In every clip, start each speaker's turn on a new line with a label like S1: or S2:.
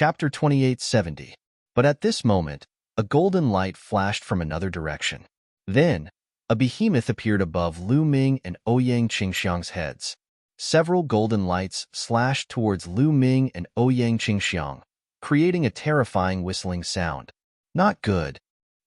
S1: Chapter 2870. But at this moment, a golden light flashed from another direction. Then, a behemoth appeared above Lu Ming and Ouyang Qingxiang's heads. Several golden lights slashed towards Lu Ming and Ouyang Qingxiang, creating a terrifying whistling sound. Not good.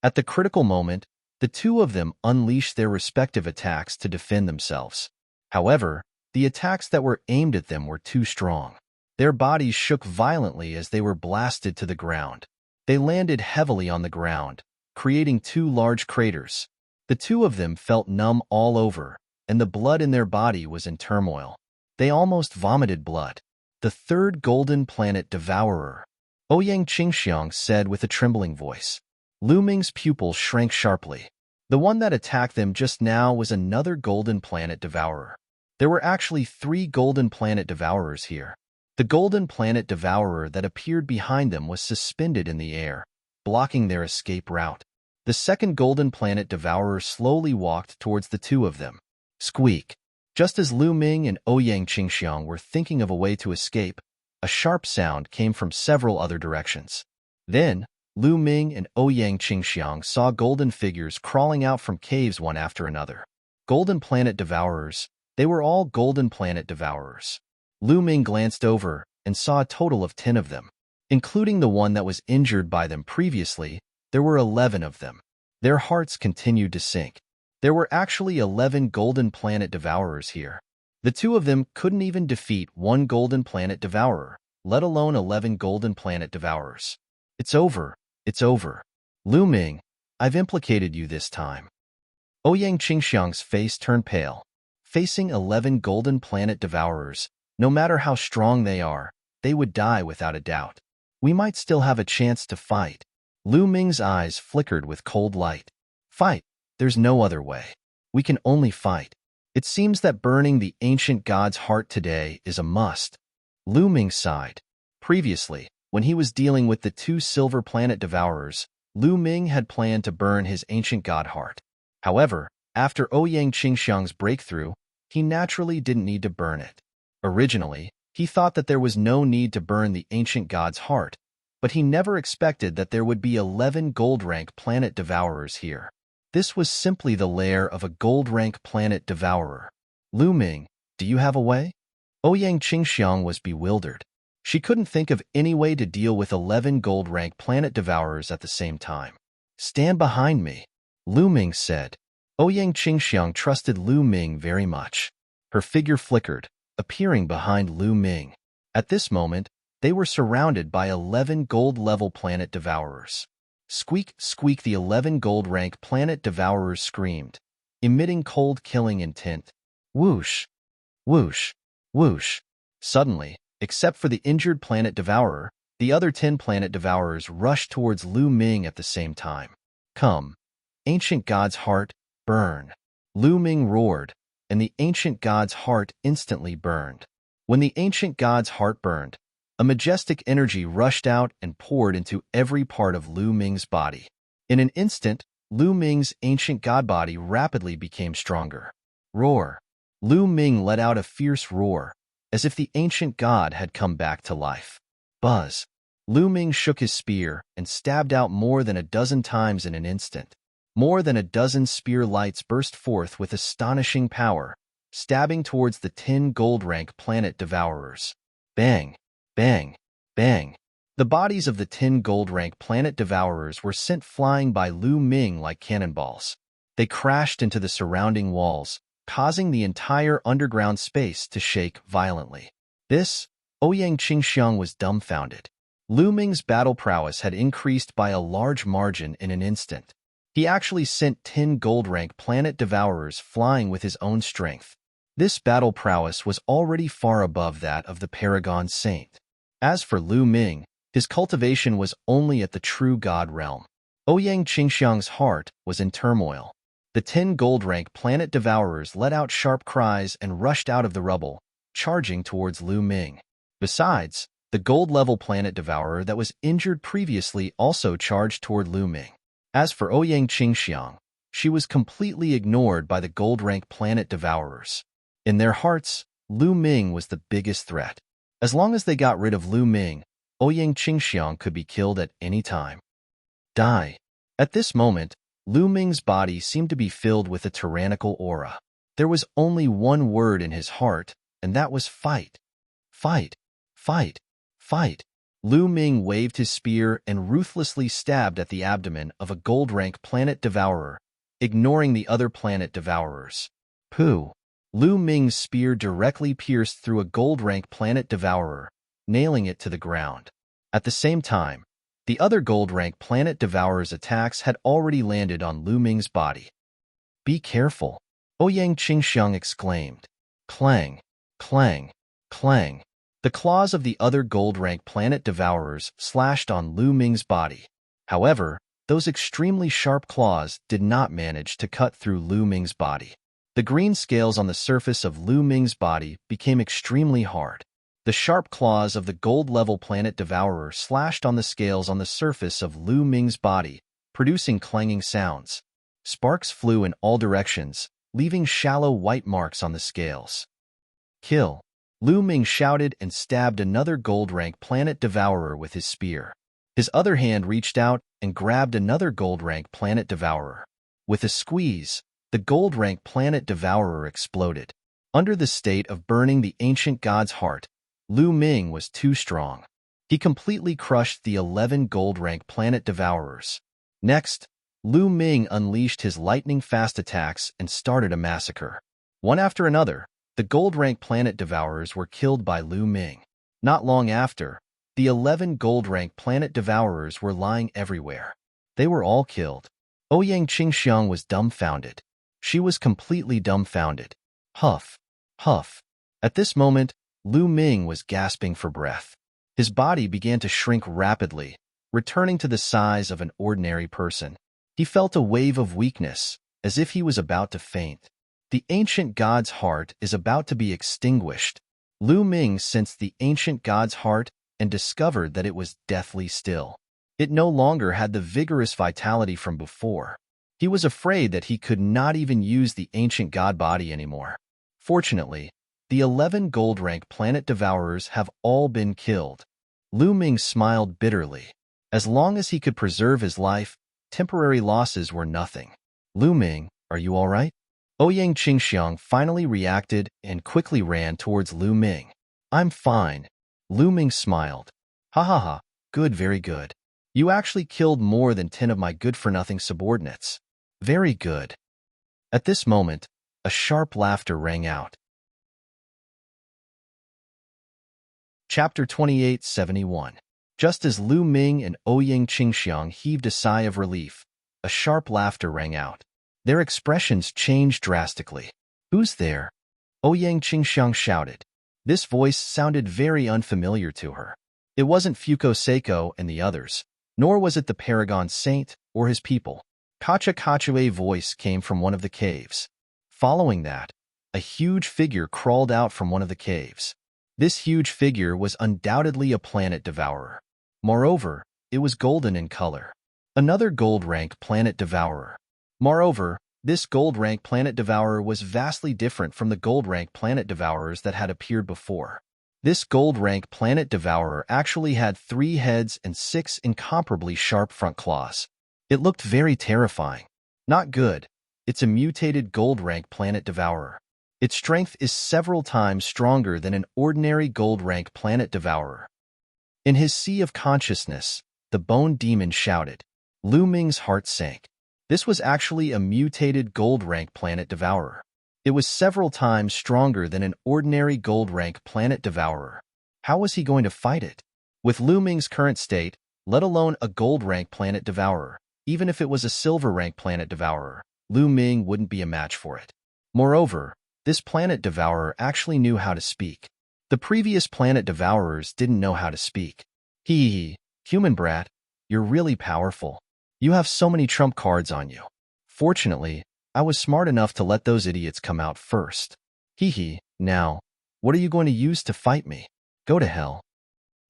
S1: At the critical moment, the two of them unleashed their respective attacks to defend themselves. However, the attacks that were aimed at them were too strong. Their bodies shook violently as they were blasted to the ground. They landed heavily on the ground, creating two large craters. The two of them felt numb all over, and the blood in their body was in turmoil. They almost vomited blood. The third golden planet devourer, Ouyang Qingxiang said with a trembling voice. Lu Ming's pupils shrank sharply. The one that attacked them just now was another golden planet devourer. There were actually 3 golden planet devourers here. The golden planet devourer that appeared behind them was suspended in the air, blocking their escape route. The second golden planet devourer slowly walked towards the two of them. Squeak! Just as Lu Ming and Ouyang Qingxiang were thinking of a way to escape, a sharp sound came from several other directions. Then, Lu Ming and Ouyang Qingxiang saw golden figures crawling out from caves one after another. Golden planet devourers. They were all golden planet devourers. Lu Ming glanced over and saw a total of 10 of them. Including the one that was injured by them previously, there were 11 of them. Their hearts continued to sink. There were actually 11 golden planet devourers here. The two of them couldn't even defeat one golden planet devourer, let alone 11 golden planet devourers. It's over. It's over. Lu Ming, I've implicated you this time. Ouyang Qingxiang's face turned pale. Facing 11 golden planet devourers, no matter how strong they are, they would die without a doubt. We might still have a chance to fight. Lu Ming's eyes flickered with cold light. Fight. There's no other way. We can only fight. It seems that burning the ancient god's heart today is a must. Lu Ming sighed. Previously, when he was dealing with the 2 silver planet devourers, Lu Ming had planned to burn his ancient god heart. However, after Ouyang Qingxiang's breakthrough, he naturally didn't need to burn it. Originally, he thought that there was no need to burn the ancient god's heart, but he never expected that there would be 11 gold-rank planet devourers here. This was simply the lair of a gold-rank planet devourer. Lu Ming, do you have a way? Ouyang Qingxiang was bewildered. She couldn't think of any way to deal with 11 gold-rank planet devourers at the same time. Stand behind me, Lu Ming said. Ouyang Qingxiang trusted Lu Ming very much. Her figure flickered, appearing behind Lu Ming. At this moment, they were surrounded by 11 gold-level planet devourers. Squeak, squeak, the 11 gold-rank planet devourers screamed, emitting cold-killing intent. Whoosh, whoosh, whoosh. Suddenly, except for the injured planet devourer, the other 10 planet devourers rushed towards Lu Ming at the same time. Come, ancient god's heart, burn. Lu Ming roared, and the ancient god's heart instantly burned. When the ancient god's heart burned, a majestic energy rushed out and poured into every part of Lu Ming's body. In an instant, Lu Ming's ancient god body rapidly became stronger. Roar! Lu Ming let out a fierce roar, as if the ancient god had come back to life. Buzz! Lu Ming shook his spear and stabbed out more than a dozen times in an instant. More than a dozen spear lights burst forth with astonishing power, stabbing towards the 10 gold-rank planet devourers. Bang! Bang! Bang! The bodies of the 10 gold-rank planet devourers were sent flying by Lu Ming like cannonballs. They crashed into the surrounding walls, causing the entire underground space to shake violently. Ouyang Qingxiang was dumbfounded. Lu Ming's battle prowess had increased by a large margin in an instant. He actually sent 10 gold-rank planet devourers flying with his own strength. This battle prowess was already far above that of the Paragon Saint. As for Lu Ming, his cultivation was only at the true god realm. Ouyang Qingxiang's heart was in turmoil. The 10 gold-rank planet devourers let out sharp cries and rushed out of the rubble, charging towards Lu Ming. Besides, the gold-level planet devourer that was injured previously also charged toward Lu Ming. As for Ouyang Qingxiang, she was completely ignored by the gold-rank planet devourers. In their hearts, Lu Ming was the biggest threat. As long as they got rid of Lu Ming, Ouyang Qingxiang could be killed at any time. Die. At this moment, Lu Ming's body seemed to be filled with a tyrannical aura. There was only one word in his heart, and that was fight. Fight. Fight. Fight. Lu Ming waved his spear and ruthlessly stabbed at the abdomen of a gold-rank planet devourer, ignoring the other planet devourers. Pooh! Lu Ming's spear directly pierced through a gold-rank planet devourer, nailing it to the ground. At the same time, the other gold-rank planet devourer's attacks had already landed on Lu Ming's body. Be careful, Ouyang Qingxiang exclaimed. Clang, clang, clang. The claws of the other gold-rank planet devourers slashed on Lu Ming's body. However, those extremely sharp claws did not manage to cut through Lu Ming's body. The green scales on the surface of Lu Ming's body became extremely hard. The sharp claws of the gold-level planet devourer slashed on the scales on the surface of Lu Ming's body, producing clanging sounds. Sparks flew in all directions, leaving shallow white marks on the scales. Kill! Lu Ming shouted and stabbed another gold-rank planet devourer with his spear. His other hand reached out and grabbed another gold-rank planet devourer. With a squeeze, the gold-rank planet devourer exploded. Under the state of burning the ancient god's heart, Lu Ming was too strong. He completely crushed the 11 gold-rank planet devourers. Next, Lu Ming unleashed his lightning-fast attacks and started a massacre. One after another, the gold-rank planet devourers were killed by Lu Ming. Not long after, the 11 gold-rank planet devourers were lying everywhere. They were all killed. Ouyang Qingxiang was dumbfounded. She was completely dumbfounded. Huff, huff. At this moment, Lu Ming was gasping for breath. His body began to shrink rapidly, returning to the size of an ordinary person. He felt a wave of weakness, as if he was about to faint. The ancient god's heart is about to be extinguished. Lu Ming sensed the ancient god's heart and discovered that it was deathly still. It no longer had the vigorous vitality from before. He was afraid that he could not even use the ancient god body anymore. Fortunately, the 11 gold-rank planet devourers have all been killed. Lu Ming smiled bitterly. As long as he could preserve his life, temporary losses were nothing. Lu Ming, are you all right? Ouyang Qingxiang finally reacted and quickly ran towards Lu Ming. I'm fine. Lu Ming smiled. Ha ha ha, good, very good. You actually killed more than 10 of my good-for-nothing subordinates. Very good. At this moment, a sharp laughter rang out. Chapter 2871. Just as Lu Ming and Ouyang Qingxiang heaved a sigh of relief, a sharp laughter rang out. Their expressions changed drastically. Who's there? Ouyang Qingxiang shouted. This voice sounded very unfamiliar to her. It wasn't Fuko Seiko and the others, nor was it the Paragon Saint or his people. Kacha-Kachu's voice came from one of the caves. Following that, a huge figure crawled out from one of the caves. This huge figure was undoubtedly a planet devourer. Moreover, it was golden in color. Another gold-rank planet devourer. Moreover, this gold-rank planet devourer was vastly different from the gold-rank planet devourers that had appeared before. This gold-rank planet devourer actually had 3 heads and 6 incomparably sharp front claws. It looked very terrifying. Not good. It's a mutated gold-rank planet devourer. Its strength is several times stronger than an ordinary gold-rank planet devourer. In his sea of consciousness, the bone demon shouted. Lu Ming's heart sank. This was actually a mutated gold-rank planet devourer. It was several times stronger than an ordinary gold-rank planet devourer. How was he going to fight it? With Lu Ming's current state, let alone a gold-rank planet devourer, even if it was a silver-rank planet devourer, Lu Ming wouldn't be a match for it. Moreover, this planet devourer actually knew how to speak. The previous planet devourers didn't know how to speak. Hee, human brat, you're really powerful. You have so many trump cards on you. Fortunately, I was smart enough to let those idiots come out first. Hee, now, what are you going to use to fight me? Go to hell.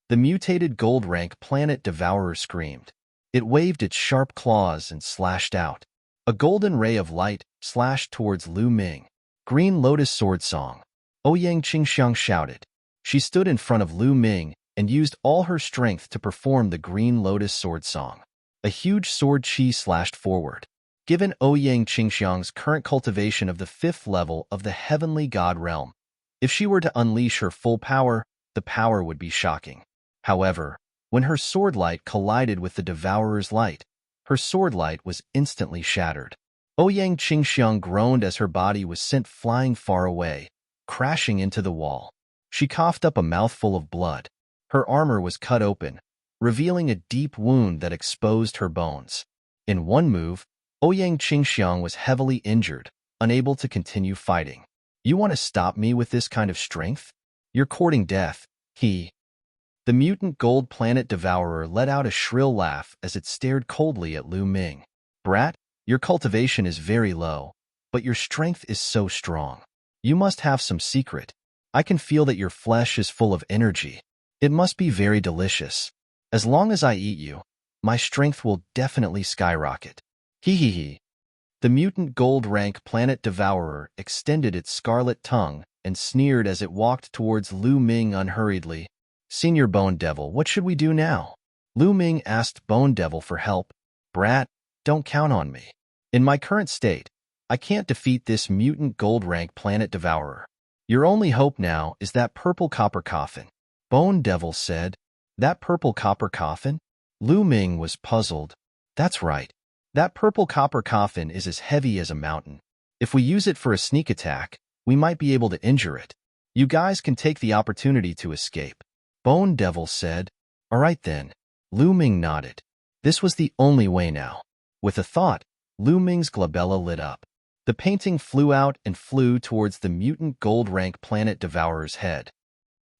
S1: The mutated gold-rank planet devourer screamed. It waved its sharp claws and slashed out. A golden ray of light slashed towards Lu Ming. Green Lotus Sword Song. Ouyang Qingxiang shouted. She stood in front of Lu Ming and used all her strength to perform the Green Lotus Sword Song. A huge sword chi slashed forward. Given Ouyang Qingxiang's current cultivation of the 5th level of the Heavenly God realm, if she were to unleash her full power, the power would be shocking. However, when her sword light collided with the Devourer's light, her sword light was instantly shattered. Ouyang Qingxiang groaned as her body was sent flying far away, crashing into the wall. She coughed up a mouthful of blood. Her armor was cut open, revealing a deep wound that exposed her bones. In one move, Ouyang Qingxiang was heavily injured, unable to continue fighting. "You want to stop me with this kind of strength? You're courting death." The mutant gold planet devourer let out a shrill laugh as it stared coldly at Lu Ming. "Brat, your cultivation is very low, but your strength is so strong. You must have some secret. I can feel that your flesh is full of energy. It must be very delicious. As long as I eat you, my strength will definitely skyrocket." The mutant gold rank planet devourer extended its scarlet tongue and sneered as it walked towards Lu Ming unhurriedly. "Senior Bone Devil, what should we do now?" Lu Ming asked Bone Devil for help. "Brat, don't count on me. In my current state, I can't defeat this mutant gold rank planet devourer. Your only hope now is that purple copper coffin." Bone Devil said. "That purple copper coffin?" Lu Ming was puzzled. "That's right. That purple copper coffin is as heavy as a mountain. If we use it for a sneak attack, we might be able to injure it. You guys can take the opportunity to escape." Bone Devil said. "All right then." Lu Ming nodded. This was the only way now. With a thought, Lu Ming's glabella lit up. The painting flew out and flew towards the mutant gold rank planet devourer's head.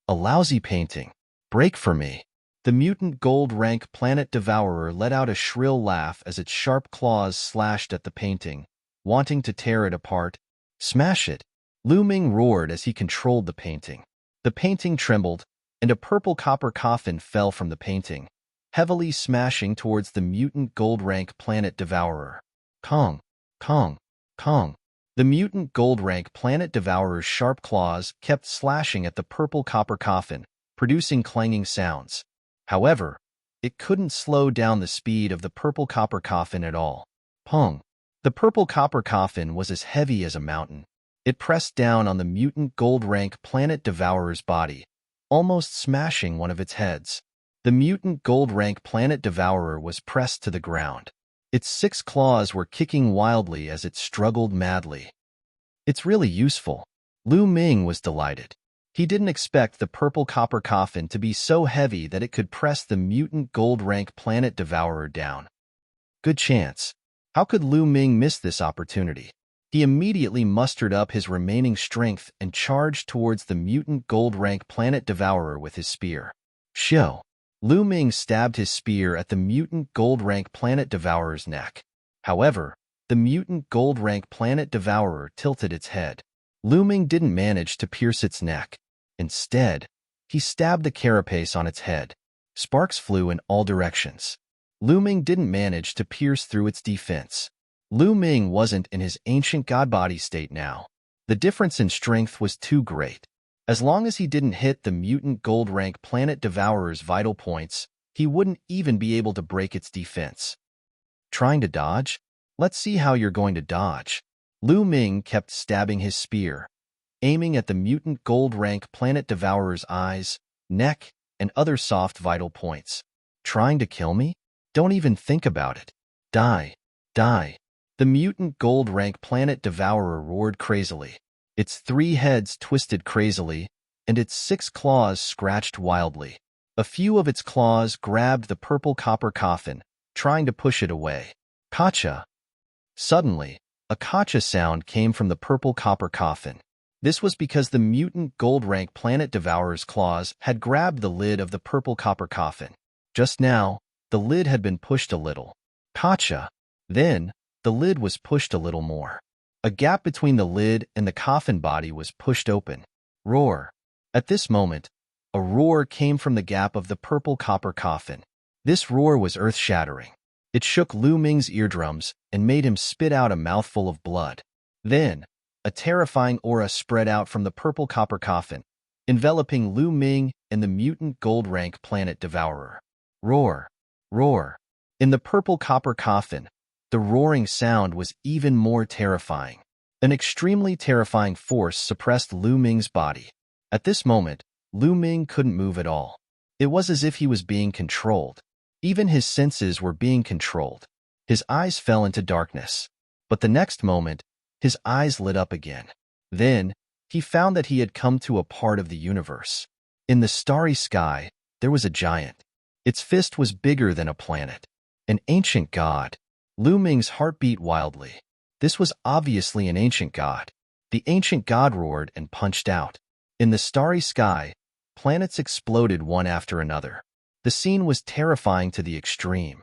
S1: "A lousy painting. Break for me." The mutant gold rank planet devourer let out a shrill laugh as its sharp claws slashed at the painting, wanting to tear it apart. "Smash it!" Lu Ming roared as he controlled the painting. The painting trembled, and a purple copper coffin fell from the painting, heavily smashing towards the mutant gold rank planet devourer. Kong, Kong, Kong. The mutant gold rank planet devourer's sharp claws kept slashing at the purple copper coffin, producing clanging sounds. However, it couldn't slow down the speed of the purple copper coffin at all. Pong. The purple copper coffin was as heavy as a mountain. It pressed down on the mutant gold rank planet devourer's body, almost smashing one of its heads. The mutant gold rank planet devourer was pressed to the ground. Its 6 claws were kicking wildly as it struggled madly. "It's really useful." Lu Ming was delighted. He didn't expect the purple copper coffin to be so heavy that it could press the mutant gold rank planet devourer down. Good chance. How could Lu Ming miss this opportunity? He immediately mustered up his remaining strength and charged towards the mutant gold rank planet devourer with his spear. Shoo! Lu Ming stabbed his spear at the mutant gold rank planet devourer's neck. However, the mutant gold rank planet devourer tilted its head. Lu Ming didn't manage to pierce its neck. Instead, he stabbed the carapace on its head. Sparks flew in all directions. Lu Ming didn't manage to pierce through its defense. Lu Ming wasn't in his ancient god body state now. The difference in strength was too great. As long as he didn't hit the mutant gold rank planet devourer's vital points, he wouldn't even be able to break its defense. Trying to dodge? Let's see how you're going to dodge. Lu Ming kept stabbing his spear, aiming at the mutant gold rank planet devourer's eyes, neck, and other soft vital points. Trying to kill me? Don't even think about it. Die. Die. The mutant gold rank planet devourer roared crazily. Its 3 heads twisted crazily, and its 6 claws scratched wildly. A few of its claws grabbed the purple copper coffin, trying to push it away. Kacha! Suddenly, a kacha sound came from the purple copper coffin. This was because the mutant gold rank planet devourer's claws had grabbed the lid of the purple copper coffin. Just now, the lid had been pushed a little. Kacha! Then, the lid was pushed a little more. A gap between the lid and the coffin body was pushed open. Roar! At this moment, a roar came from the gap of the purple copper coffin. This roar was earth-shattering. It shook Lu Ming's eardrums and made him spit out a mouthful of blood. Then, a terrifying aura spread out from the purple copper coffin, enveloping Lu Ming and the mutant gold-rank planet devourer. Roar! Roar! In the purple copper coffin, the roaring sound was even more terrifying. An extremely terrifying force suppressed Lu Ming's body. At this moment, Lu Ming couldn't move at all. It was as if he was being controlled. Even his senses were being controlled. His eyes fell into darkness. But the next moment, his eyes lit up again. Then, he found that he had come to a part of the universe. In the starry sky, there was a giant. Its fist was bigger than a planet. An ancient god. Lu Ming's heart beat wildly. This was obviously an ancient god. The ancient god roared and punched out. In the starry sky, planets exploded one after another. The scene was terrifying to the extreme.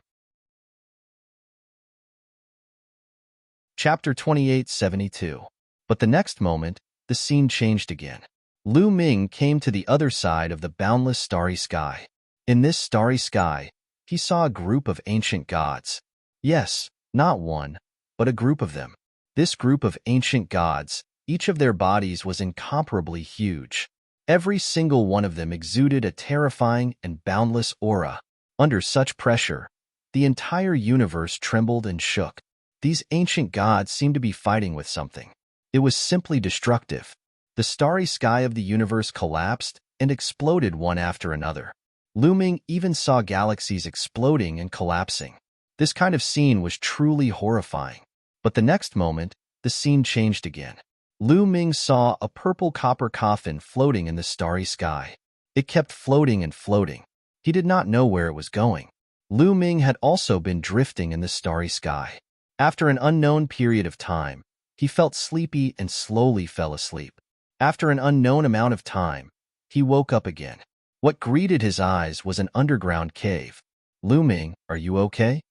S1: Chapter 2872. But the next moment, the scene changed again. Lu Ming came to the other side of the boundless starry sky. In this starry sky, he saw a group of ancient gods. Yes, not one, but a group of them. This group of ancient gods, each of their bodies was incomparably huge. Every single one of them exuded a terrifying and boundless aura. Under such pressure, the entire universe trembled and shook. These ancient gods seemed to be fighting with something. It was simply destructive. The starry sky of the universe collapsed and exploded one after another. Lu Ming even saw galaxies exploding and collapsing. This kind of scene was truly horrifying. But the next moment, the scene changed again. Lu Ming saw a purple copper coffin floating in the starry sky. It kept floating and floating. He did not know where it was going. Lu Ming had also been drifting in the starry sky. After an unknown period of time, he felt sleepy and slowly fell asleep. After an unknown amount of time, he woke up again. What greeted his eyes was an underground cave. Lu Ming, are you okay?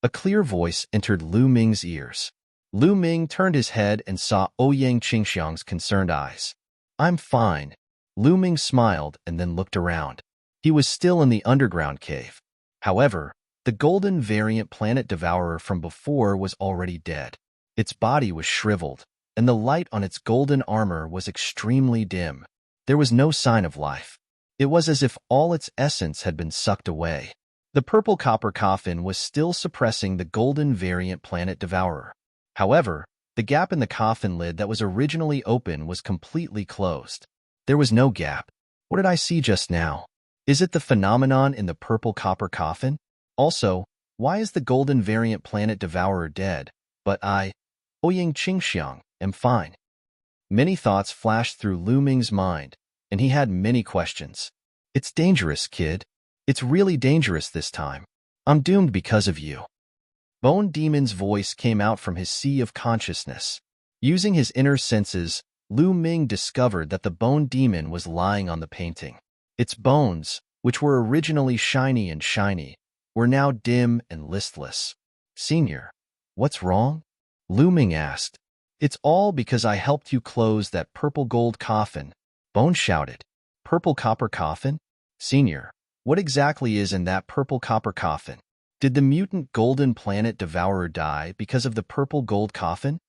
S1: A clear voice entered Lu Ming's ears. Lu Ming turned his head and saw Ouyang Qingxiang's concerned eyes. I'm fine. Lu Ming smiled and then looked around. He was still in the underground cave. However, the golden variant planet devourer from before was already dead. Its body was shriveled, and the light on its golden armor was extremely dim. There was no sign of life. It was as if all its essence had been sucked away. The purple copper coffin was still suppressing the golden variant planet devourer. However, the gap in the coffin lid that was originally open was completely closed. There was no gap. What did I see just now? Is it the phenomenon in the purple copper coffin? Also, why is the golden variant planet devourer dead, but I, Ouyang Qingxiang, am fine? Many thoughts flashed through Lu Ming's mind, and he had many questions. It's dangerous, kid. It's really dangerous this time. I'm doomed because of you. Bone Demon's voice came out from his sea of consciousness. Using his inner senses, Lu Ming discovered that the Bone Demon was lying on the painting. Its bones, which were originally shiny, were now dim and listless. Senior, what's wrong? Lu Ming asked. It's all because I helped you close that purple gold coffin, Bone shouted. Purple copper coffin? Senior, what exactly is in that purple copper coffin? Did the mutant golden planet devourer die because of the purple gold coffin?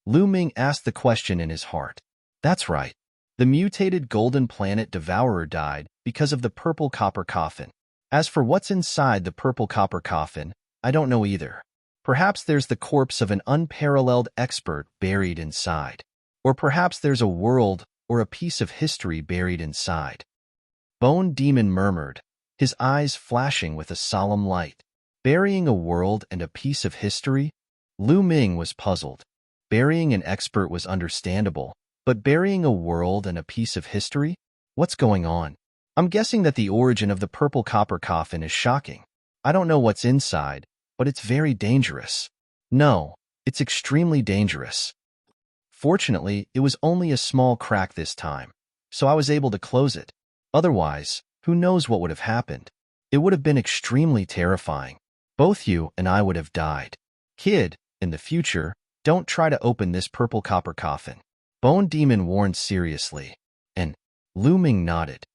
S1: Lu Ming asked the question in his heart. That's right. The mutated golden planet devourer died because of the purple copper coffin. As for what's inside the purple copper coffin, I don't know either. Perhaps there's the corpse of an unparalleled expert buried inside. Or perhaps there's a world or a piece of history buried inside. Bone Demon murmured, his eyes flashing with a solemn light. Burying a world and a piece of history? Lu Ming was puzzled. Burying an expert was understandable, but burying a world and a piece of history? What's going on? I'm guessing that the origin of the purple copper coffin is shocking. I don't know what's inside, but it's very dangerous. No, it's extremely dangerous. Fortunately, it was only a small crack this time, so I was able to close it. Otherwise, who knows what would have happened? It would have been extremely terrifying. Both you and I would have died. Kid, in the future, don't try to open this purple copper coffin. Bone Demon warned seriously, and Lu Ming nodded.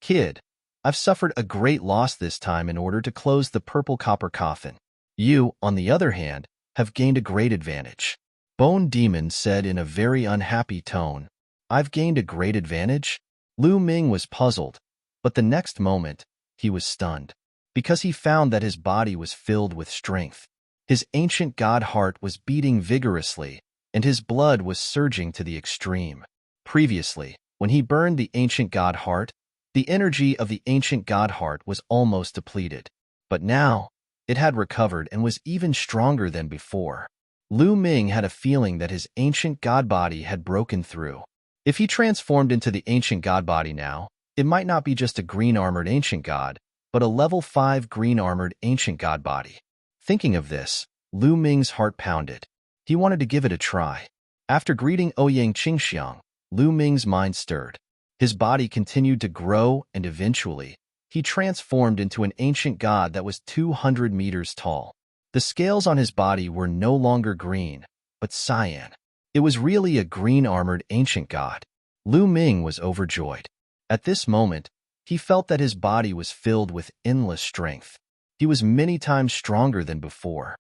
S1: Kid, I've suffered a great loss this time in order to close the purple copper coffin. You, on the other hand, have gained a great advantage. Bone Demon said in a very unhappy tone. I've gained a great advantage? Lu Ming was puzzled, but the next moment, he was stunned, because he found that his body was filled with strength. His ancient god heart was beating vigorously, and his blood was surging to the extreme. Previously, when he burned the ancient god heart, the energy of the ancient god heart was almost depleted. But now, it had recovered and was even stronger than before. Lu Ming had a feeling that his ancient god body had broken through. If he transformed into the ancient god body now, it might not be just a green-armored ancient god, but a level 5 green-armored ancient god body. Thinking of this, Lu Ming's heart pounded. He wanted to give it a try. After greeting Ouyang Qingxiang, Lu Ming's mind stirred. His body continued to grow, and eventually, he transformed into an ancient god that was 200 meters tall. The scales on his body were no longer green, but cyan. It was really a green-armored ancient god. Lu Ming was overjoyed. At this moment, he felt that his body was filled with endless strength. He was many times stronger than before.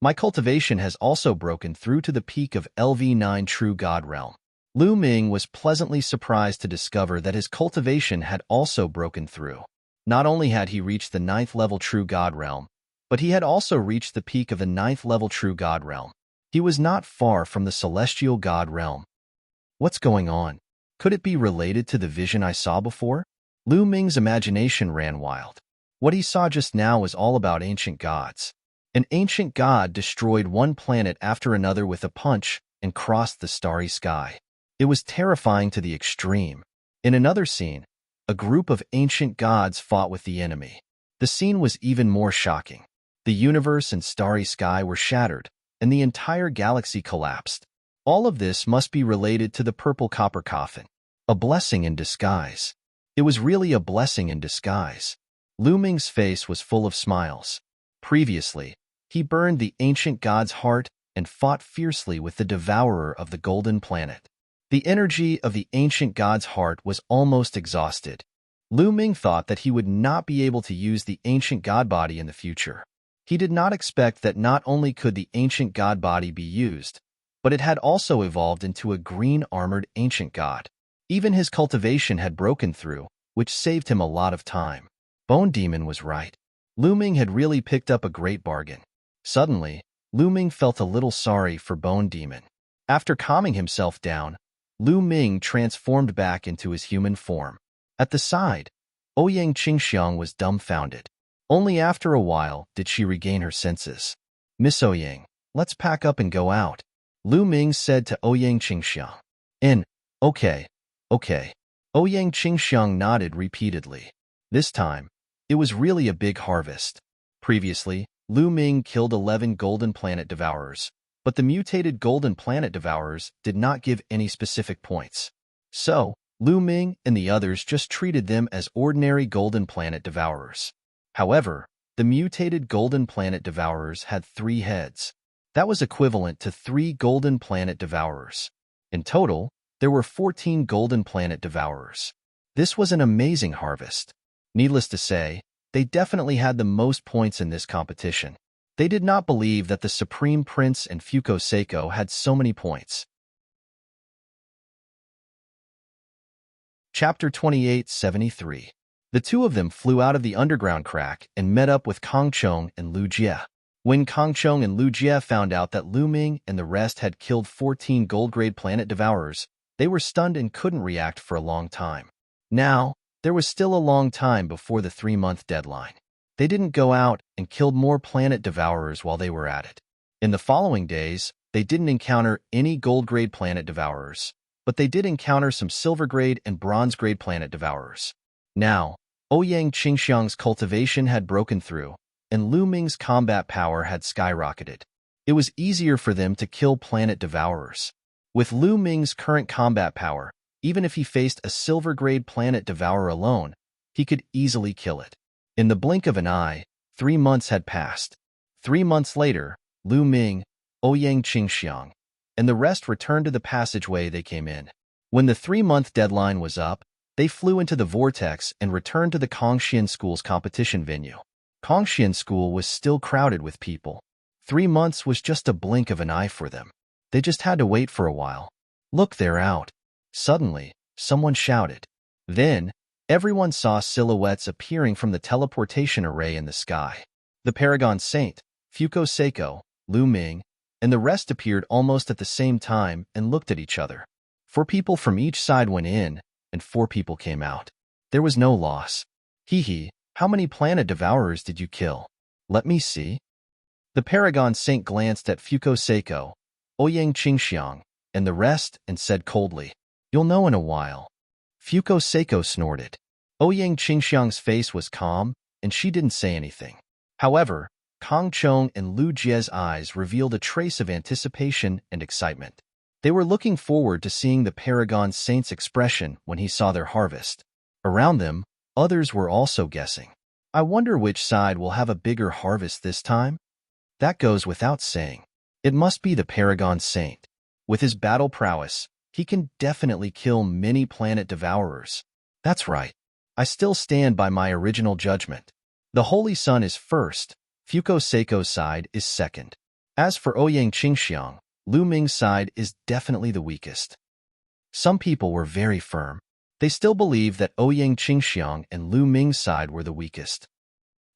S1: My cultivation has also broken through to the peak of LV9 True God Realm. Lu Ming was pleasantly surprised to discover that his cultivation had also broken through. Not only had he reached the 9th level True God Realm, but he had also reached the peak of the 9th level True God Realm. He was not far from the Celestial God Realm. What's going on? Could it be related to the vision I saw before? Lu Ming's imagination ran wild. What he saw just now was all about ancient gods. An ancient god destroyed one planet after another with a punch and crossed the starry sky. It was terrifying to the extreme. In another scene, a group of ancient gods fought with the enemy. The scene was even more shocking. The universe and starry sky were shattered, and the entire galaxy collapsed. All of this must be related to the purple copper coffin. A blessing in disguise. It was really a blessing in disguise. Lu Ming's face was full of smiles. Previously, he burned the ancient god's heart and fought fiercely with the devourer of the golden planet. The energy of the ancient god's heart was almost exhausted. Lu Ming thought that he would not be able to use the ancient god body in the future. He did not expect that not only could the ancient god body be used, but it had also evolved into a green-armored ancient god. Even his cultivation had broken through, which saved him a lot of time. Bone Demon was right. Lu Ming had really picked up a great bargain. Suddenly, Lu Ming felt a little sorry for Bone Demon. After calming himself down, Lu Ming transformed back into his human form. At the side, Ouyang Qingxiang was dumbfounded. Only after a while did she regain her senses. "Miss Ouyang, let's pack up and go out," Lu Ming said to Ouyang Qingxiang. Okay. Ouyang Qingxiang nodded repeatedly. This time, it was really a big harvest. Previously, Lu Ming killed 11 golden planet devourers, but the mutated golden planet devourers did not give any specific points. So, Lu Ming and the others just treated them as ordinary golden planet devourers. However, the mutated golden planet devourers had 3 heads. That was equivalent to 3 golden planet devourers. In total, there were 14 golden planet devourers. This was an amazing harvest. Needless to say, they definitely had the most points in this competition. They did not believe that the Supreme Prince and Fuko Seiko had so many points. Chapter 2873. The two of them flew out of the underground crack and met up with Kong Chong and Lu Jie. When Kong Chong and Lu Jie found out that Lu Ming and the rest had killed 14 gold-grade planet devourers, they were stunned and couldn't react for a long time. Now, there was still a long time before the 3-month deadline. They didn't go out and killed more planet devourers while they were at it. In the following days, they didn't encounter any gold-grade planet devourers, but they did encounter some silver-grade and bronze-grade planet devourers. Now, Ouyang Qingxiang's cultivation had broken through, and Lu Ming's combat power had skyrocketed. It was easier for them to kill planet devourers. With Lu Ming's current combat power, even if he faced a silver-grade planet devourer alone, he could easily kill it. In the blink of an eye, 3 months had passed. 3 months later, Lu Ming, Ouyang Qingxiang, and the rest returned to the passageway they came in. When the 3-month deadline was up, they flew into the vortex and returned to the Kongxian School's competition venue. Kongxian School was still crowded with people. 3 months was just a blink of an eye for them. They just had to wait for a while. "Look, they're out." Suddenly, someone shouted. Then, everyone saw silhouettes appearing from the teleportation array in the sky. The Paragon Saint, Fuko Seiko, Lu Ming, and the rest appeared almost at the same time and looked at each other. 4 people from each side went in, and 4 people came out. There was no loss. Hee, how many planet devourers did you kill? Let me see. The Paragon Saint glanced at Fuko Seiko, Ouyang Qingxiang, and the rest and said coldly, "You'll know in a while." Fuko Seiko snorted. Ouyang Qingxiang's face was calm, and she didn't say anything. However, Kong Chong and Lu Jie's eyes revealed a trace of anticipation and excitement. They were looking forward to seeing the Paragon Saint's expression when he saw their harvest. Around them, others were also guessing. I wonder which side will have a bigger harvest this time? That goes without saying. It must be the Paragon Saint. With his battle prowess, he can definitely kill many planet devourers. That's right. I still stand by my original judgment. The Holy Sun is first, Fuko Seiko's side is second. As for Ouyang Qingxiang, Lu Ming's side is definitely the weakest. Some people were very firm. They still believed that Ouyang Qingxiang and Lu Ming's side were the weakest.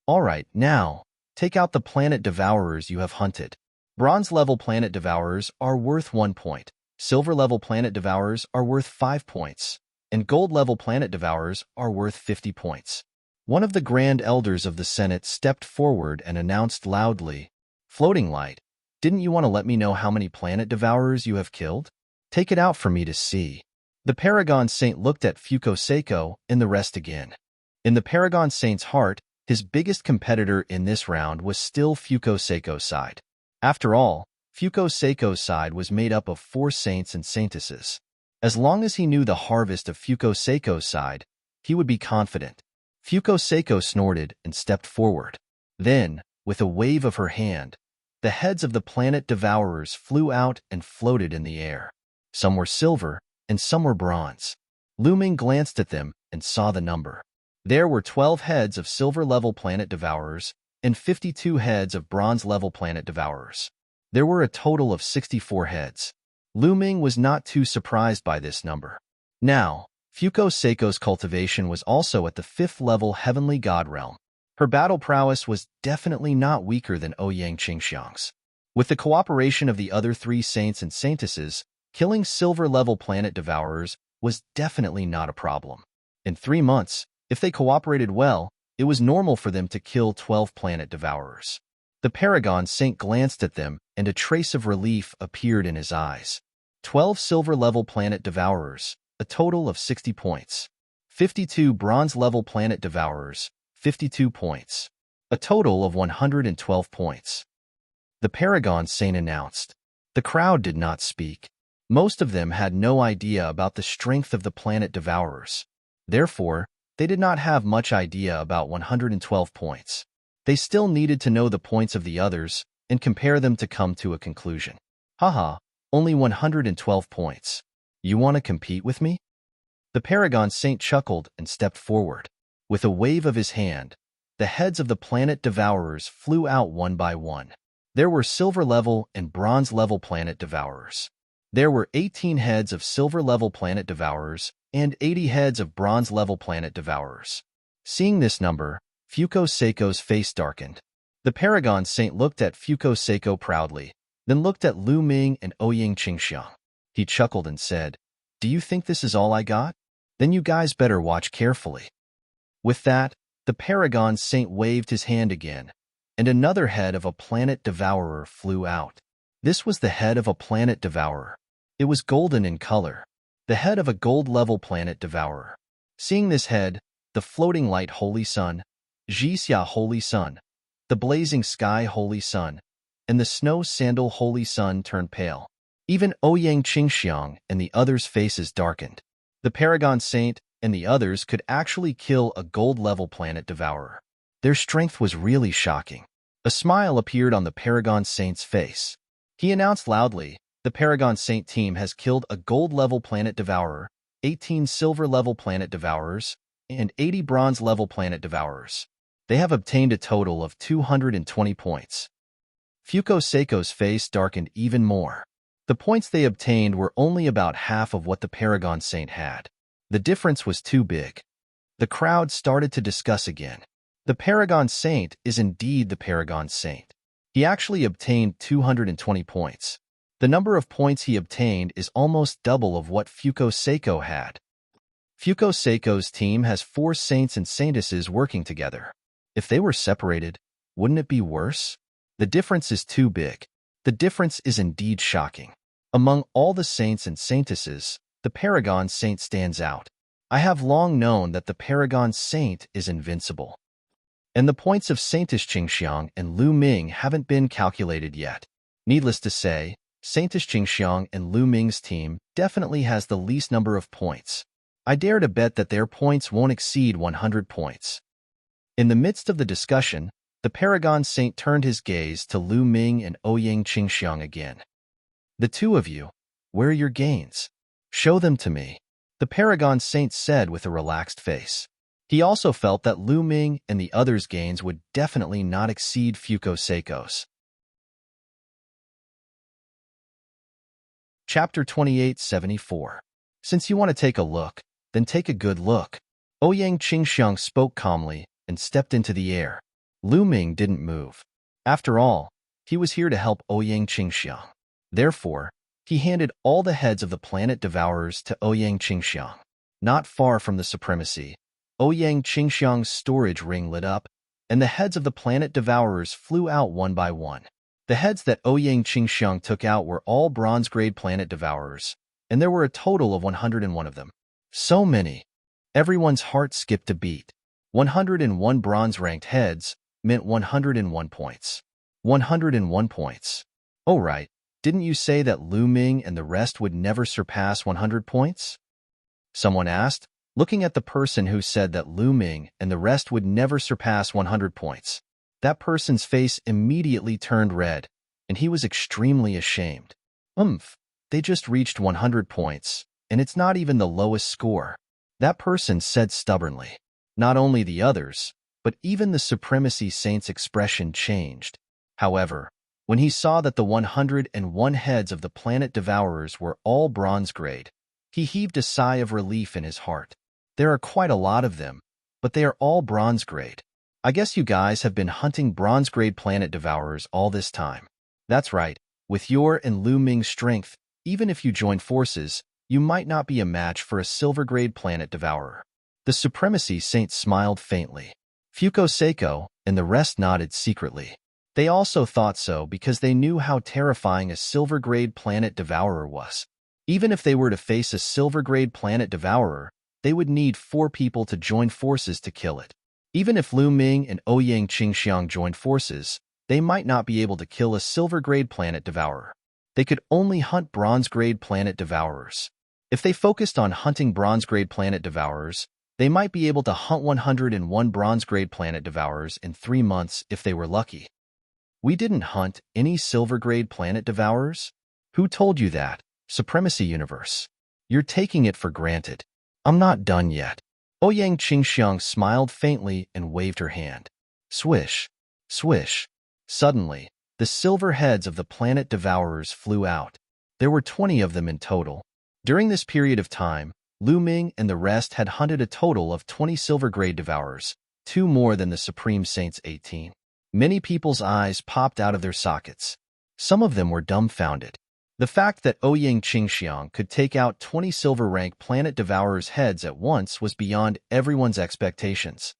S1: All right, now, take out the planet devourers you have hunted. Bronze-level planet devourers are worth 1 point. Silver-level planet devourers are worth 5 points. And gold-level planet devourers are worth 50 points. One of the Grand Elders of the Senate stepped forward and announced loudly, "Floating Light, didn't you want to let me know how many planet devourers you have killed? Take it out for me to see." The Paragon Saint looked at Fuko Seiko and the rest again. In the Paragon Saint's heart, his biggest competitor in this round was still Fuko Seiko's side. After all, Fuko Seiko's side was made up of 4 saints and saintesses. As long as he knew the harvest of Fuko Seiko's side, he would be confident. Fuko Seiko snorted and stepped forward. Then, with a wave of her hand, the heads of the planet devourers flew out and floated in the air. Some were silver, and some were bronze. Lu Ming glanced at them and saw the number. There were 12 heads of silver-level planet devourers and 52 heads of bronze-level planet devourers. There were a total of 64 heads. Lu Ming was not too surprised by this number. Now, Fuko Seiko's cultivation was also at the 5th level Heavenly God realm. Her battle prowess was definitely not weaker than Ouyang Qingxiang's. With the cooperation of the other 3 saints and saintesses, killing silver-level planet devourers was definitely not a problem. In 3 months, if they cooperated well, it was normal for them to kill 12 planet devourers. The Paragon Saint glanced at them, and a trace of relief appeared in his eyes. 12 silver-level planet devourers, a total of 60 points. 52 bronze-level planet devourers, 52 points. A total of 112 points. The Paragon Saint announced. The crowd did not speak. Most of them had no idea about the strength of the planet devourers. Therefore, they did not have much idea about 112 points. They still needed to know the points of the others and compare them to come to a conclusion. Haha, only 112 points. You want to compete with me? The Paragon Saint chuckled and stepped forward. With a wave of his hand, the heads of the planet devourers flew out one by one. There were silver-level and bronze-level planet devourers. There were 18 heads of silver-level planet devourers and 80 heads of bronze-level planet devourers. Seeing this number, Fuko Seiko's face darkened. The Paragon Saint looked at Fuko Seiko proudly, then looked at Lu Ming and Ouyang Qingxiang. He chuckled and said, "Do you think this is all I got? Then you guys better watch carefully." With that, the Paragon Saint waved his hand again, and another head of a planet devourer flew out. This was the head of a planet devourer. It was golden in color, the head of a gold-level planet devourer. Seeing this head, the floating light Holy Sun, Jixia Holy Sun, the blazing sky Holy Sun, and the snow sandal Holy Sun turned pale. Even Ouyang Qingxiang and the others' faces darkened. The Paragon Saint and the others could actually kill a gold-level planet devourer. Their strength was really shocking. A smile appeared on the Paragon Saint's face. He announced loudly, "The Paragon Saint team has killed a gold-level planet devourer, 18 silver-level planet devourers, and 80 bronze-level planet devourers. They have obtained a total of 220 points." Fuko Seiko's face darkened even more. The points they obtained were only about half of what the Paragon Saint had. The difference was too big. The crowd started to discuss again. The Paragon Saint is indeed the Paragon Saint. He actually obtained 220 points. The number of points he obtained is almost double of what Fuko Seiko had. Fuko Seiko's team has 4 saints and saintesses working together. If they were separated, wouldn't it be worse? The difference is too big. The difference is indeed shocking. Among all the saints and saintesses, the Paragon Saint stands out. I have long known that the Paragon Saint is invincible. And the points of Saintess Qingxiang and Lu Ming haven't been calculated yet. Needless to say, Saintess Qingxiang and Lu Ming's team definitely has the least number of points. I dare to bet that their points won't exceed 100 points. In the midst of the discussion, the Paragon Saint turned his gaze to Lu Ming and Ouyang Qingxiang again. The two of you, where are your gains? Show them to me, the Paragon Saint said with a relaxed face. He also felt that Lu Ming and the others' gains would definitely not exceed Fuko Seiko's. Chapter 2874. Since you want to take a look, then take a good look. Ouyang Qingxiang spoke calmly and stepped into the air. Lu Ming didn't move. After all, he was here to help Ouyang Qingxiang. Therefore, he handed all the heads of the planet devourers to Ouyang Qingxiang. Not far from the supremacy, Ouyang Qingxiang's storage ring lit up, and the heads of the planet devourers flew out one by one. The heads that Ouyang Qingxiang took out were all bronze-grade planet devourers, and there were a total of 101 of them. So many. Everyone's heart skipped a beat. 101 bronze-ranked heads meant 101 points. 101 points. Oh right, didn't you say that Lu Ming and the rest would never surpass 100 points? Someone asked, looking at the person who said that Lu Ming and the rest would never surpass 100 points. That person's face immediately turned red, and he was extremely ashamed. They just reached 100 points, and it's not even the lowest score. That person said stubbornly. Not only the others, but even the Supremacy Saint's expression changed. However, when he saw that the 101 heads of the planet devourers were all bronze grade, he heaved a sigh of relief in his heart. There are quite a lot of them, but they are all bronze grade. I guess you guys have been hunting bronze grade planet devourers all this time. That's right, with your and Lu Ming's strength, even if you join forces, you might not be a match for a silver grade planet devourer. The Supremacy Saint smiled faintly. Fuko Seiko and the rest nodded secretly. They also thought so because they knew how terrifying a silver grade planet devourer was. Even if they were to face a silver grade planet devourer, they would need 4 people to join forces to kill it. Even if Lu Ming and Ouyang Qingxiang joined forces, they might not be able to kill a silver grade planet devourer. They could only hunt bronze grade planet devourers. If they focused on hunting bronze grade planet devourers, they might be able to hunt 101 bronze grade planet devourers in 3 months if they were lucky. We didn't hunt any silver grade planet devourers? Who told you that, Supremacy Universe? You're taking it for granted. I'm not done yet. Ouyang Qingxiang smiled faintly and waved her hand. Swish, swish. Suddenly, the silver heads of the planet devourers flew out. There were 20 of them in total. During this period of time, Lu Ming and the rest had hunted a total of 20 silver grade devourers, 2 more than the Supreme Saint's 18. Many people's eyes popped out of their sockets. Some of them were dumbfounded. The fact that Ouyang Qingxiang could take out 20 silver-rank planet devourers' heads at once was beyond everyone's expectations.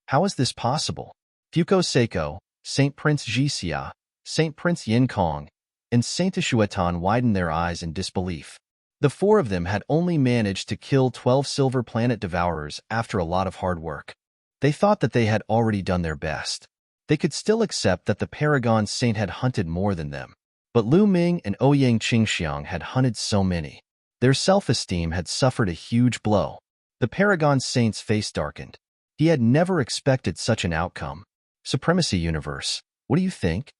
S1: How is this possible? Fuko Seiko, Saint Prince Jixia, Saint Prince Yin Kong, and Saint Shuetan widened their eyes in disbelief. The 4 of them had only managed to kill 12 silver planet devourers after a lot of hard work. They thought that they had already done their best. They could still accept that the Paragon Saint had hunted more than them. But Lu Ming and Ouyang Qingxiang had hunted so many. Their self-esteem had suffered a huge blow. The Paragon Saint's face darkened. He had never expected such an outcome. Supremacy Universe, what do you think?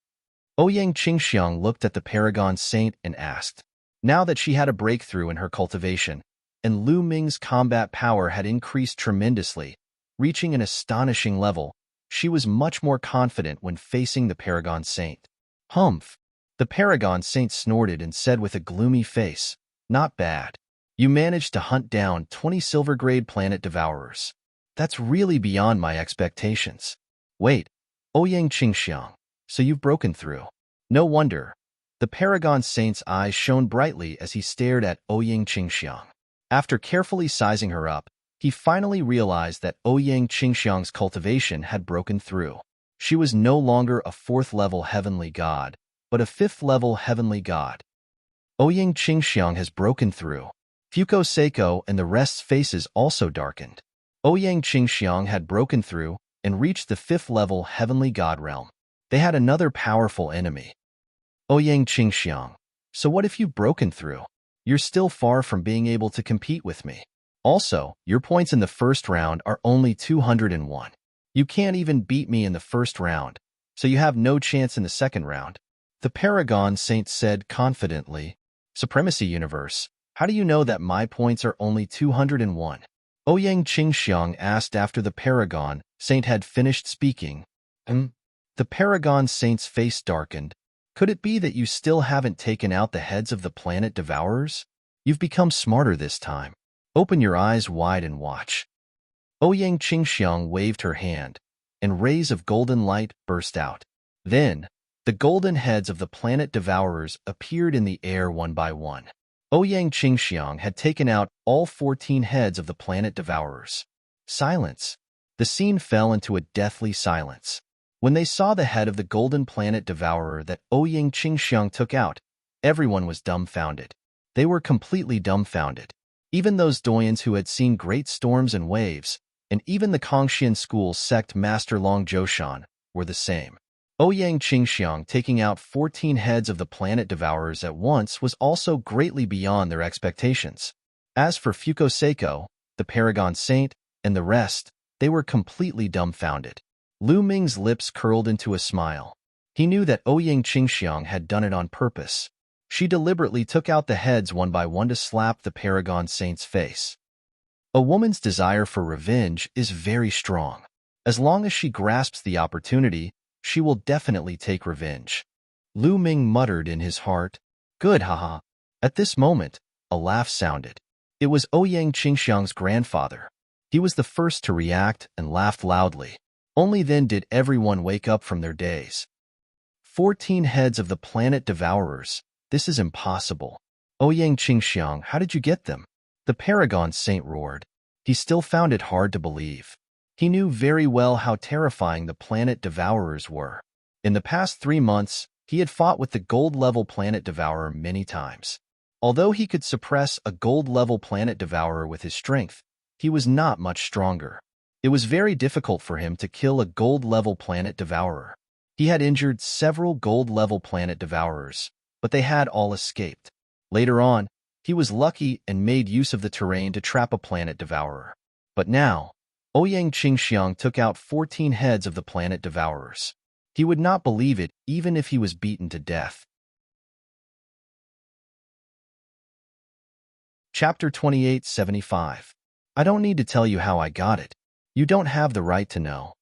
S1: Ouyang Qingxiang looked at the Paragon Saint and asked. Now that she had a breakthrough in her cultivation, and Lu Ming's combat power had increased tremendously, reaching an astonishing level, she was much more confident when facing the Paragon Saint. Humph! The Paragon Saint snorted and said with a gloomy face, not bad. You managed to hunt down 20 silver-grade planet devourers. That's really beyond my expectations. Wait, Ouyang Qingxiang, so you've broken through. No wonder. The Paragon Saint's eyes shone brightly as he stared at Ouyang Qingxiang. After carefully sizing her up, he finally realized that Ouyang Qingxiang's cultivation had broken through. She was no longer a 4th-level heavenly god, but a 5th-level heavenly god. Ouyang Qingxiang has broken through. Fuko Seiko and the rest's faces also darkened. Ouyang Qingxiang had broken through and reached the 5th-level heavenly god realm. They had another powerful enemy. Ouyang Qingxiang, so what if you've broken through? You're still far from being able to compete with me. Also, your points in the first round are only 201. You can't even beat me in the first round, so you have no chance in the second round. The Paragon Saint said confidently. Supremacy Universe, how do you know that my points are only 201? Ouyang Qingxiang asked after the Paragon Saint had finished speaking. The Paragon Saint's face darkened. Could it be that you still haven't taken out the heads of the planet devourers? You've become smarter this time. Open your eyes wide and watch. Ouyang Qingxiang waved her hand, and rays of golden light burst out. Then, the golden heads of the planet devourers appeared in the air one by one. Ouyang Qingxiang had taken out all 14 heads of the planet devourers. Silence. The scene fell into a deathly silence. When they saw the head of the golden planet devourer that Ouyang Qingxiang took out, everyone was dumbfounded. They were completely dumbfounded. Even those doyens who had seen great storms and waves, and even the Kongxian School's sect master Long Zhoushan, were the same. Ouyang Qingxiang taking out 14 heads of the planet devourers at once was also greatly beyond their expectations. As for Fuko Seiko, the Paragon Saint, and the rest, they were completely dumbfounded. Lu Ming's lips curled into a smile. He knew that Ouyang Qingxiang had done it on purpose. She deliberately took out the heads one by one to slap the Paragon Saint's face. A woman's desire for revenge is very strong. As long as she grasps the opportunity, she will definitely take revenge. Lu Ming muttered in his heart, "Good, haha." At this moment, a laugh sounded. It was Ouyang Qingxiang's grandfather. He was the first to react and laughed loudly. Only then did everyone wake up from their daze. 14 heads of the planet devourers. This is impossible. Ouyang Qingxiang, how did you get them? The Paragon Saint roared. He still found it hard to believe. He knew very well how terrifying the planet devourers were. In the past 3 months, he had fought with the gold-level planet devourer many times. Although he could suppress a gold-level planet devourer with his strength, he was not much stronger. It was very difficult for him to kill a gold-level planet devourer. He had injured several gold-level planet devourers, but they had all escaped. Later on, he was lucky and made use of the terrain to trap a planet devourer. But now, Ouyang Qingxiang took out 14 heads of the planet devourers. He would not believe it even if he was beaten to death. Chapter 2875. I don't need to tell you how I got it. You don't have the right to know.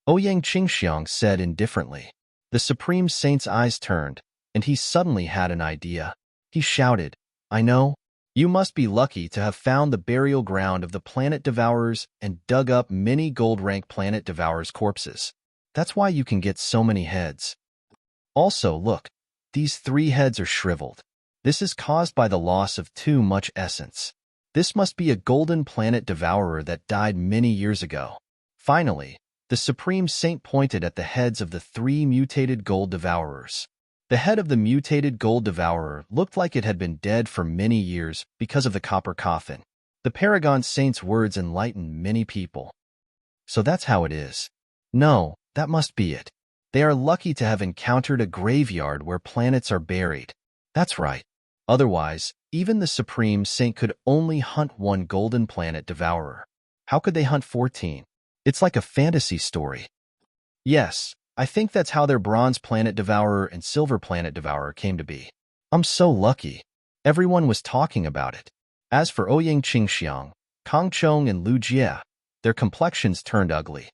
S1: Ouyang Qingxiang said indifferently. The Supreme Saint's eyes turned, and he suddenly had an idea. He shouted, "I know. You must be lucky to have found the burial ground of the planet devourers and dug up many gold-rank planet devourers' corpses. That's why you can get so many heads. Also, look, these 3 heads are shriveled. This is caused by the loss of too much essence. This must be a golden planet devourer that died many years ago." Finally, the Supreme Saint pointed at the heads of the 3 mutated gold devourers. The head of the mutated gold devourer looked like it had been dead for many years because of the copper coffin. The Paragon Saint's words enlightened many people. So that's how it is. No, that must be it. They are lucky to have encountered a graveyard where planets are buried. That's right. Otherwise, even the Supreme Saint could only hunt 1 golden planet devourer. How could they hunt 14? It's like a fantasy story. Yes, I think that's how their bronze planet devourer and silver planet devourer came to be. I'm so lucky. Everyone was talking about it. As for Ouyang Qingxiang, Kong Chong and Lu Jie, their complexions turned ugly.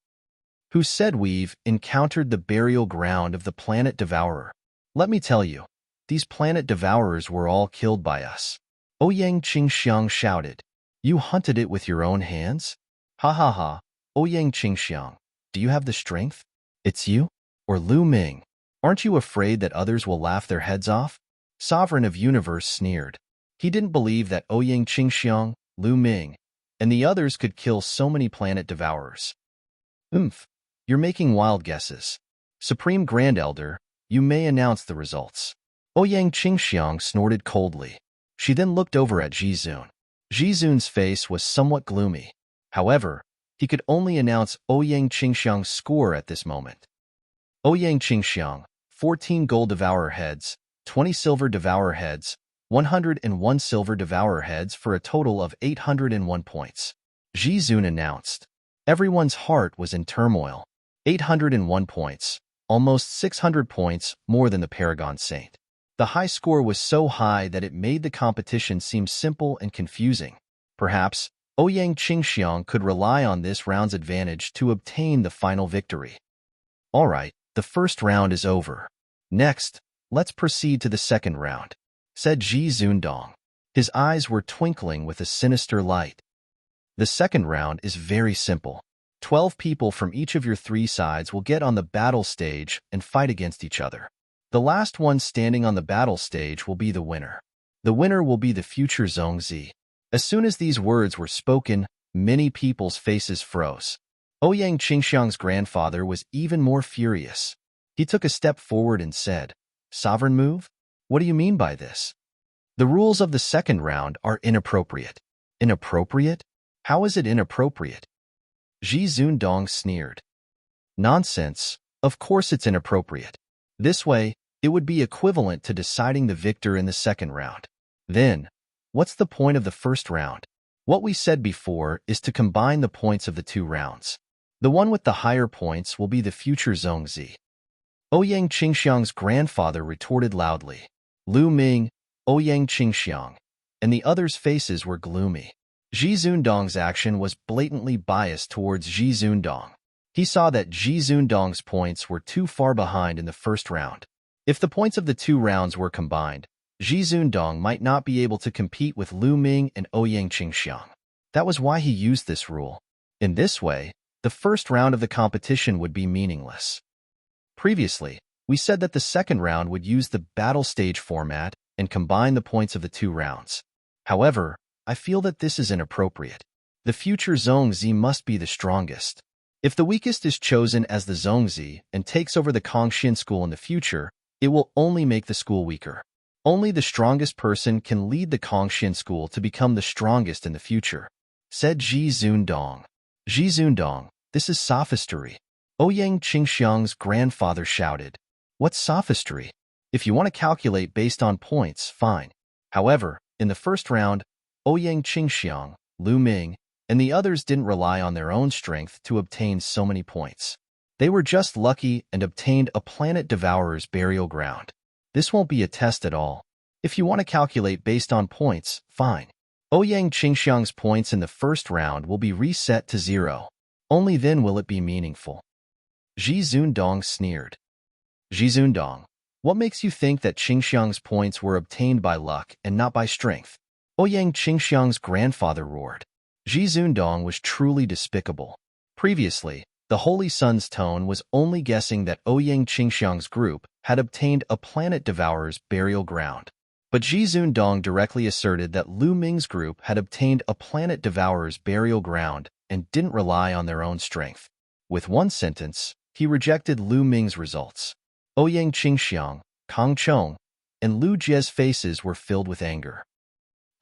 S1: Who said we've encountered the burial ground of the planet devourer? Let me tell you, these planet devourers were all killed by us. Ouyang Qingxiang shouted. You hunted it with your own hands? Ha ha ha, Ouyang Qingxiang, do you have the strength? It's you? Or Lu Ming? Aren't you afraid that others will laugh their heads off? Sovereign of Universe sneered. He didn't believe that Ouyang Qingxiang, Lu Ming, and the others could kill so many planet devourers. You're making wild guesses. Supreme Grand Elder, you may announce the results. Ouyang Qingxiang snorted coldly. She then looked over at Jizun. Jizun's face was somewhat gloomy. However, he could only announce Ouyang Qingxiang's score at this moment. Ouyang Qingxiang, 14 gold devourer heads, 20 silver devourer heads, 101 silver devourer heads for a total of 801 points. Jizun announced. Everyone's heart was in turmoil. 801 points, almost 600 points more than the Paragon Saint. The high score was so high that it made the competition seem simple and confusing. Perhaps, Ouyang Qingxiang could rely on this round's advantage to obtain the final victory. Alright, the first round is over. Next, let's proceed to the second round, said Ji Zundong. His eyes were twinkling with a sinister light. The second round is very simple. 12 people from each of your 3 sides will get on the battle stage and fight against each other. The last one standing on the battle stage will be the winner. The winner will be the future Zhongzi. As soon as these words were spoken, many people's faces froze. Ouyang Qingxiang's grandfather was even more furious. He took a step forward and said, Sovereign move? What do you mean by this? The rules of the second round are inappropriate. Inappropriate? How is it inappropriate? Ji Zundong sneered. Nonsense. Of course it's inappropriate. This way, it would be equivalent to deciding the victor in the second round. Then, what's the point of the first round? What we said before is to combine the points of the 2 rounds. The one with the higher points will be the future Zhongzi. Ouyang Qingxiang's grandfather retorted loudly. Lu Ming, Ouyang Qingxiang, and the others' faces were gloomy. Ji Zundong's action was blatantly biased towards Ji Zundong. He saw that Ji Zundong's points were too far behind in the first round. If the points of the 2 rounds were combined, Ji Zundong might not be able to compete with Lu Ming and Ouyang Qingxiang. That was why he used this rule. In this way, the first round of the competition would be meaningless. Previously, we said that the second round would use the battle stage format and combine the points of the 2 rounds. However, I feel that this is inappropriate. The future Zhongzi must be the strongest. If the weakest is chosen as the Zhongzi and takes over the Kongxian school in the future, it will only make the school weaker. Only the strongest person can lead the Kongxian school to become the strongest in the future, said Ji Zundong. Ji Zundong, this is sophistry. Ouyang Qingxiang's grandfather shouted. What's sophistry? If you want to calculate based on points, fine. However, in the first round, Ouyang Qingxiang, Lu Ming, and the others didn't rely on their own strength to obtain so many points. They were just lucky and obtained a planet devourer's burial ground. This won't be a test at all. If you want to calculate based on points, fine. Ouyang Qingxiang's points in the first round will be reset to 0. Only then will it be meaningful. Ji Zundong sneered. Ji Zundong, what makes you think that Qingxiang's points were obtained by luck and not by strength? Ouyang Qingxiang's grandfather roared. Ji Zundong was truly despicable. Previously, the Holy Sun's tone was only guessing that Ouyang Qingxiang's group had obtained a planet devourer's burial ground. But Ji Zundong directly asserted that Lu Ming's group had obtained a planet devourer's burial ground and didn't rely on their own strength. With one sentence, he rejected Lu Ming's results. Ouyang Qingxiang, Kang Chong, and Lu Jie's faces were filled with anger.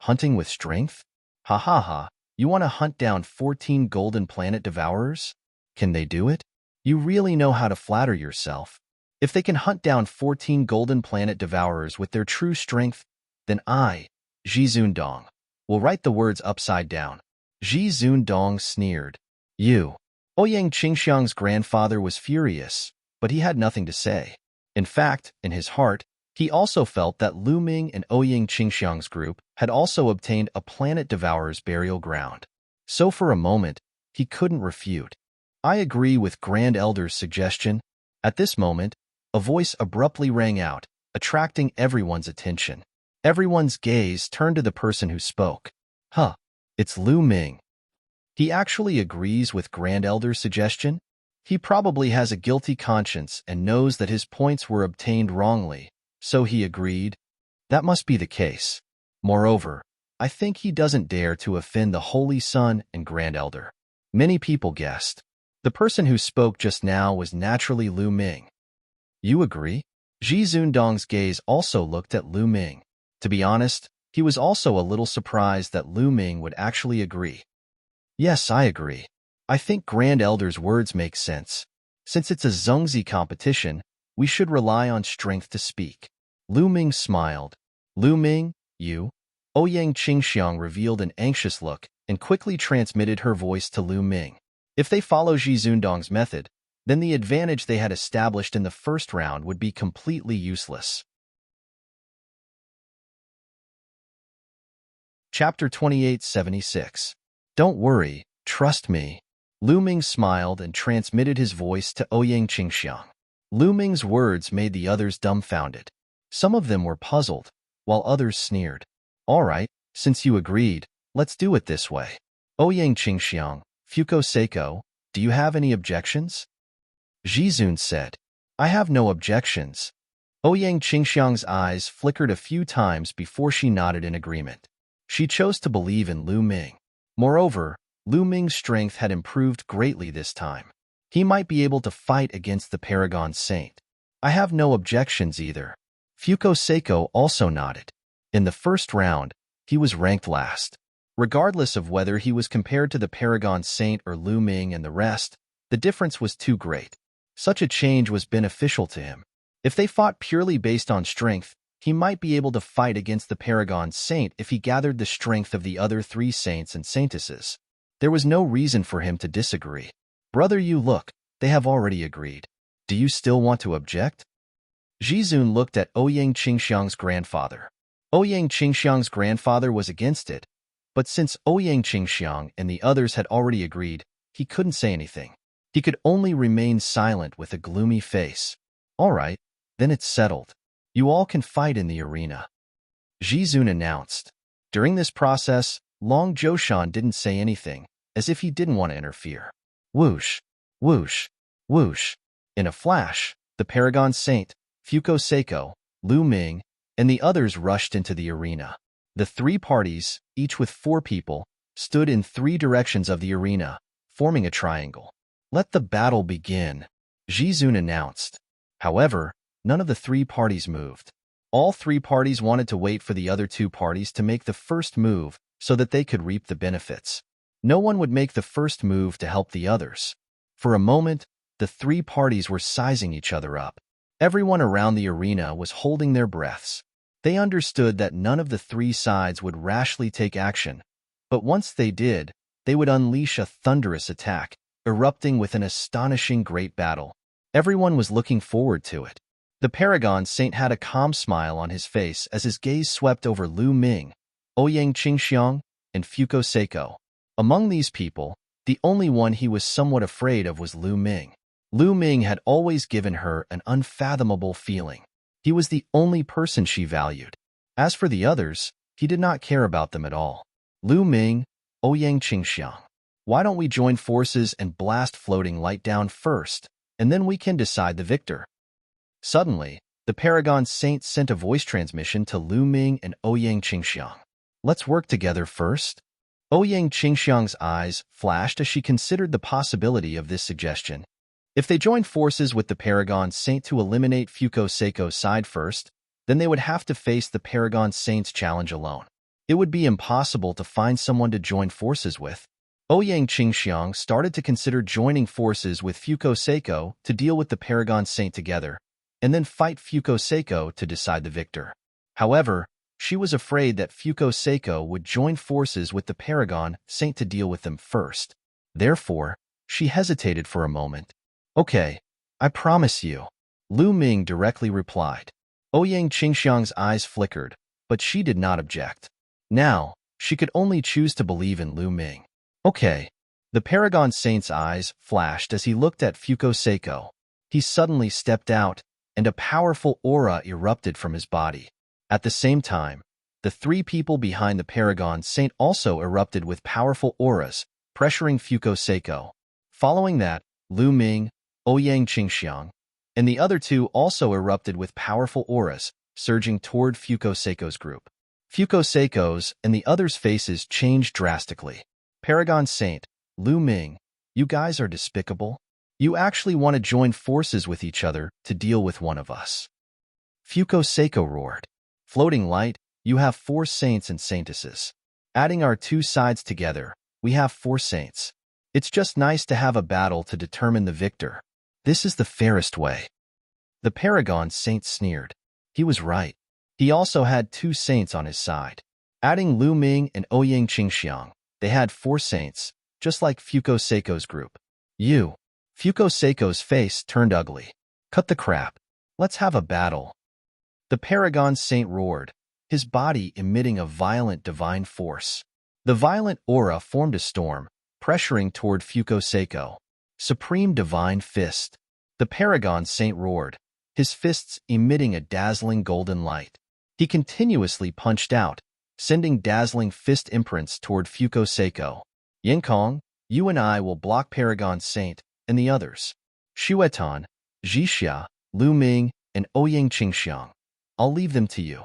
S1: Hunting with strength? Ha ha ha. You want to hunt down 14 golden planet devourers? Can they do it? You really know how to flatter yourself. If they can hunt down 14 golden planet devourers with their true strength, then I, Ji Zundong, will write the words upside down. Ji Zundong sneered. You. Ouyang Qingxiang's grandfather was furious, but he had nothing to say. In fact, in his heart, he also felt that Lu Ming and Ouyang Qingxiang's group had also obtained a planet devourer's burial ground. So for a moment, he couldn't refute. I agree with Grand Elder's suggestion. At this moment, a voice abruptly rang out, attracting everyone's attention. Everyone's gaze turned to the person who spoke. Huh, it's Lu Ming. He actually agrees with Grand Elder's suggestion? He probably has a guilty conscience and knows that his points were obtained wrongly, so he agreed. That must be the case. Moreover, I think he doesn't dare to offend the Holy Sun and Grand Elder. Many people guessed. The person who spoke just now was naturally Lu Ming. You agree? Ji Zundong's gaze also looked at Lu Ming. To be honest, he was also a little surprised that Lu Ming would actually agree. Yes, I agree. I think Grand Elder's words make sense. Since it's a Zhongzi competition, we should rely on strength to speak. Lu Ming smiled. Lu Ming, you? Ouyang Qingxiang revealed an anxious look and quickly transmitted her voice to Lu Ming. If they follow Ji Zundong's method, then the advantage they had established in the first round would be completely useless. Chapter 2876. Don't worry, trust me. Lu Ming smiled and transmitted his voice to Ouyang Qingxiang. Lu Ming's words made the others dumbfounded. Some of them were puzzled, while others sneered. All right, since you agreed, let's do it this way. Ouyang Qingxiang, Fuko Seiko, do you have any objections? Jizun said. I have no objections. Ouyang Qingxiang's eyes flickered a few times before she nodded in agreement. She chose to believe in Lu Ming. Moreover, Lu Ming's strength had improved greatly this time. He might be able to fight against the Paragon Saint. I have no objections either. Fuko Seiko also nodded. In the first round, he was ranked last. Regardless of whether he was compared to the Paragon Saint or Lu Ming and the rest, the difference was too great. Such a change was beneficial to him. If they fought purely based on strength, he might be able to fight against the Paragon Saint if he gathered the strength of the other 3 saints and saintesses. There was no reason for him to disagree. Brother, you look, they have already agreed. Do you still want to object? Jizun looked at Ouyang Qingxiang's grandfather. Ouyang Qingxiang's grandfather was against it, but since Ouyang Qingxiang and the others had already agreed, he couldn't say anything. He could only remain silent with a gloomy face. All right, then it's settled. You all can fight in the arena. Jizun announced. During this process, Long Zhoushan didn't say anything, as if he didn't want to interfere. Whoosh, whoosh, whoosh. In a flash, the Paragon Saint, Fuko Seiko, Lu Ming, and the others rushed into the arena. The 3 parties, each with 4 people, stood in 3 directions of the arena, forming a triangle. Let the battle begin, Jizun announced. However, none of the 3 parties moved. All 3 parties wanted to wait for the other 2 parties to make the first move so that they could reap the benefits. No one would make the first move to help the others. For a moment, the 3 parties were sizing each other up. Everyone around the arena was holding their breaths. They understood that none of the 3 sides would rashly take action, but once they did, they would unleash a thunderous attack, erupting with an astonishing great battle. Everyone was looking forward to it. The Paragon Saint had a calm smile on his face as his gaze swept over Lu Ming, Ouyang Qingxiang, and Fuko Seiko. Among these people, the only one he was somewhat afraid of was Lu Ming. Lu Ming had always given her an unfathomable feeling. He was the only person she valued. As for the others, he did not care about them at all. Lu Ming, Ouyang Qingxiang. Why don't we join forces and blast floating light down first, and then we can decide the victor. Suddenly, the Paragon Saint sent a voice transmission to Lu Ming and Ouyang Qingxiang. Let's work together first. Ouyang Qingxiang's eyes flashed as she considered the possibility of this suggestion. If they joined forces with the Paragon Saint to eliminate Fuko Seiko's side first, then they would have to face the Paragon Saint's challenge alone. It would be impossible to find someone to join forces with. Ouyang Qingxiang started to consider joining forces with Fuko Seiko to deal with the Paragon Saint together, and then fight Fuko Seiko to decide the victor. However, she was afraid that Fuko Seiko would join forces with the Paragon Saint to deal with them first. Therefore, she hesitated for a moment. Okay, I promise you, Lu Ming directly replied. Ouyang Qingxiang's eyes flickered, but she did not object. Now, she could only choose to believe in Lu Ming. Okay. The Paragon Saint's eyes flashed as he looked at Fuko Seiko. He suddenly stepped out, and a powerful aura erupted from his body. At the same time, The three people behind the Paragon Saint also erupted with powerful auras, pressuring Fuko Seiko. Following that, Lu Ming, Ouyang Qingxiang, and the other two also erupted with powerful auras, surging toward Fuko Seiko's group. Fuko Seiko's and the others' faces changed drastically. Paragon Saint, Lu Ming, you guys are despicable. You actually want to join forces with each other to deal with one of us. Fuko Seiko roared. Floating light, you have 4 saints and saintesses. Adding our 2 sides together, we have 4 saints. It's just nice to have a battle to determine the victor. This is the fairest way. The Paragon Saint sneered. He was right. He also had 2 saints on his side. Adding Lu Ming and Ouyang Qingxiang, they had 4 saints, just like Fuko Seiko's group. Fuko Seiko's face turned ugly. Cut the crap. Let's have a battle. The Paragon Saint roared, his body emitting a violent divine force. The violent aura formed a storm, pressuring toward Fuko Seiko. Supreme Divine Fist. The Paragon Saint roared, his fists emitting a dazzling golden light. He continuously punched out, sending dazzling fist imprints toward Fuko Seiko. Yinkong, you and I will block Paragon Saint and the others. Xuetan, Zhixia, Lu Ming, and Ouyang Qingxiang. I'll leave them to you.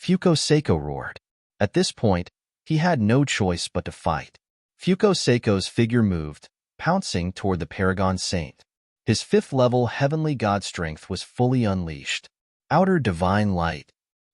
S1: Fuko Seiko roared. At this point, he had no choice but to fight. Fuko Seiko's figure moved, pouncing toward the Paragon Saint. His 5th-level heavenly god strength was fully unleashed. Outer divine light.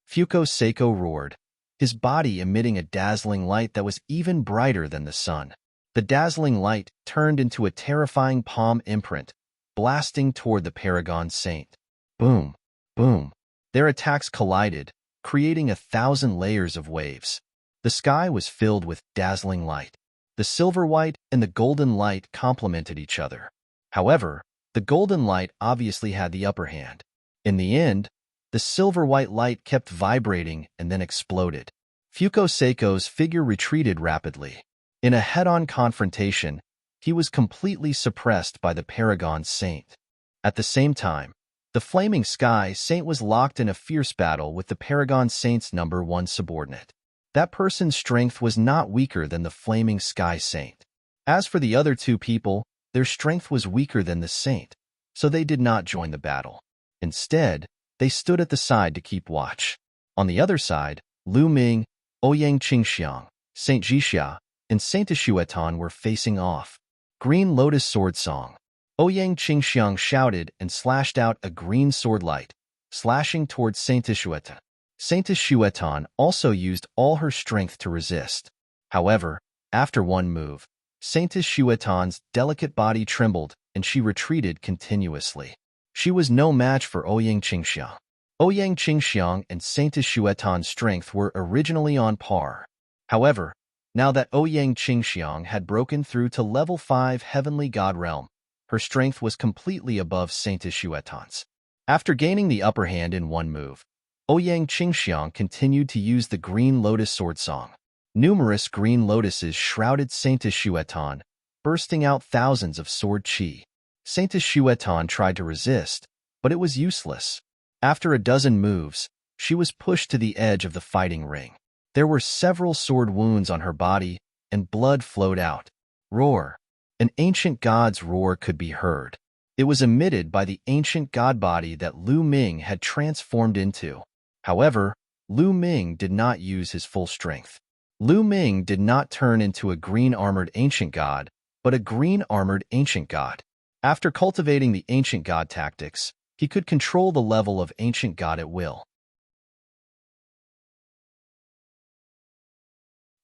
S1: Fuko Seiko roared, his body emitting a dazzling light that was even brighter than the sun. The dazzling light turned into a terrifying palm imprint, blasting toward the Paragon Saint. Boom, boom. Their attacks collided, creating 1,000 layers of waves. The sky was filled with dazzling light. The silver white and the golden light complemented each other. However, the golden light obviously had the upper hand. In the end, the silver white light kept vibrating and then exploded. Fuko Seiko's figure retreated rapidly. In a head-on confrontation, he was completely suppressed by the Paragon Saint. At the same time, the Flaming Sky Saint was locked in a fierce battle with the Paragon Saint's number 1 subordinate. That person's strength was not weaker than the Flaming Sky Saint. As for the other 2 people, their strength was weaker than the Saint, so they did not join the battle. Instead, they stood at the side to keep watch. On the other side, Lu Ming, Ouyang Qingxiang, Saint Zhixia, and Saint Xuetan were facing off. Green Lotus Sword Song. Ouyang Qingxiang shouted and slashed out a green sword light, slashing towards Saint Xuetan. Saint Xuetan also used all her strength to resist. However, after one move, Saint Xuetan's delicate body trembled and she retreated continuously. She was no match for Ouyang Qingxiang. Ouyang Qingxiang and Saint Xuetan's strength were originally on par. However, now that Ouyang Qingxiang had broken through to level 5 Heavenly God Realm, her strength was completely above Saint Xuetan's. After gaining the upper hand in one move, Ouyang Qingxiang continued to use the Green Lotus Sword Song. Numerous green lotuses shrouded Saint Xuetan, bursting out thousands of sword chi. Saint Xuetan tried to resist, but it was useless. After a dozen moves, she was pushed to the edge of the fighting ring. There were several sword wounds on her body, and blood flowed out. Roar. An ancient god's roar could be heard. It was emitted by the ancient god body that Lu Ming had transformed into. However, Lu Ming did not use his full strength. Lu Ming did not turn into a green-armored ancient god, but a green-armored ancient god. After cultivating the ancient god tactics, he could control the level of ancient god at will.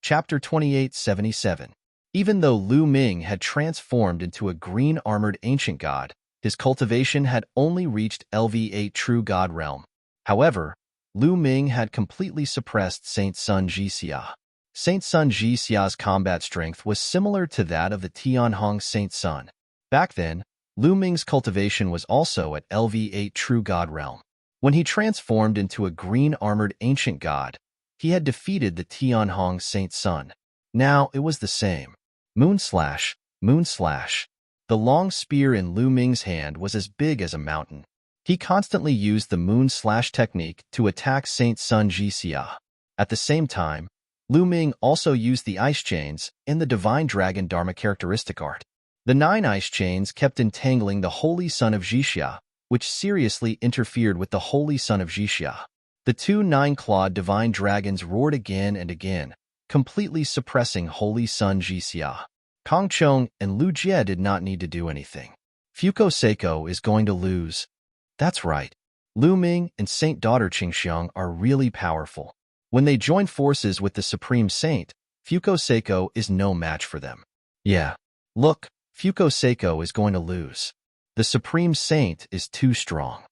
S1: Chapter 2877. Even though Lu Ming had transformed into a green-armored ancient god, his cultivation had only reached LV8 True God Realm. However, Lu Ming had completely suppressed Saint Sun Jixia. Saint Sun Jixia's combat strength was similar to that of the Tianhong Saint Sun. Back then, Lu Ming's cultivation was also at LV8 True God Realm. When he transformed into a green-armored ancient god, he had defeated the Tianhong Saint Sun. Now it was the same. Moon slash, moon slash. The long spear in Lu Ming's hand was as big as a mountain. He constantly used the moon slash technique to attack Saint Sun Jixia. At the same time, Lu Ming also used the ice chains and the divine dragon Dharma characteristic art. The 9 ice chains kept entangling the holy son of Jixia, which seriously interfered with the holy son of Jixia. The 2 9-clawed divine dragons roared again and again, completely suppressing holy son Jixia. Kong Chong and Lu Jie did not need to do anything. Fuko Seiko is going to lose. That's right. Lu Ming and Saint Daughter Qingxiang are really powerful. When they join forces with the Supreme Saint, Fuko Seiko is no match for them. Yeah. Look, Fuko Seiko is going to lose. The Supreme Saint is too strong.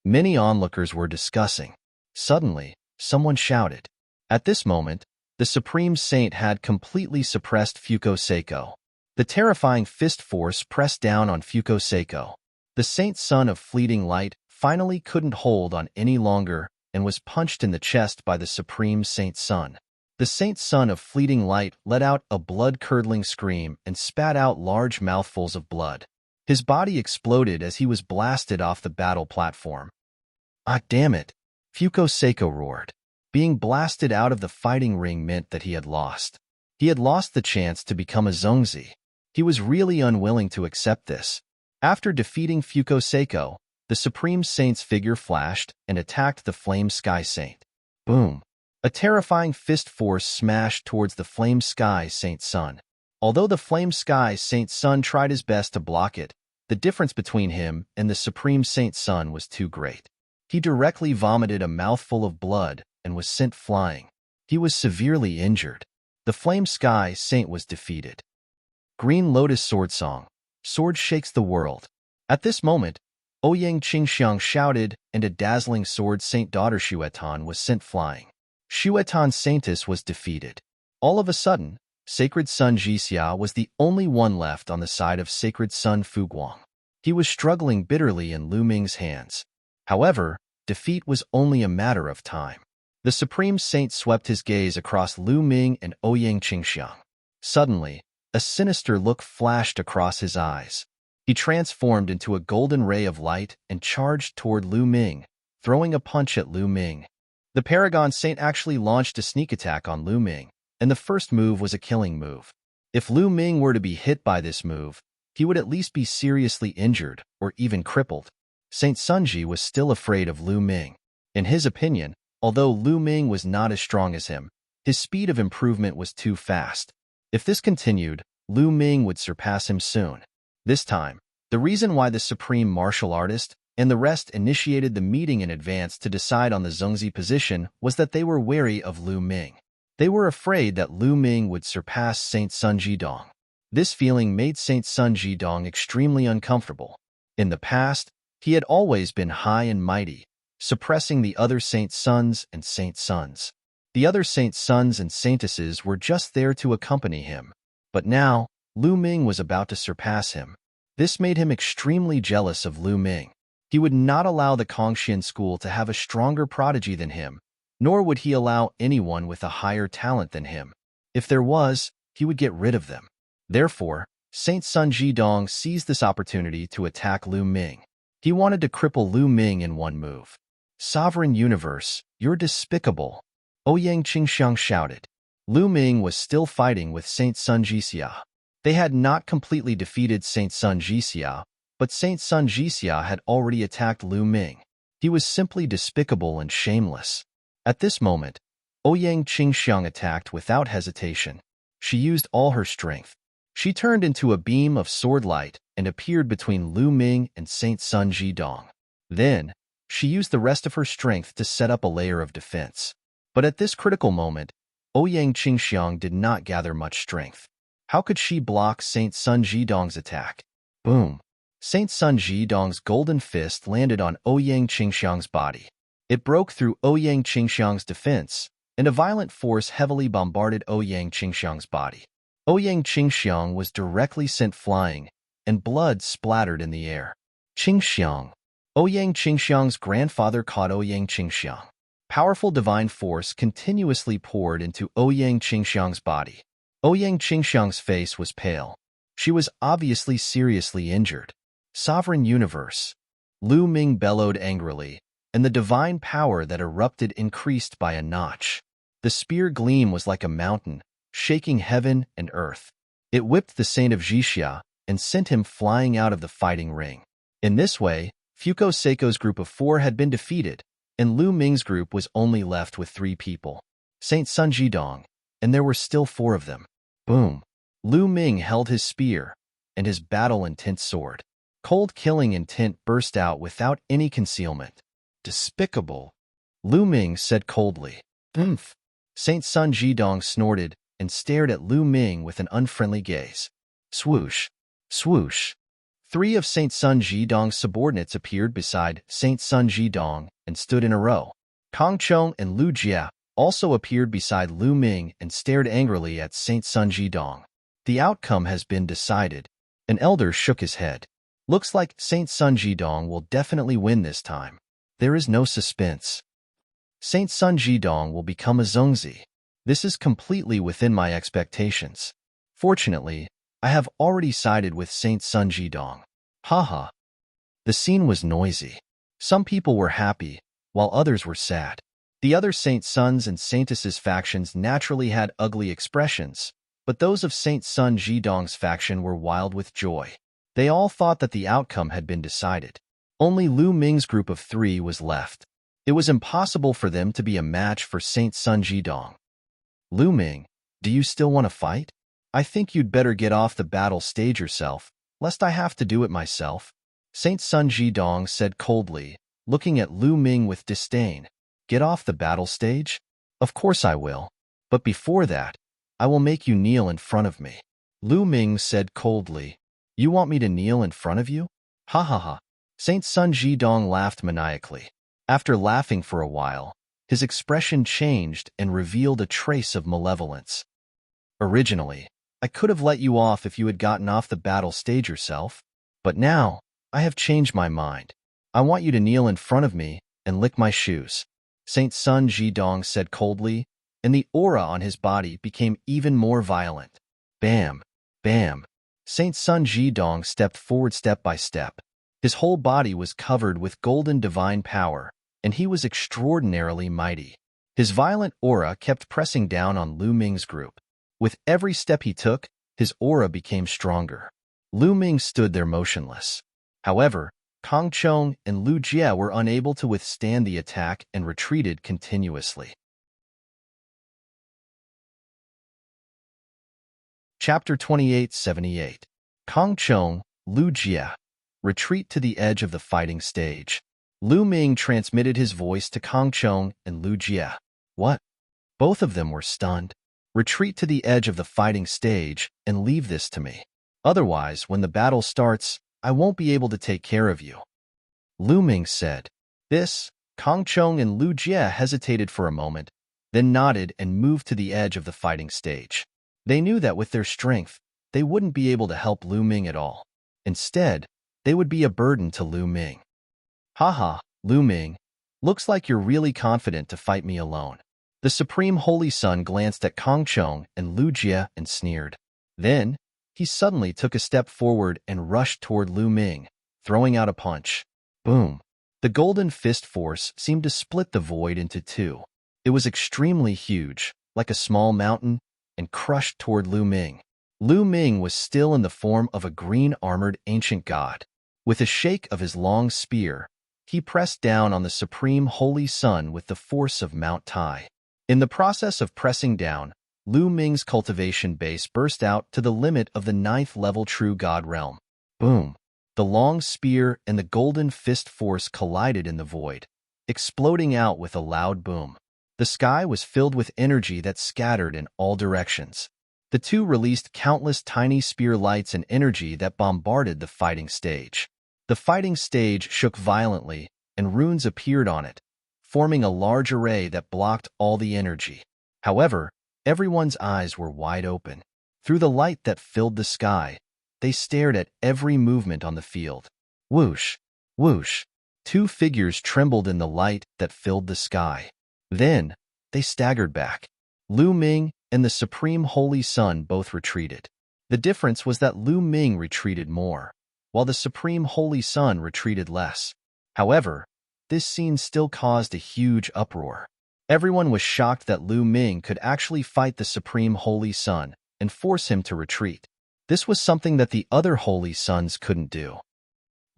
S1: Many onlookers were discussing. Suddenly, someone shouted. At this moment, the Supreme Saint had completely suppressed Fuko Seiko. The terrifying fist force pressed down on Fuko Seiko. The Saint Son of Fleeting Light finally couldn't hold on any longer and was punched in the chest by the Supreme Saint Son. The Saint Son of Fleeting Light let out a blood-curdling scream and spat out large mouthfuls of blood. His body exploded as he was blasted off the battle platform. Ah, damn it! Fuko Seiko roared. Being blasted out of the fighting ring meant that he had lost. He had lost the chance to become a Zongzi. He was really unwilling to accept this. After defeating Fuko Seiko, the Supreme Saint's figure flashed and attacked the Flame Sky Saint. Boom! A terrifying fist force smashed towards the Flame Sky Saint Sun. Although the Flame Sky Saint Sun tried his best to block it, the difference between him and the Supreme Saint Sun was too great. He directly vomited a mouthful of blood and was sent flying. He was severely injured. The Flame Sky Saint was defeated. Green Lotus Sword Song. Sword shakes the world. At this moment, Ouyang Qingxiang shouted, and a dazzling sword Saint Daughter Xuetan was sent flying. Xuetan Saintess was defeated. All of a sudden, Sacred Son Jixia was the only one left on the side of Sacred Son Fuguang. He was struggling bitterly in Lu Ming's hands. However, defeat was only a matter of time. The Supreme Saint swept his gaze across Lu Ming and Ouyang Qingxiang. Suddenly, a sinister look flashed across his eyes. He transformed into a golden ray of light and charged toward Lu Ming, throwing a punch at Lu Ming. The Paragon Saint actually launched a sneak attack on Lu Ming, and the first move was a killing move. If Lu Ming were to be hit by this move, he would at least be seriously injured or even crippled. Saint Sunji was still afraid of Lu Ming. In his opinion, although Lu Ming was not as strong as him, his speed of improvement was too fast. If this continued, Lu Ming would surpass him soon. This time, the reason why the Supreme Martial Artist and the rest initiated the meeting in advance to decide on the Zongzi position was that they were wary of Lu Ming. They were afraid that Lu Ming would surpass Saint Sun Jidong. This feeling made Saint Sun Jidong extremely uncomfortable. In the past, he had always been high and mighty, suppressing the other Saint Suns and Saint Suns. The other Saint Suns and Saintesses were just there to accompany him. But now, Lu Ming was about to surpass him. This made him extremely jealous of Lu Ming. He would not allow the Kongxian school to have a stronger prodigy than him, nor would he allow anyone with a higher talent than him. If there was, he would get rid of them. Therefore, Saint Sun Jidong seized this opportunity to attack Lu Ming. He wanted to cripple Lu Ming in one move. Sovereign Universe, you're despicable, Ouyang Qingxiang shouted. Lu Ming was still fighting with Saint Sun Jixia. They had not completely defeated Saint Sun Jixia, but Saint Sun Jixia had already attacked Lu Ming. He was simply despicable and shameless. At this moment, Ouyang Qingxiang attacked without hesitation. She used all her strength. She turned into a beam of sword light and appeared between Lu Ming and Saint Sun Jidong. Then, she used the rest of her strength to set up a layer of defense. But at this critical moment, Ouyang Qingxiang did not gather much strength. How could she block Saint Sun Jidong's attack? Boom! Saint Sun Jidong's golden fist landed on Ouyang Qingxiang's body. It broke through Ouyang Qingxiang's defense, and a violent force heavily bombarded Ouyang Qingxiang's body. Ouyang Qingxiang was directly sent flying, and blood splattered in the air. Qingxiang. Ouyang Qingxiang's grandfather caught Ouyang Qingxiang. Powerful divine force continuously poured into Ouyang Qingxiang's body. Ouyang Qingxiang's face was pale. She was obviously seriously injured. Sovereign Universe. Lu Ming bellowed angrily, and the divine power that erupted increased by a notch. The spear gleam was like a mountain, shaking heaven and earth. It whipped the saint of Jixia and sent him flying out of the fighting ring. In this way, Fuko Seiko's group of 4 had been defeated, and Lu Ming's group was only left with 3 people. Saint Sun Jidong, and there were still 4 of them. Boom! Lu Ming held his spear and his battle-intent sword. Cold killing intent burst out without any concealment. Despicable, Lu Ming said coldly. Oomph! Saint Sun Jidong snorted and stared at Lu Ming with an unfriendly gaze. Swoosh! Swoosh! 3 of Saint Sun Jidong's subordinates appeared beside Saint Sun Jidong and stood in a row. Kong Chong and Lu Jia also appeared beside Lu Ming and stared angrily at Saint Sun Jidong. The outcome has been decided. An elder shook his head. Looks like Saint Sun Jidong will definitely win this time. There is no suspense. Saint Sun Jidong will become a Zongzi. This is completely within my expectations. Fortunately, I have already sided with Saint Sun Jidong. Haha. The scene was noisy. Some people were happy, while others were sad. The other Saint Sun's and Saintesses factions naturally had ugly expressions, but those of Saint Sun Jidong's faction were wild with joy. They all thought that the outcome had been decided. Only Lu Ming's group of 3 was left. It was impossible for them to be a match for Saint Sun Jidong. Lu Ming, do you still want to fight? I think you'd better get off the battle stage yourself, lest I have to do it myself. Saint Sun Jidong said coldly, looking at Lu Ming with disdain. Get off the battle stage? Of course I will. But before that, I will make you kneel in front of me. Lu Ming said coldly. You want me to kneel in front of you? Ha ha ha. Saint Sun Jidong laughed maniacally. After laughing for a while, his expression changed and revealed a trace of malevolence. Originally, I could have let you off if you had gotten off the battle stage yourself, but now I have changed my mind. I want you to kneel in front of me and lick my shoes. Saint Sun Jidong said coldly, and the aura on his body became even more violent. Bam! Bam! Saint Sun Jidong stepped forward step by step. His whole body was covered with golden divine power, and he was extraordinarily mighty. His violent aura kept pressing down on Lu Ming's group. With every step he took, his aura became stronger. Lu Ming stood there motionless. However, Kong Chong and Lu Jia were unable to withstand the attack and retreated continuously. Chapter 2878. Kong Chong, Lu Jia. Retreat to the edge of the fighting stage. Lu Ming transmitted his voice to Kong Chong and Lu Jia. What? Both of them were stunned. Retreat to the edge of the fighting stage and leave this to me. Otherwise, when the battle starts, I won't be able to take care of you. Lu Ming said. This, Kong Chong and Lu Jia hesitated for a moment, then nodded and moved to the edge of the fighting stage. They knew that with their strength, they wouldn't be able to help Lu Ming at all. Instead, they would be a burden to Lu Ming. Haha, Lu Ming, looks like you're really confident to fight me alone. The Supreme Holy Sun glanced at Kong Chong and Lu Jia and sneered. Then, he suddenly took a step forward and rushed toward Lu Ming, throwing out a punch. Boom! The golden fist force seemed to split the void into 2. It was extremely huge, like a small mountain, and crushed toward Lu Ming. Lu Ming was still in the form of a green-armored ancient god. With a shake of his long spear, he pressed down on the Supreme Holy Sun with the force of Mount Tai. In the process of pressing down, Lu Ming's cultivation base burst out to the limit of the 9th level True God realm. Boom! The long spear and the golden fist force collided in the void, exploding out with a loud boom. The sky was filled with energy that scattered in all directions. The 2 released countless tiny spear lights and energy that bombarded the fighting stage. The fighting stage shook violently, and runes appeared on it, forming a large array that blocked all the energy. However, everyone's eyes were wide open. Through the light that filled the sky, they stared at every movement on the field. Whoosh! Whoosh! 2 figures trembled in the light that filled the sky. Then, they staggered back. Lu Ming and the Supreme Holy Sun both retreated. The difference was that Lu Ming retreated more, while the Supreme Holy Sun retreated less. However, this scene still caused a huge uproar. Everyone was shocked that Lu Ming could actually fight the Supreme Holy Sun and force him to retreat. This was something that the other Holy Suns couldn't do.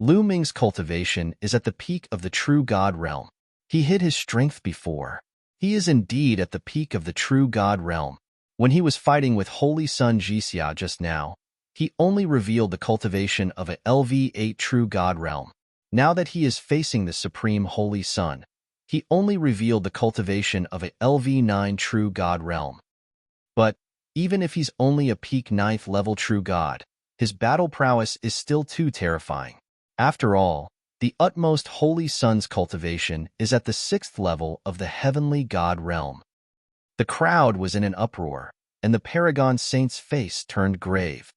S1: Lu Ming's cultivation is at the peak of the true God realm. He hid his strength before. He is indeed at the peak of the true God realm. When he was fighting with Holy Sun Jixia just now, he only revealed the cultivation of a LV8 true God realm. Now that he is facing the Supreme Holy Sun, he only revealed the cultivation of a LV9 true God realm. But even if he's only a peak 9th level true God, his battle prowess is still too terrifying. After all, the utmost Holy Sun's cultivation is at the 6th level of the heavenly God realm. The crowd was in an uproar, and the Paragon Saint's face turned grave.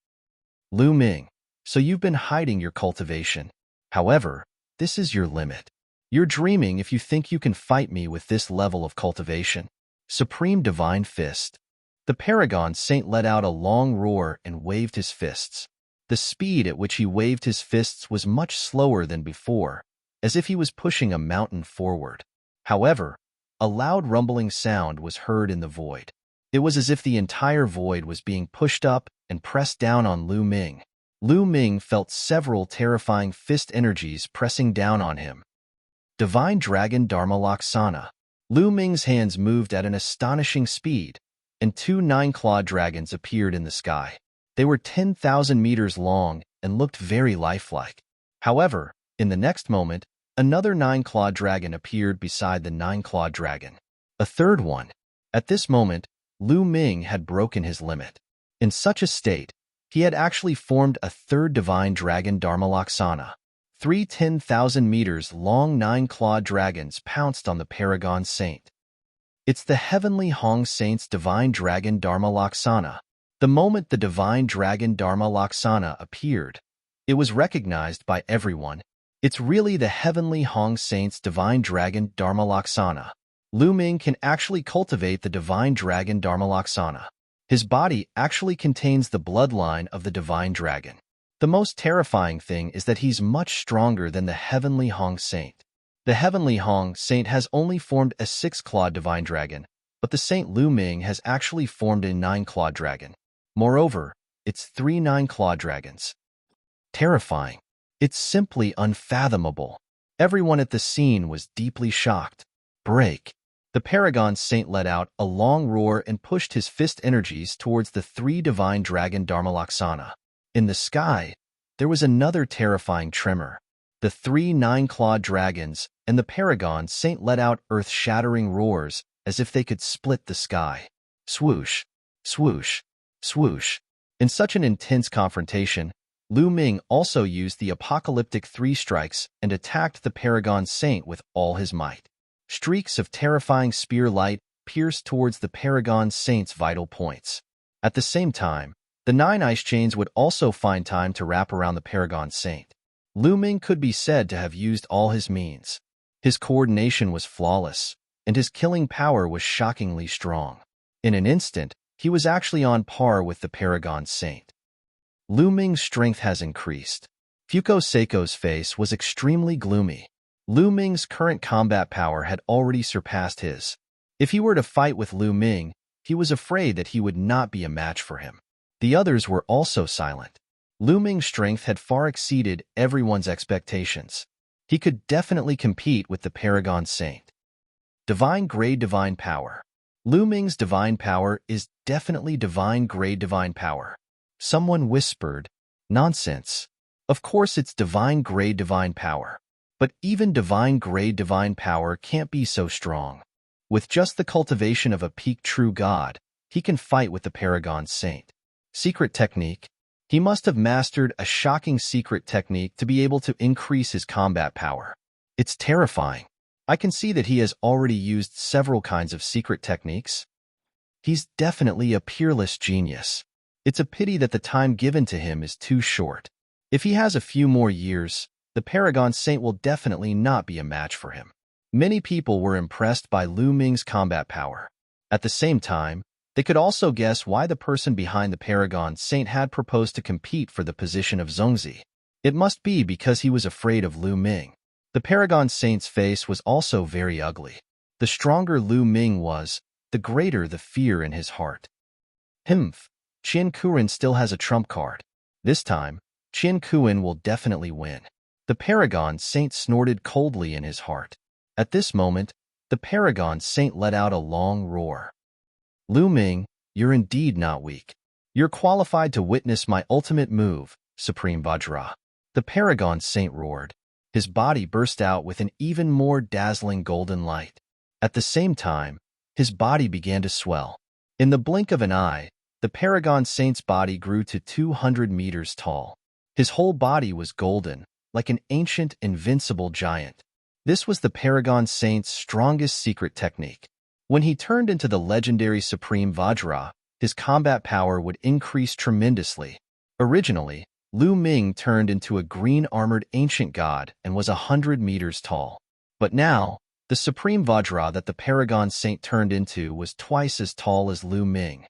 S1: Lu Ming, so you've been hiding your cultivation. However, this is your limit. You're dreaming if you think you can fight me with this level of cultivation. Supreme Divine Fist. The Paragon Saint let out a long roar and waved his fists. The speed at which he waved his fists was much slower than before, as if he was pushing a mountain forward. However, a loud rumbling sound was heard in the void. It was as if the entire void was being pushed up and pressed down on Lu Ming. Lu Ming felt several terrifying fist energies pressing down on him. Divine Dragon Dharma Laksana. Lu Ming's hands moved at an astonishing speed, and 2 9-clawed dragons appeared in the sky. They were 10,000 meters long and looked very lifelike. However, in the next moment, another 9-clawed dragon appeared beside the 9-clawed dragon. A third one. At this moment, Lu Ming had broken his limit. In such a state, he had actually formed a third divine dragon Dharma Laksana. 3 10,000 meters long 9-clawed dragons pounced on the Paragon Saint. It's the Heavenly Hong Saint's divine dragon Dharma Laksana. The moment the divine dragon Dharma Laksana appeared, it was recognized by everyone. It's really the Heavenly Hong Saint's divine dragon Dharma Laksana. Lu Ming can actually cultivate the divine dragon Dharma Laksana. His body actually contains the bloodline of the divine dragon. The most terrifying thing is that he's much stronger than the Heavenly Hong Saint. The Heavenly Hong Saint has only formed a 6-clawed divine dragon, but the Saint Lu Ming has actually formed a 9-clawed dragon. Moreover, it's 3 9-clawed dragons. Terrifying. It's simply unfathomable. Everyone at the scene was deeply shocked. Break. The Paragon Saint let out a long roar and pushed his fist energies towards the 3 divine dragon Dharma Laksana. In the sky, there was another terrifying tremor. The 3 9-clawed dragons and the Paragon Saint let out earth-shattering roars as if they could split the sky. Swoosh, swoosh, swoosh. In such an intense confrontation, Lu Ming also used the apocalyptic 3 strikes and attacked the Paragon Saint with all his might. Streaks of terrifying spear light pierced towards the Paragon Saint's vital points. At the same time, the 9 ice chains would also find time to wrap around the Paragon Saint. Lu Ming could be said to have used all his means. His coordination was flawless, and his killing power was shockingly strong. In an instant, he was actually on par with the Paragon Saint. Lu Ming's strength has increased. Fuko Seiko's face was extremely gloomy. Lu Ming's current combat power had already surpassed his. If he were to fight with Lu Ming, he was afraid that he would not be a match for him. The others were also silent. Lu Ming's strength had far exceeded everyone's expectations. He could definitely compete with the Paragon Saint. Divine Grade Divine Power. Lu Ming's divine power is definitely divine grade divine power. Someone whispered, "Nonsense. Of course it's divine grade divine power. But even divine grade divine power can't be so strong. With just the cultivation of a peak true God, he can fight with the Paragon Saint." Secret technique. He must have mastered a shocking secret technique to be able to increase his combat power. It's terrifying. I can see that he has already used several kinds of secret techniques. He's definitely a peerless genius. It's a pity that the time given to him is too short. If he has a few more years, the Paragon Saint will definitely not be a match for him. Many people were impressed by Lu Ming's combat power. At the same time, they could also guess why the person behind the Paragon Saint had proposed to compete for the position of Zongzi. It must be because he was afraid of Lu Ming. The Paragon Saint's face was also very ugly. The stronger Lu Ming was, the greater the fear in his heart. Humph, Qian Kuren still has a trump card. This time, Qian Kuren will definitely win. The Paragon Saint snorted coldly in his heart. At this moment, the Paragon Saint let out a long roar. Lu Ming, you're indeed not weak. You're qualified to witness my ultimate move, Supreme Vajra. The Paragon Saint roared. His body burst out with an even more dazzling golden light. At the same time, his body began to swell. In the blink of an eye, the Paragon Saint's body grew to 200 meters tall. His whole body was golden, like an ancient, invincible giant. This was the Paragon Saint's strongest secret technique. When he turned into the legendary Supreme Vajra, his combat power would increase tremendously. Originally, Lu Ming turned into a green-armored ancient god and was 100 meters tall. But now, the Supreme Vajra that the Paragon Saint turned into was twice as tall as Lu Ming.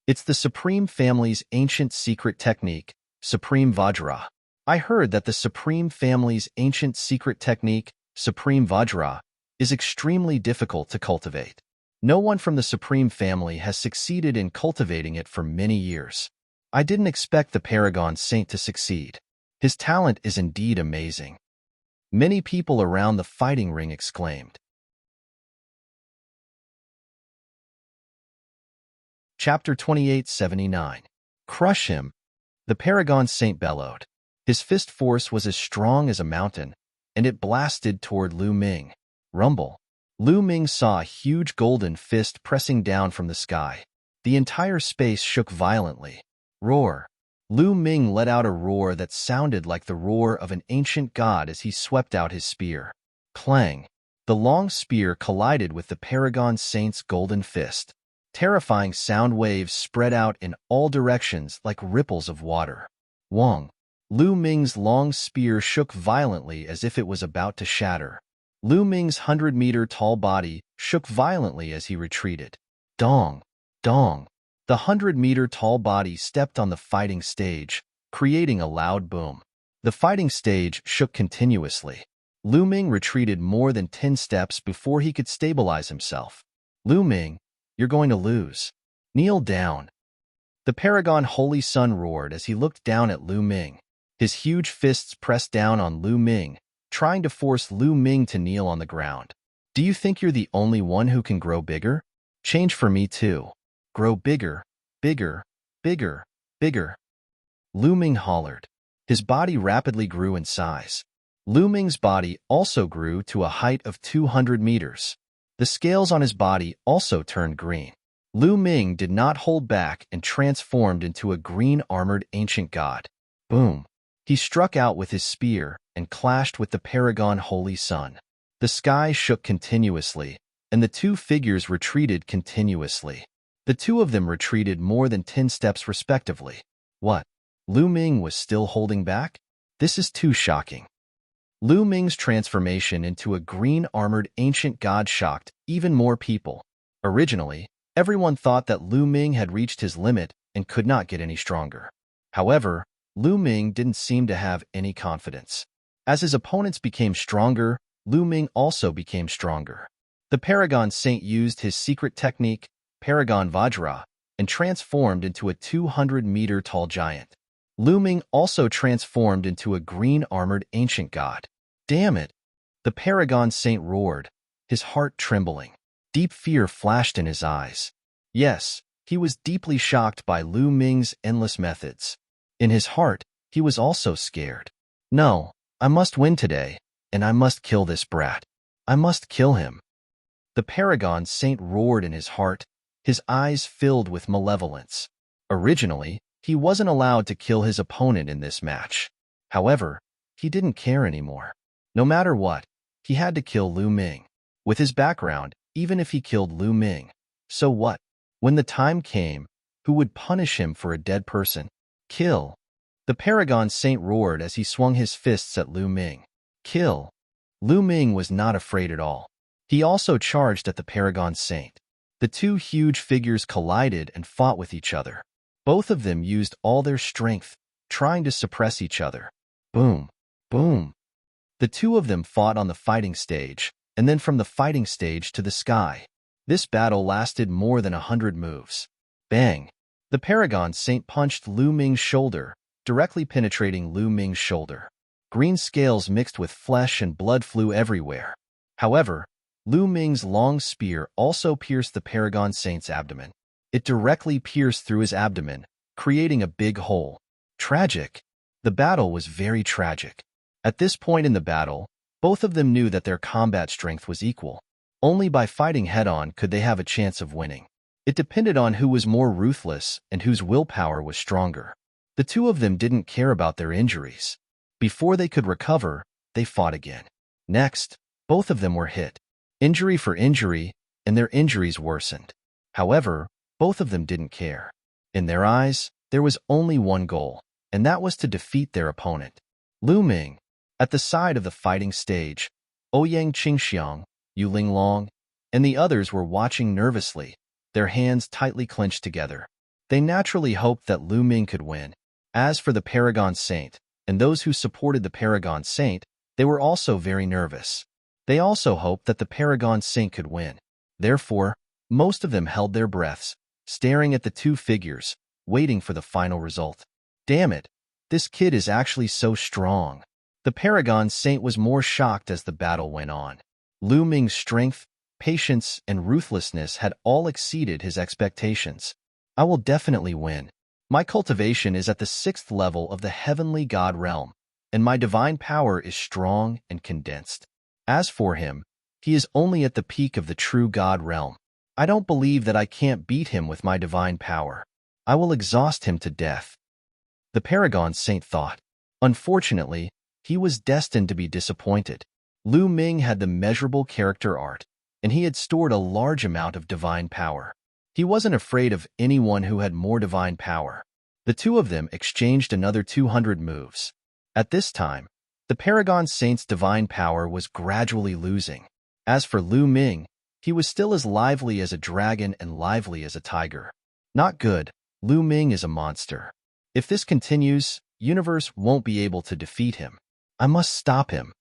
S1: It's the Supreme family's ancient secret technique, Supreme Vajra. I heard that the Supreme family's ancient secret technique, Supreme Vajra, is extremely difficult to cultivate. No one from the Supreme family has succeeded in cultivating it for many years. I didn't expect the Paragon Saint to succeed. His talent is indeed amazing. Many people around the fighting ring exclaimed. Chapter 2879. Crush him. The Paragon Saint bellowed. His fist force was as strong as a mountain, and it blasted toward Lu Ming. Rumble. Lu Ming saw a huge golden fist pressing down from the sky. The entire space shook violently. Roar. Lu Ming let out a roar that sounded like the roar of an ancient god as he swept out his spear. Clang. The long spear collided with the Paragon Saint's golden fist. Terrifying sound waves spread out in all directions like ripples of water. Wong. Lu Ming's long spear shook violently as if it was about to shatter. Lu Ming's 100-meter-tall body shook violently as he retreated. Dong. Dong. The 100-meter-tall body stepped on the fighting stage, creating a loud boom. The fighting stage shook continuously. Lu Ming retreated more than 10 steps before he could stabilize himself. Lu Ming, you're going to lose. Kneel down. The Paragon Holy Sun roared as he looked down at Lu Ming. His huge fists pressed down on Lu Ming, trying to force Lu Ming to kneel on the ground. Do you think you're the only one who can grow bigger? Change for me too. Grow bigger, bigger, bigger, bigger. Lu Ming hollered. His body rapidly grew in size. Lu Ming's body also grew to a height of 200 meters. The scales on his body also turned green. Lu Ming did not hold back and transformed into a green-armored ancient god. Boom. He struck out with his spear and clashed with the Paragon Holy Sun. The sky shook continuously, and the two figures retreated continuously. The two of them retreated more than 10 steps respectively. What? Lu Ming was still holding back? This is too shocking. Lu Ming's transformation into a green-armored ancient god shocked even more people. Originally, everyone thought that Lu Ming had reached his limit and could not get any stronger. However, Lu Ming didn't seem to have any confidence. As his opponents became stronger, Lu Ming also became stronger. The Paragon Saint used his secret technique, Paragon Vajra, and transformed into a 200-meter-tall giant. Lu Ming also transformed into a green-armored ancient god. Damn it! The Paragon Saint roared, his heart trembling. Deep fear flashed in his eyes. Yes, he was deeply shocked by Lu Ming's endless methods. In his heart, he was also scared. No, I must win today, and I must kill this brat. I must kill him. The Paragon Saint roared in his heart, his eyes filled with malevolence. Originally, he wasn't allowed to kill his opponent in this match. However, he didn't care anymore. No matter what, he had to kill Lu Ming. With his background, even if he killed Lu Ming, so what? When the time came, who would punish him for a dead person? Kill. The Paragon Saint roared as he swung his fists at Lu Ming. Kill. Lu Ming was not afraid at all. He also charged at the Paragon Saint. The two huge figures collided and fought with each other. Both of them used all their strength, trying to suppress each other. Boom. Boom. The two of them fought on the fighting stage, and then from the fighting stage to the sky. This battle lasted more than 100 moves. Bang! The Paragon Saint punched Lu Ming's shoulder, directly penetrating Lu Ming's shoulder. Green scales mixed with flesh and blood flew everywhere. However, Lu Ming's long spear also pierced the Paragon Saint's abdomen. It directly pierced through his abdomen, creating a big hole. Tragic. The battle was very tragic. At this point in the battle, both of them knew that their combat strength was equal. Only by fighting head-on could they have a chance of winning. It depended on who was more ruthless and whose willpower was stronger. The two of them didn't care about their injuries. Before they could recover, they fought again. Next, both of them were hit. Injury for injury, and their injuries worsened. However, both of them didn't care. In their eyes, there was only one goal, and that was to defeat their opponent. Lu Ming. At the side of the fighting stage, Ouyang Qingxiang, Yu Linglong, and the others were watching nervously, their hands tightly clenched together. They naturally hoped that Lu Ming could win. As for the Paragon Saint, and those who supported the Paragon Saint, they were also very nervous. They also hoped that the Paragon Saint could win. Therefore, most of them held their breaths, staring at the two figures, waiting for the final result. Damn it, this kid is actually so strong. The Paragon Saint was more shocked as the battle went on. Lu Ming's strength, patience, and ruthlessness had all exceeded his expectations. I will definitely win. My cultivation is at the 6th level of the heavenly god realm, and my divine power is strong and condensed. As for him, he is only at the peak of the true god realm. I don't believe that I can't beat him with my divine power. I will exhaust him to death. The Paragon Saint thought. Unfortunately, he was destined to be disappointed. Lu Ming had the measurable character art, and he had stored a large amount of divine power. He wasn't afraid of anyone who had more divine power. The two of them exchanged another 200 moves. At this time, the Paragon Saint's divine power was gradually losing. As for Lu Ming, he was still as lively as a dragon and lively as a tiger. Not good. Lu Ming is a monster. If this continues, universe won't be able to defeat him. I must stop him.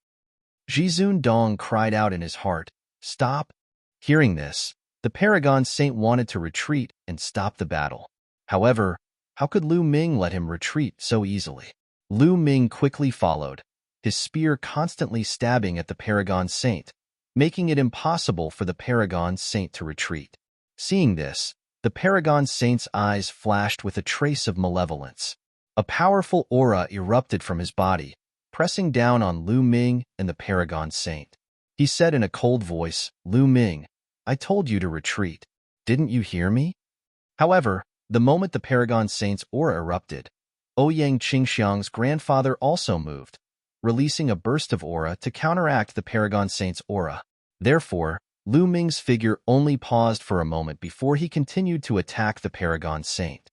S1: Jizun Dong cried out in his heart, "Stop!" Hearing this, the Paragon Saint wanted to retreat and stop the battle. However, how could Lu Ming let him retreat so easily? Lu Ming quickly followed, his spear constantly stabbing at the Paragon Saint, making it impossible for the Paragon Saint to retreat. Seeing this, the Paragon Saint's eyes flashed with a trace of malevolence. A powerful aura erupted from his body, pressing down on Lu Ming and the Paragon Saint. He said in a cold voice, "Lu Ming, I told you to retreat. Didn't you hear me?" However, the moment the Paragon Saint's aura erupted, Ouyang Qingxiang's grandfather also moved, releasing a burst of aura to counteract the Paragon Saint's aura. Therefore, Lu Ming's figure only paused for a moment before he continued to attack the Paragon Saint.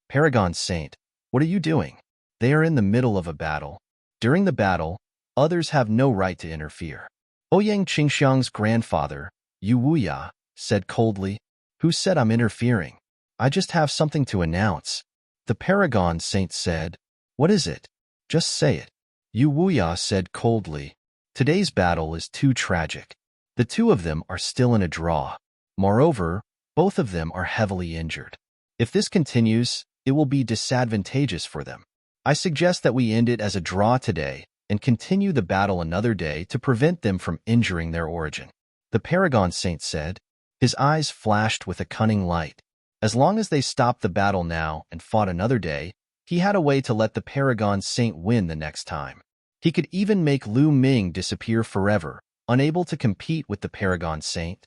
S1: Paragon Saint, what are you doing? They are in the middle of a battle. During the battle, others have no right to interfere. Ouyang Qingxiang's grandfather, Yu Wuya, said coldly, "Who said I'm interfering? I just have something to announce." The Paragon Saint said, "What is it? Just say it." Yu Wuya said coldly, "Today's battle is too tragic. The two of them are still in a draw. Moreover, both of them are heavily injured. If this continues, it will be disadvantageous for them. I suggest that we end it as a draw today and continue the battle another day to prevent them from injuring their origin." The Paragon Saint said. His eyes flashed with a cunning light. As long as they stopped the battle now and fought another day, he had a way to let the Paragon Saint win the next time. He could even make Lu Ming disappear forever, unable to compete with the Paragon Saint.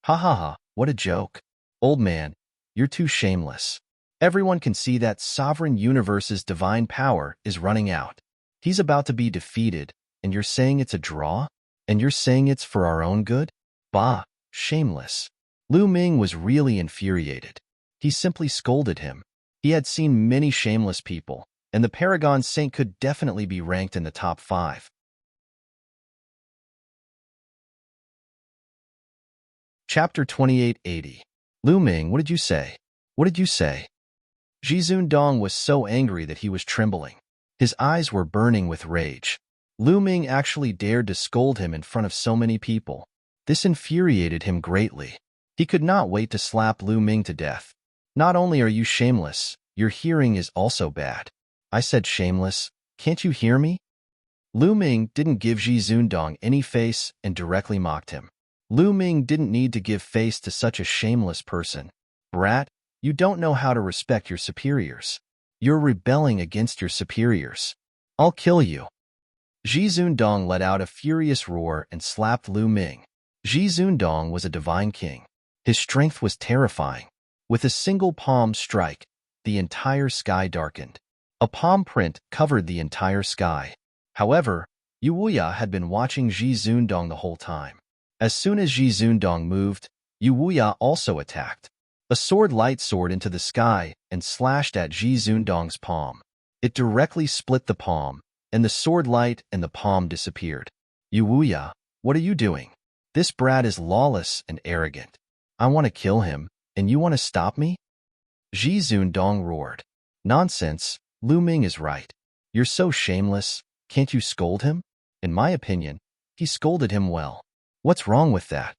S1: Ha ha ha, what a joke. Old man, you're too shameless. Everyone can see that Sovereign Universe's divine power is running out. He's about to be defeated, and you're saying it's a draw? And you're saying it's for our own good? Bah, shameless. Lu Ming was really infuriated. He simply scolded him. He had seen many shameless people, and the Paragon Saint could definitely be ranked in the top 5. Chapter 2880. Lu Ming, what did you say? What did you say? Jizun Dong was so angry that he was trembling. His eyes were burning with rage. Lu Ming actually dared to scold him in front of so many people. This infuriated him greatly. He could not wait to slap Lu Ming to death. Not only are you shameless, your hearing is also bad. I said shameless. Can't you hear me? Lu Ming didn't give Ji Zundong any face and directly mocked him. Lu Ming didn't need to give face to such a shameless person. Brat, you don't know how to respect your superiors. You're rebelling against your superiors. I'll kill you. Ji Zundong let out a furious roar and slapped Lu Ming. Ji Zundong was a divine king. His strength was terrifying. With a single palm strike, the entire sky darkened. A palm print covered the entire sky. However, Yu Wuya had been watching Ji Zundong the whole time. As soon as Ji Zundong moved, Yu Wuya also attacked. A sword light soared into the sky and slashed at Ji Zundong's palm. It directly split the palm, and the sword light and the palm disappeared. Yu Wuya, what are you doing? This brat is lawless and arrogant. I want to kill him, and you want to stop me? Ji Zundong roared. Nonsense, Lu Ming is right. You're so shameless. Can't you scold him? In my opinion, he scolded him well. What's wrong with that?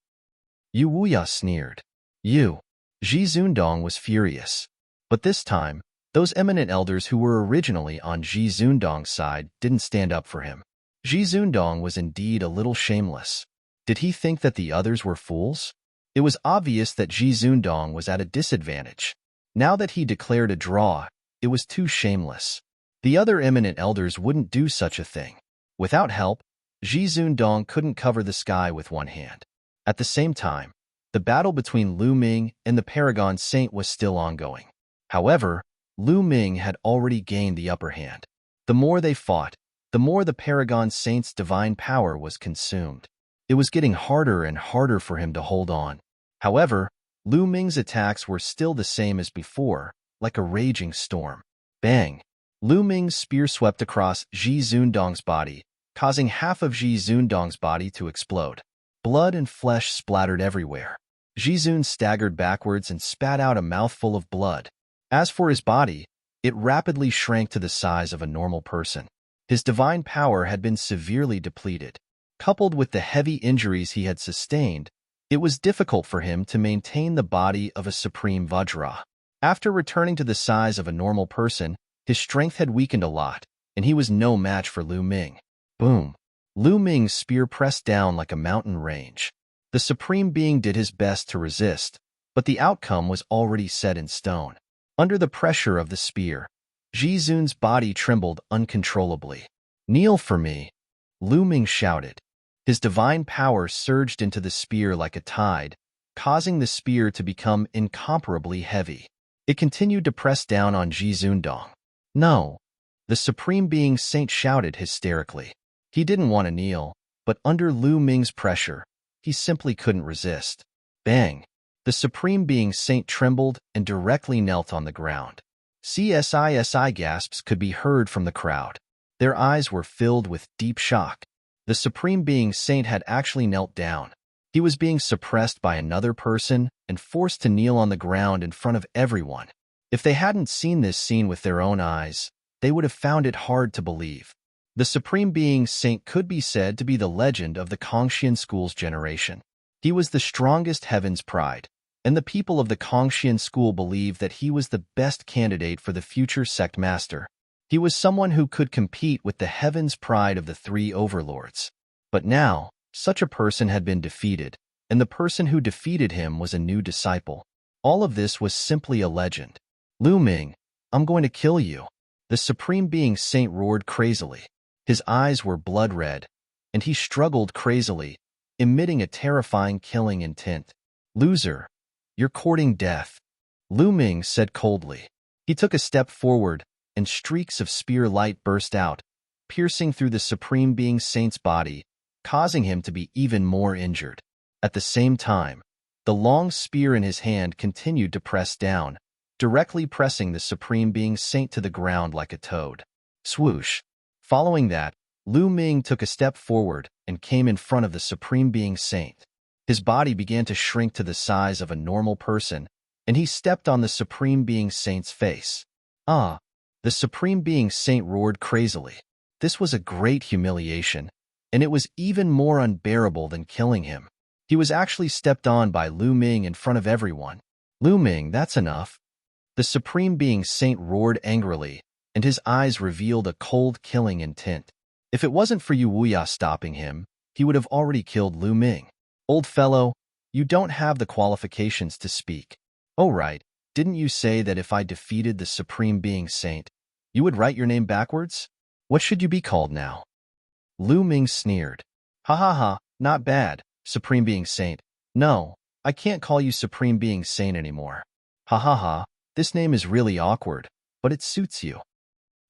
S1: Yu Wuya sneered. You. Ji Zundong was furious. But this time, those eminent elders who were originally on Ji Zundong's side didn't stand up for him. Ji Zundong was indeed a little shameless. Did he think that the others were fools? It was obvious that Ji Zundong was at a disadvantage. Now that he declared a draw, it was too shameless. The other eminent elders wouldn't do such a thing. Without help, Ji Zundong couldn't cover the sky with one hand. At the same time, the battle between Lu Ming and the Paragon Saint was still ongoing. However, Lu Ming had already gained the upper hand. The more they fought, the more the Paragon Saint's divine power was consumed. It was getting harder and harder for him to hold on. However, Lu Ming's attacks were still the same as before, like a raging storm. Bang! Lu Ming's spear swept across Ji Zundong's body, causing half of Ji Zundong's body to explode. Blood and flesh splattered everywhere. Ji Zun staggered backwards and spat out a mouthful of blood. As for his body, it rapidly shrank to the size of a normal person. His divine power had been severely depleted. Coupled with the heavy injuries he had sustained, it was difficult for him to maintain the body of a supreme Vajra. After returning to the size of a normal person, his strength had weakened a lot, and he was no match for Lu Ming. Boom! Lu Ming's spear pressed down like a mountain range. The Supreme Being did his best to resist, but the outcome was already set in stone. Under the pressure of the spear, Ji Zun's body trembled uncontrollably. Kneel for me, Lu Ming shouted. His divine power surged into the spear like a tide, causing the spear to become incomparably heavy. It continued to press down on Ji Zundong. No! The Supreme Being Saint shouted hysterically. He didn't want to kneel, but under Lu Ming's pressure, he simply couldn't resist. Bang! The Supreme Being Saint trembled and directly knelt on the ground. CSISI gasps could be heard from the crowd. Their eyes were filled with deep shock. The Supreme Being Saint had actually knelt down. He was being suppressed by another person and forced to kneel on the ground in front of everyone. If they hadn't seen this scene with their own eyes, they would have found it hard to believe. The Supreme Being Saint could be said to be the legend of the Kongxian school's generation. He was the strongest heaven's pride, and the people of the Kongxian school believed that he was the best candidate for the future sect master. He was someone who could compete with the heaven's pride of the three overlords. But now, such a person had been defeated, and the person who defeated him was a new disciple. All of this was simply a legend. Lu Ming, I'm going to kill you. The Supreme Being Saint roared crazily. His eyes were blood red, and he struggled crazily, emitting a terrifying killing intent. Loser, you're courting death, Lu Ming said coldly. He took a step forward, and streaks of spear light burst out, piercing through the Supreme Being Saint's body, causing him to be even more injured. At the same time, the long spear in his hand continued to press down, directly pressing the Supreme Being Saint to the ground like a toad. Swoosh! Following that, Lu Ming took a step forward and came in front of the Supreme Being Saint. His body began to shrink to the size of a normal person, and he stepped on the Supreme Being Saint's face. Ah! The Supreme Being Saint roared crazily. This was a great humiliation, and it was even more unbearable than killing him. He was actually stepped on by Lu Ming in front of everyone. Lu Ming, that's enough. The Supreme Being Saint roared angrily, and his eyes revealed a cold, killing intent. If it wasn't for Yu Wuya stopping him, he would have already killed Lu Ming. Old fellow, you don't have the qualifications to speak. Oh right, didn't you say that if I defeated the Supreme Being Saint, you would write your name backwards? What should you be called now? Lu Ming sneered. Ha ha ha, not bad, Supreme Being Saint. No, I can't call you Supreme Being Saint anymore. Ha ha ha, this name is really awkward, but it suits you.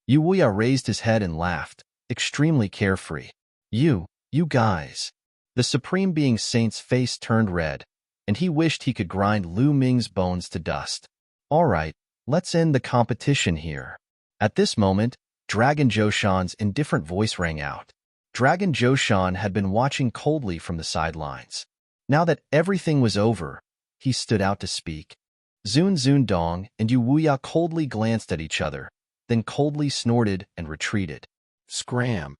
S1: Yu Wuya raised his head and laughed, extremely carefree. You guys. The Supreme Being Saint's face turned red, and he wished he could grind Lu Ming's bones to dust. All right, let's end the competition here. At this moment, Dragon Zhoushan's indifferent voice rang out. Dragon Zhoushan had been watching coldly from the sidelines. Now that everything was over, he stood out to speak. Zun Dong and Yu Wuya coldly glanced at each other, then coldly snorted and retreated. Scram!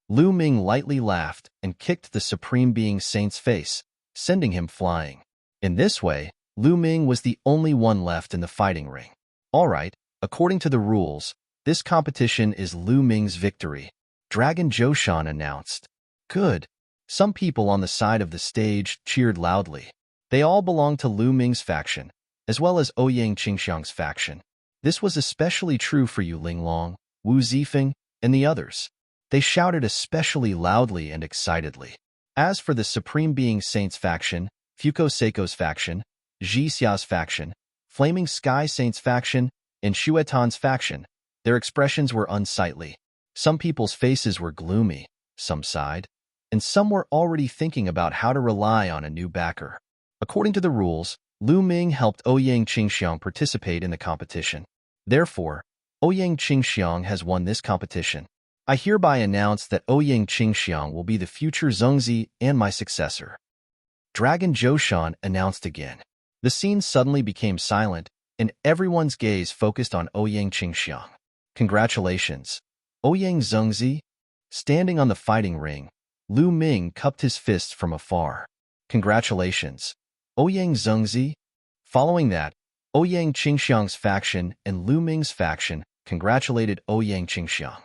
S1: Lu Ming lightly laughed and kicked the Supreme Being Saint's face, sending him flying. In this way, Lu Ming was the only one left in the fighting ring. All right, according to the rules, this competition is Lu Ming's victory, Dragon Zhoushan announced. Good. Some people on the side of the stage cheered loudly. They all belonged to Lu Ming's faction, as well as Ouyang Qingxiang's faction. This was especially true for Yu Linglong, Wu Zifeng, and the others. They shouted especially loudly and excitedly. As for the Supreme Being Saint's faction, Fuko Seiko's faction, Ji Xia's faction, Flaming Sky Saint's faction, and Xuetan's faction, their expressions were unsightly. Some people's faces were gloomy, some sighed, and some were already thinking about how to rely on a new backer. According to the rules, Lu Ming helped Ouyang Qingxiang participate in the competition. Therefore, Ouyang Qingxiang has won this competition. I hereby announce that Ouyang Qingxiang will be the future Zhongzi and my successor. Dragon Zhoushan announced again. The scene suddenly became silent, and everyone's gaze focused on Ouyang Qingxiang. Congratulations, Ouyang Zhongzi. Standing on the fighting ring, Lu Ming cupped his fists from afar. Congratulations, Ouyang Zhongzi. Following that, Ouyang Qingxiang's faction and Lu Ming's faction congratulated Ouyang Qingxiang.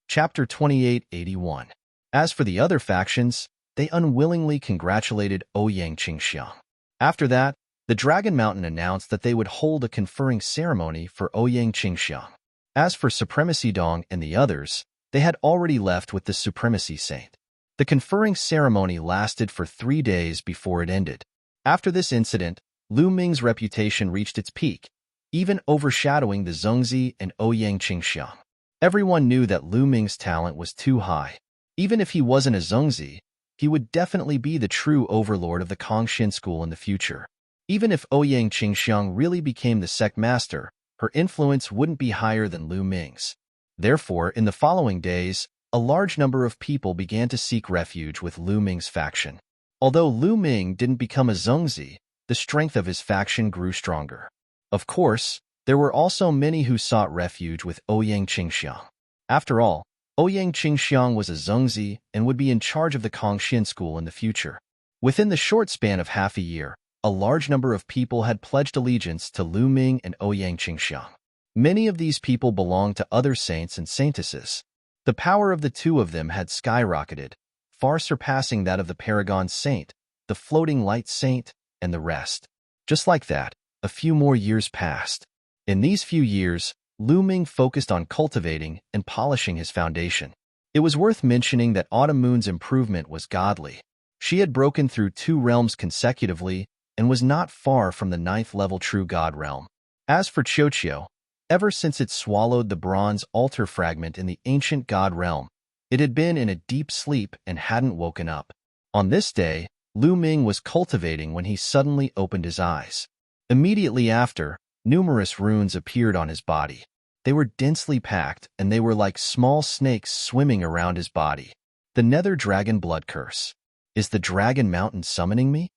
S1: Chapter 2881. As for the other factions, they unwillingly congratulated Ouyang Qingxiang. After that, the Dragon Mountain announced that they would hold a conferring ceremony for Ouyang Qingxiang. As for Supremacy Dong and the others, they had already left with the Supremacy Saint. The conferring ceremony lasted for 3 days before it ended. After this incident, Lu Ming's reputation reached its peak, even overshadowing the Zhongzi and Ouyang Qingxiang. Everyone knew that Lu Ming's talent was too high. Even if he wasn't a Zhongzi, he would definitely be the true overlord of the Kongxin school in the future. Even if Ouyang Qingxiang really became the sect master, her influence wouldn't be higher than Lu Ming's. Therefore, in the following days, a large number of people began to seek refuge with Lu Ming's faction. Although Lu Ming didn't become a Zhongzi, the strength of his faction grew stronger. Of course, there were also many who sought refuge with Ouyang Qingxiang. After all, Ouyang Qingxiang was a Zhongzi and would be in charge of the Kongxin school in the future. Within the short span of half a year, a large number of people had pledged allegiance to Lu Ming and Ouyang Qingxiang. Many of these people belonged to other saints and saintesses. The power of the two of them had skyrocketed, far surpassing that of the Paragon Saint, the Floating Light Saint, and the rest. Just like that, a few more years passed. In these few years, Lu Ming focused on cultivating and polishing his foundation. It was worth mentioning that Autumn Moon's improvement was godly. She had broken through 2 realms consecutively and was not far from the 9th level True God realm. As for Qiuqiu, ever since it swallowed the bronze altar fragment in the ancient God realm, it had been in a deep sleep and hadn't woken up. On this day, Lu Ming was cultivating when he suddenly opened his eyes. Immediately after, numerous runes appeared on his body. They were densely packed, and they were like small snakes swimming around his body. The Nether Dragon Blood Curse. Is the Dragon Mountain summoning me?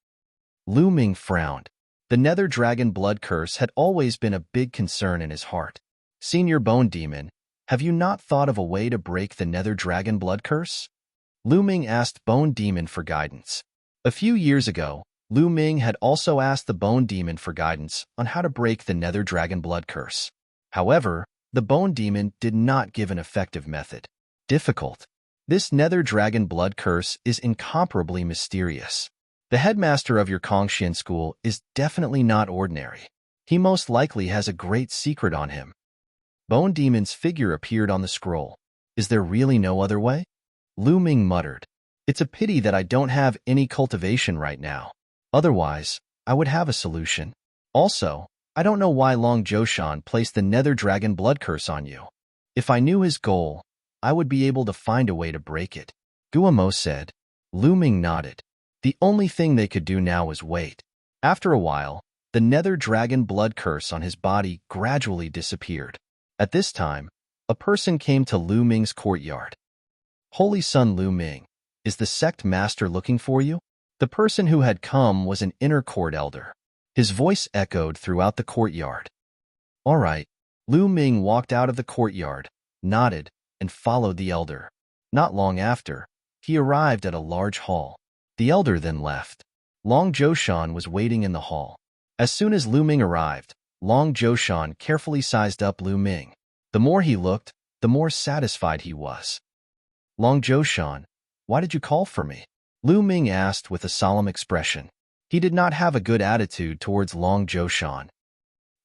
S1: Lu Ming frowned. The nether dragon blood curse had always been a big concern in his heart. Senior Bone Demon, have you not thought of a way to break the nether dragon blood curse? Lu Ming asked Bone Demon for guidance. A few years ago, Lu Ming had also asked the Bone Demon for guidance on how to break the nether dragon blood curse. However, the Bone Demon did not give an effective method. Difficult. This nether dragon blood curse is incomparably mysterious. The headmaster of your Kongshin school is definitely not ordinary. He most likely has a great secret on him. Bone Demon's figure appeared on the scroll. Is there really no other way? Lu Ming muttered. It's a pity that I don't have any cultivation right now. Otherwise, I would have a solution. Also, I don't know why Long Joshan placed the nether dragon blood curse on you. If I knew his goal, I would be able to find a way to break it. Guamo said. Lu Ming nodded. The only thing they could do now was wait. After a while, the nether dragon blood curse on his body gradually disappeared. At this time, a person came to Lu Ming's courtyard. Holy Son Lu Ming, is the sect master looking for you? The person who had come was an inner court elder. His voice echoed throughout the courtyard. All right. Lu Ming walked out of the courtyard, nodded, and followed the elder. Not long after, he arrived at a large hall. The elder then left. Long Joshan was waiting in the hall. As soon as Lu Ming arrived, Long Joshan carefully sized up Lu Ming. The more he looked, the more satisfied he was. Long Joshan, why did you call for me? Lu Ming asked with a solemn expression. He did not have a good attitude towards Long Joshan.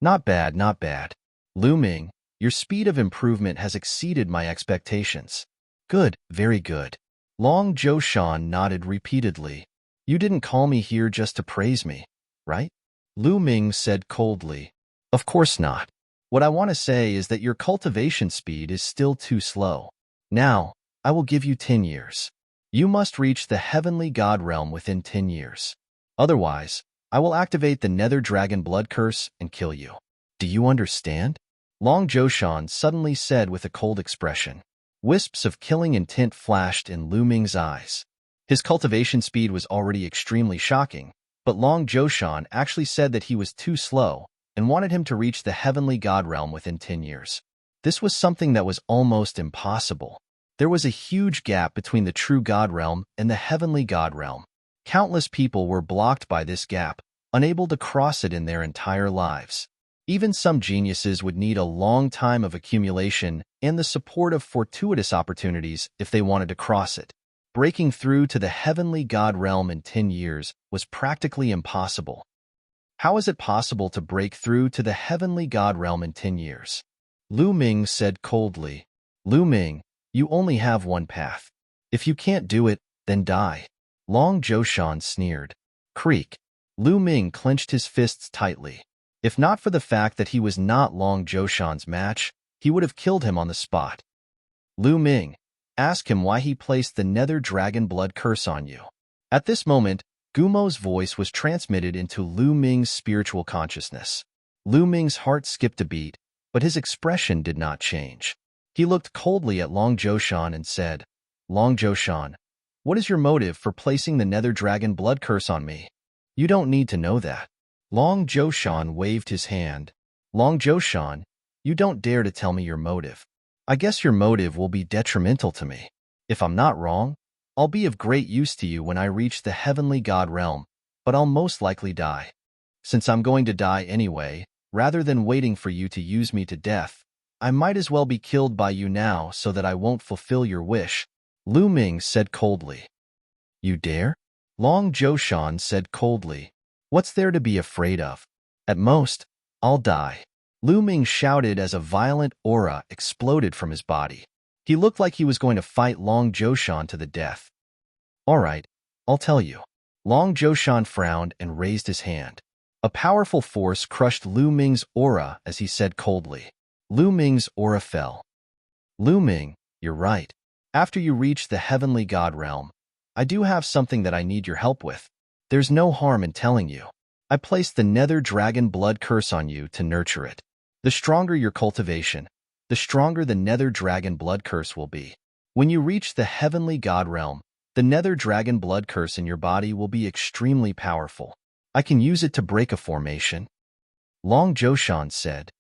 S1: Not bad, not bad. Lu Ming, your speed of improvement has exceeded my expectations. Good, very good. Long Joshan nodded repeatedly. You didn't call me here just to praise me, right? Lu Ming said coldly. Of course not. What I want to say is that your cultivation speed is still too slow. Now, I will give you 10 years. You must reach the heavenly god realm within 10 years. Otherwise, I will activate the nether dragon blood curse and kill you. Do you understand? Long Joshan suddenly said with a cold expression. Wisps of killing intent flashed in Lu Ming's eyes. His cultivation speed was already extremely shocking, but Long Joshan actually said that he was too slow and wanted him to reach the heavenly god realm within 10 years. This was something that was almost impossible. There was a huge gap between the true god realm and the heavenly god realm. Countless people were blocked by this gap, unable to cross it in their entire lives. Even some geniuses would need a long time of accumulation and the support of fortuitous opportunities if they wanted to cross it. Breaking through to the heavenly god realm in 10 years was practically impossible. How is it possible to break through to the heavenly god realm in 10 years? Lu Ming said coldly. Lu Ming, you only have one path. If you can't do it, then die. Long Joshan sneered. Creak. Lu Ming clenched his fists tightly. If not for the fact that he was not Long Joshan's match, he would have killed him on the spot. Lu Ming, ask him why he placed the nether dragon blood curse on you. At this moment, Gumo's voice was transmitted into Lu Ming's spiritual consciousness. Lu Ming's heart skipped a beat, but his expression did not change. He looked coldly at Long Joshan and said, Long Joshan, what is your motive for placing the nether dragon blood curse on me? You don't need to know that. Long Joshan waved his hand. Long Joshan, you don't dare to tell me your motive. I guess your motive will be detrimental to me. If I'm not wrong, I'll be of great use to you when I reach the heavenly god realm, but I'll most likely die. Since I'm going to die anyway, rather than waiting for you to use me to death, I might as well be killed by you now so that I won't fulfill your wish, Lu Ming said coldly. You dare? Long Joshan said coldly. What's there to be afraid of? At most, I'll die. Lu Ming shouted as a violent aura exploded from his body. He looked like he was going to fight Long Joshan to the death. All right, I'll tell you. Long Joshan frowned and raised his hand. A powerful force crushed Lu Ming's aura as he said coldly. Lu Ming's aura fell. Lu Ming, you're right. After you reach the heavenly god realm, I do have something that I need your help with. There's no harm in telling you. I placed the nether dragon blood curse on you to nurture it. The stronger your cultivation, the stronger the nether dragon blood curse will be. When you reach the heavenly god realm, the nether dragon blood curse in your body will be extremely powerful. I can use it to break a formation. Long Zhoushan said.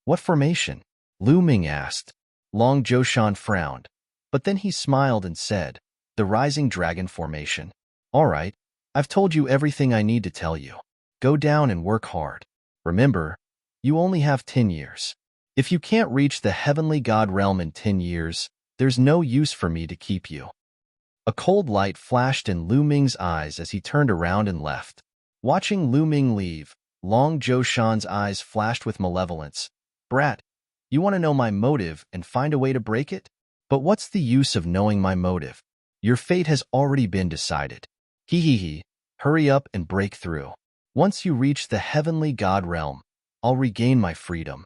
S1: What formation? Lu Ming asked. Long Zhoushan frowned, but then he smiled and said, the rising dragon formation. All right, I've told you everything I need to tell you. Go down and work hard. Remember, you only have 10 years. If you can't reach the heavenly god realm in 10 years, there's no use for me to keep you. A cold light flashed in Lu Ming's eyes as he turned around and left. Watching Lu Ming leave, Long Zhoushan's eyes flashed with malevolence. Brat, you want to know my motive and find a way to break it? But what's the use of knowing my motive? Your fate has already been decided. Hee. Hurry up and break through. Once you reach the heavenly god realm, I'll regain my freedom.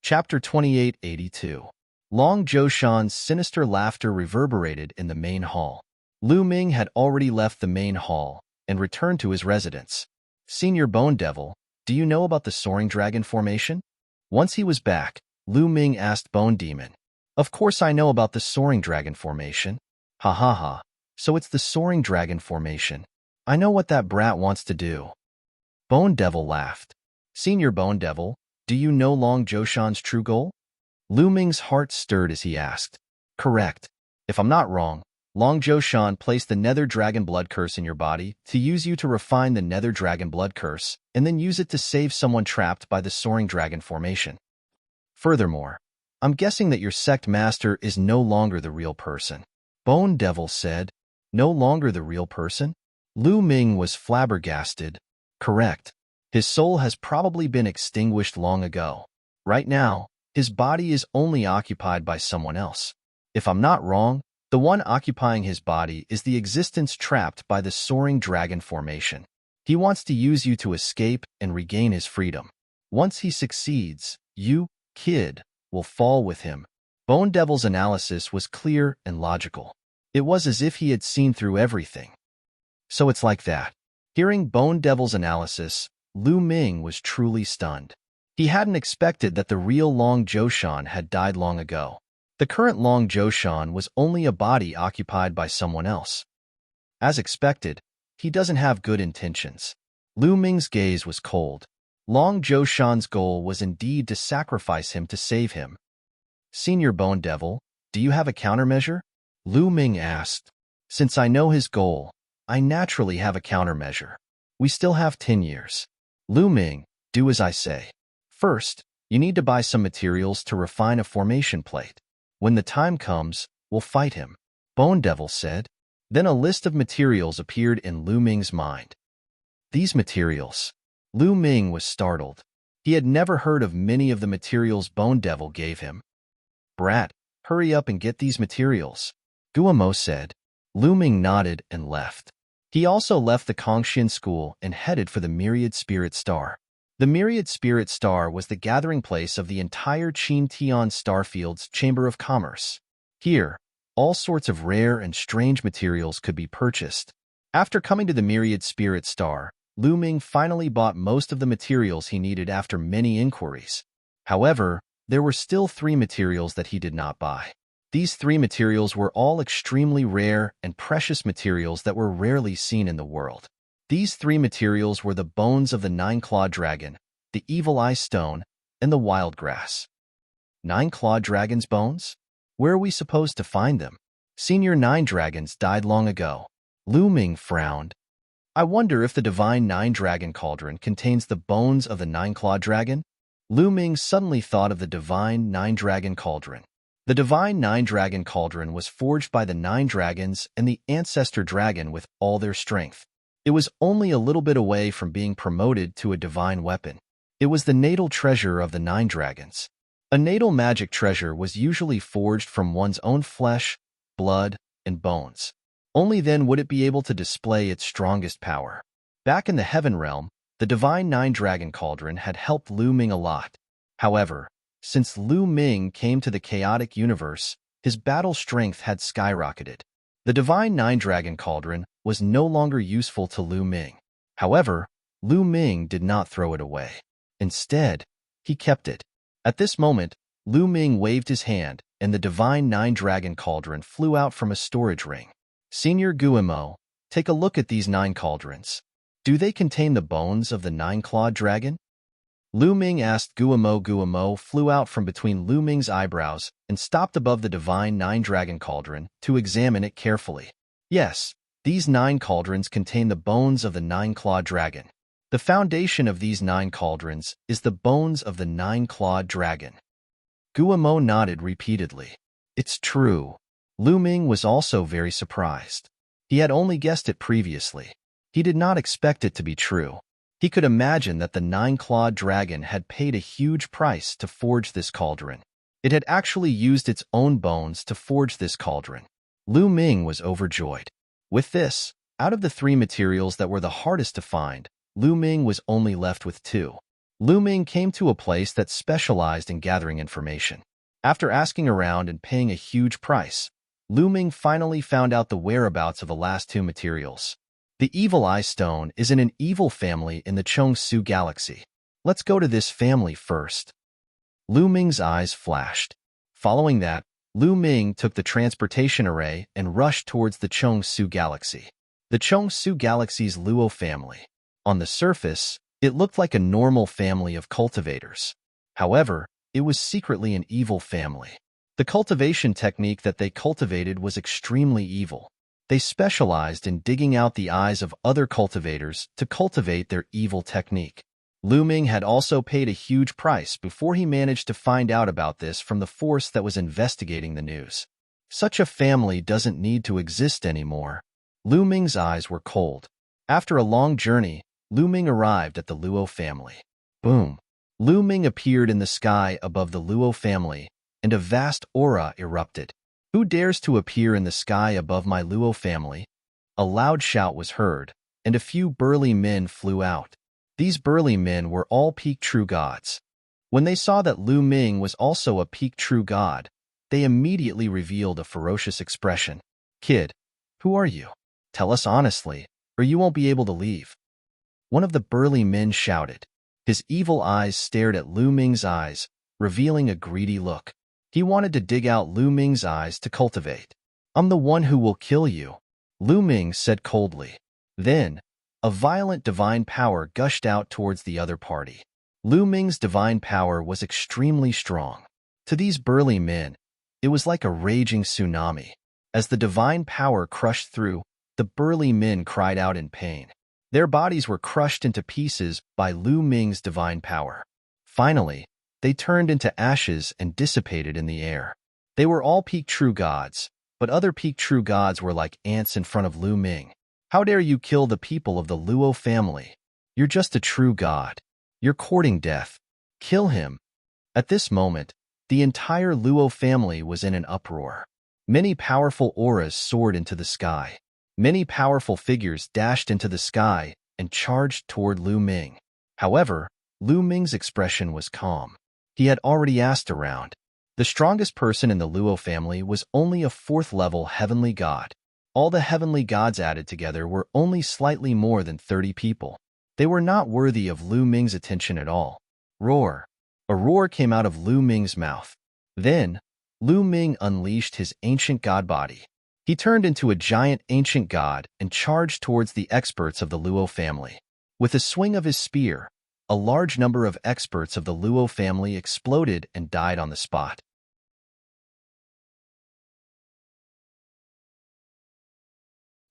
S1: Chapter 2882. Long Zhoushan's sinister laughter reverberated in the main hall. Lu Ming had already left the main hall and returned to his residence. Senior Bone Devil, do you know about the soaring dragon formation? Once he was back, Lu Ming asked Bone Demon. Of course I know about the soaring dragon formation. Ha ha ha. So it's the soaring dragon formation. I know what that brat wants to do. Bone Devil laughed. Senior Bone Devil, do you know Long Zhoushan's true goal? Lu Ming's heart stirred as he asked. Correct. If I'm not wrong, Long Zhoushan placed the Nether Dragon Blood Curse in your body to use you to refine the Nether Dragon Blood Curse and then use it to save someone trapped by the soaring dragon formation. Furthermore, I'm guessing that your sect master is no longer the real person. Bone Devil said. No longer the real person? Lu Ming was flabbergasted. Correct. His soul has probably been extinguished long ago. Right now, his body is only occupied by someone else. If I'm not wrong, the one occupying his body is the existence trapped by the soaring dragon formation. He wants to use you to escape and regain his freedom. Once he succeeds, you, kid, will fall with him. Bone Devil's analysis was clear and logical. It was as if he had seen through everything. So it's like that. Hearing Bone Devil's analysis, Lu Ming was truly stunned. He hadn't expected that the real Long Zhoushan had died long ago. The current Long Zhoushan was only a body occupied by someone else. As expected, he doesn't have good intentions. Lu Ming's gaze was cold. Long Zhoushan's goal was indeed to sacrifice him to save him. Senior Bone Devil, do you have a countermeasure? Lu Ming asked. Since I know his goal, I naturally have a countermeasure. We still have 10 years. Lu Ming, do as I say. First, you need to buy some materials to refine a formation plate. When the time comes, we'll fight him, Bone Devil said. Then a list of materials appeared in Lu Ming's mind. These materials. Lu Ming was startled. He had never heard of many of the materials Bone Devil gave him. Brat, hurry up and get these materials, Guamo said. Lu Ming nodded and left. He also left the Kongxian school and headed for the Myriad Spirit Star. The Myriad Spirit Star was the gathering place of the entire Qin Tian Starfield's Chamber of Commerce. Here, all sorts of rare and strange materials could be purchased. After coming to the Myriad Spirit Star, Lu Ming finally bought most of the materials he needed after many inquiries. However, there were still 3 materials that he did not buy. These 3 materials were all extremely rare and precious materials that were rarely seen in the world. These 3 materials were the bones of the 9-clawed dragon, the evil eye stone, and the wild grass. 9-clawed dragon's bones? Where are we supposed to find them? Senior 9 dragons died long ago. Lu Ming frowned. I wonder if the divine 9-dragon cauldron contains the bones of the 9-clawed dragon? Lu Ming suddenly thought of the divine 9-dragon cauldron. The divine 9-dragon cauldron was forged by the 9 dragons and the ancestor dragon with all their strength. It was only a little bit away from being promoted to a divine weapon. It was the natal treasure of the 9 dragons. A natal magic treasure was usually forged from one's own flesh, blood, and bones. Only then would it be able to display its strongest power. Back in the Heaven Realm, the divine 9-dragon cauldron had helped Lu Ming a lot. However, since Lu Ming came to the chaotic universe, his battle strength had skyrocketed. The divine 9-dragon cauldron was no longer useful to Lu Ming. However, Lu Ming did not throw it away. Instead, he kept it. At this moment, Lu Ming waved his hand, and the divine 9-dragon cauldron flew out from a storage ring. Senior Guillemot, take a look at these 9 cauldrons. Do they contain the bones of the 9-clawed dragon? Lu Ming asked. Guillemot flew out from between Lu Ming's eyebrows and stopped above the divine 9-dragon cauldron to examine it carefully. Yes, these 9 cauldrons contain the bones of the 9-clawed dragon. The foundation of these 9 cauldrons is the bones of the 9-clawed dragon. Guillemot nodded repeatedly. It's true. Lu Ming was also very surprised. He had only guessed it previously. He did not expect it to be true. He could imagine that the 9-clawed dragon had paid a huge price to forge this cauldron. It had actually used its own bones to forge this cauldron. Lu Ming was overjoyed. With this, out of the 3 materials that were the hardest to find, Lu Ming was only left with 2. Lu Ming came to a place that specialized in gathering information. After asking around and paying a huge price, Lu Ming finally found out the whereabouts of the last 2 materials. The Evil Eye Stone is in an evil family in the Chongsu Galaxy. Let's go to this family first. Lu Ming's eyes flashed. Following that, Lu Ming took the transportation array and rushed towards the Chongsu Galaxy. The Chongsu Galaxy's Luo family. On the surface, it looked like a normal family of cultivators. However, it was secretly an evil family. The cultivation technique that they cultivated was extremely evil. They specialized in digging out the eyes of other cultivators to cultivate their evil technique. Lu Ming had also paid a huge price before he managed to find out about this from the force that was investigating the news. Such a family doesn't need to exist anymore. Lu Ming's eyes were cold. After a long journey, Lu Ming arrived at the Luo family. Boom! Lu Ming appeared in the sky above the Luo family, and a vast aura erupted. Who dares to appear in the sky above my Luo family? A loud shout was heard, and a few burly men flew out. These burly men were all peak true gods. When they saw that Lu Ming was also a peak true god, they immediately revealed a ferocious expression. Kid, who are you? Tell us honestly, or you won't be able to leave. One of the burly men shouted. His evil eyes stared at Lu Ming's eyes, revealing a greedy look. He wanted to dig out Lu Ming's eyes to cultivate. I'm the one who will kill you, Lu Ming said coldly. Then, a violent divine power gushed out towards the other party. Lu Ming's divine power was extremely strong. To these burly men, it was like a raging tsunami. As the divine power crushed through, the burly men cried out in pain. Their bodies were crushed into pieces by Lu Ming's divine power. Finally, they turned into ashes and dissipated in the air. They were all peak true gods, but other peak true gods were like ants in front of Lu Ming. How dare you kill the people of the Luo family? You're just a true god. You're courting death. Kill him. At this moment, the entire Luo family was in an uproar. Many powerful auras soared into the sky. Many powerful figures dashed into the sky and charged toward Lu Ming. However, Lu Ming's expression was calm. He had already asked around. The strongest person in the Luo family was only a 4th-level heavenly god. All the heavenly gods added together were only slightly more than 30 people. They were not worthy of Lu Ming's attention at all. Roar! A roar came out of Lu Ming's mouth. Then, Lu Ming unleashed his ancient god body. He turned into a giant ancient god and charged towards the experts of the Luo family. With a swing of his spear, a large number of experts of the Luo family exploded and died on the spot.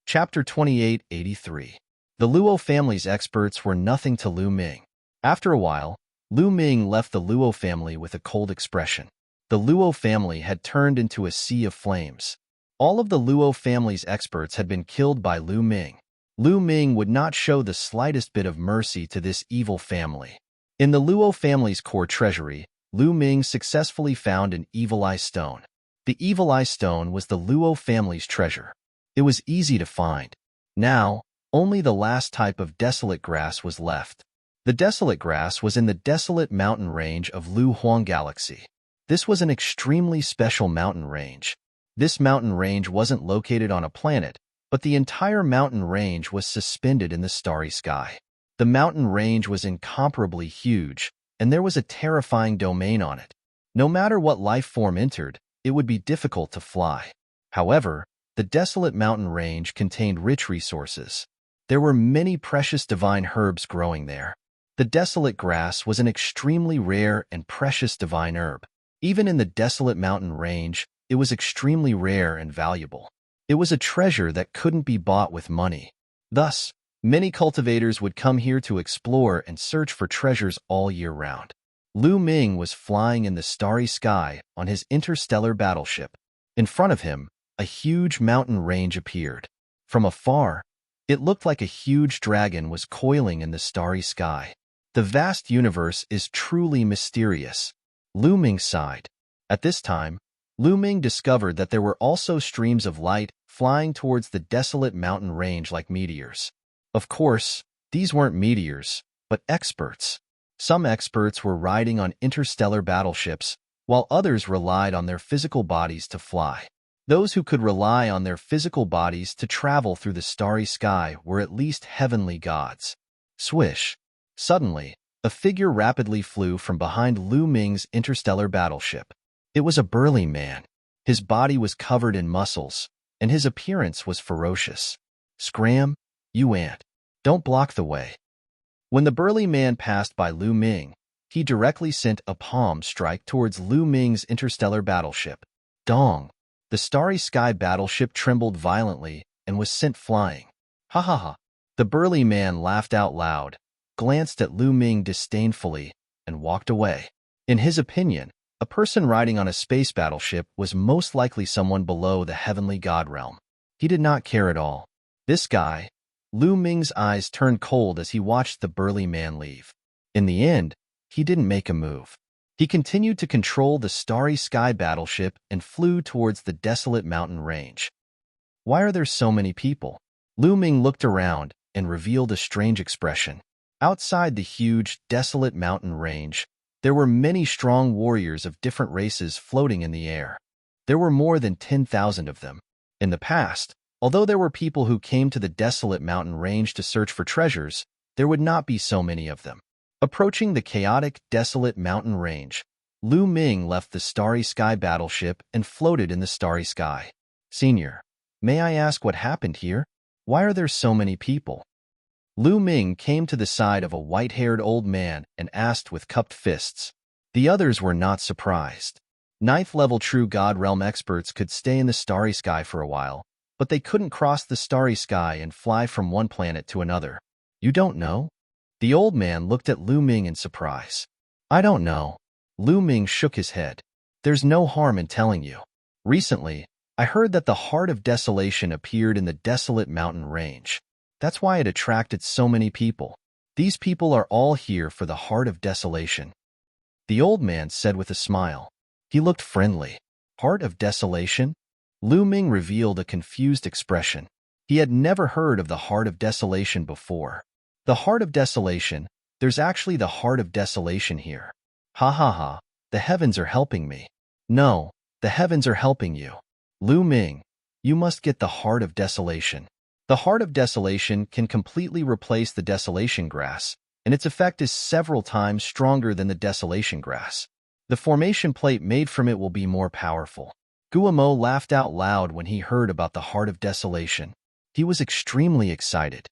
S1: Chapter 2883. The Luo family's experts were nothing to Lu Ming. After a while, Lu Ming left the Luo family with a cold expression. The Luo family had turned into a sea of flames. All of the Luo family's experts had been killed by Lu Ming. Lu Ming would not show the slightest bit of mercy to this evil family. In the Luo family's core treasury, Lu Ming successfully found an Evil Eye Stone. The Evil Eye Stone was the Luo family's treasure. It was easy to find. Now, only the last type of desolate grass was left. The desolate grass was in the desolate mountain range of Lu Huang Galaxy. This was an extremely special mountain range. This mountain range wasn't located on a planet, but the entire mountain range was suspended in the starry sky. The mountain range was incomparably huge, and there was a terrifying domain on it. No matter what life form entered, it would be difficult to fly. However, The desolate mountain range contained rich resources. There were many precious divine herbs growing there. The desolate grass was an extremely rare and precious divine herb. Even in the desolate mountain range, it was extremely rare and valuable. It was a treasure that couldn't be bought with money. Thus, many cultivators would come here to explore and search for treasures all year round. Lu Ming was flying in the starry sky on his interstellar battleship. In front of him, a huge mountain range appeared. From afar, it looked like a huge dragon was coiling in the starry sky. The vast universe is truly mysterious. Lu Ming sighed. At this time, Lu Ming discovered that there were also streams of light flying towards the desolate mountain range like meteors. Of course, these weren't meteors, but experts. Some experts were riding on interstellar battleships, while others relied on their physical bodies to fly. Those who could rely on their physical bodies to travel through the starry sky were at least heavenly gods. Swish! Suddenly, a figure rapidly flew from behind Lu Ming's interstellar battleship. It was a burly man. His body was covered in muscles, and his appearance was ferocious. Scram, you ant. Don't block the way. When the burly man passed by Lu Ming, he directly sent a palm strike towards Lu Ming's interstellar battleship. Dong! The starry sky battleship trembled violently and was sent flying. Ha ha ha! The burly man laughed out loud, glanced at Lu Ming disdainfully, and walked away. In his opinion, a person riding on a space battleship was most likely someone below the heavenly god realm. He did not care at all. This guy, Lu Ming's eyes turned cold as he watched the burly man leave. In the end, he didn't make a move. He continued to control the starry sky battleship and flew towards the desolate mountain range. Why are there so many people? Lu Ming looked around and revealed a strange expression. Outside the huge, desolate mountain range, there were many strong warriors of different races floating in the air. There were more than 10,000 of them. In the past, although there were people who came to the desolate mountain range to search for treasures, there would not be so many of them. Approaching the chaotic, desolate mountain range, Lu Ming left the starry sky battleship and floated in the starry sky. Senior, may I ask what happened here? Why are there so many people? Lu Ming came to the side of a white-haired old man and asked with cupped fists. The others were not surprised. Ninth-level True God Realm experts could stay in the starry sky for a while, but they couldn't cross the starry sky and fly from one planet to another. You don't know? The old man looked at Lu Ming in surprise. I don't know. Lu Ming shook his head. There's no harm in telling you. Recently, I heard that the Heart of Desolation appeared in the desolate mountain range. That's why it attracted so many people. These people are all here for the Heart of Desolation. The old man said with a smile. He looked friendly. Heart of Desolation? Lu Ming revealed a confused expression. He had never heard of the Heart of Desolation before. The Heart of Desolation? There's actually the Heart of Desolation here. Ha ha ha, the heavens are helping me. No, the heavens are helping you. Lu Ming, you must get the Heart of Desolation. The Heart of Desolation can completely replace the Desolation Grass, and its effect is several times stronger than the Desolation Grass. The formation plate made from it will be more powerful. Guamo laughed out loud when he heard about the Heart of Desolation. He was extremely excited.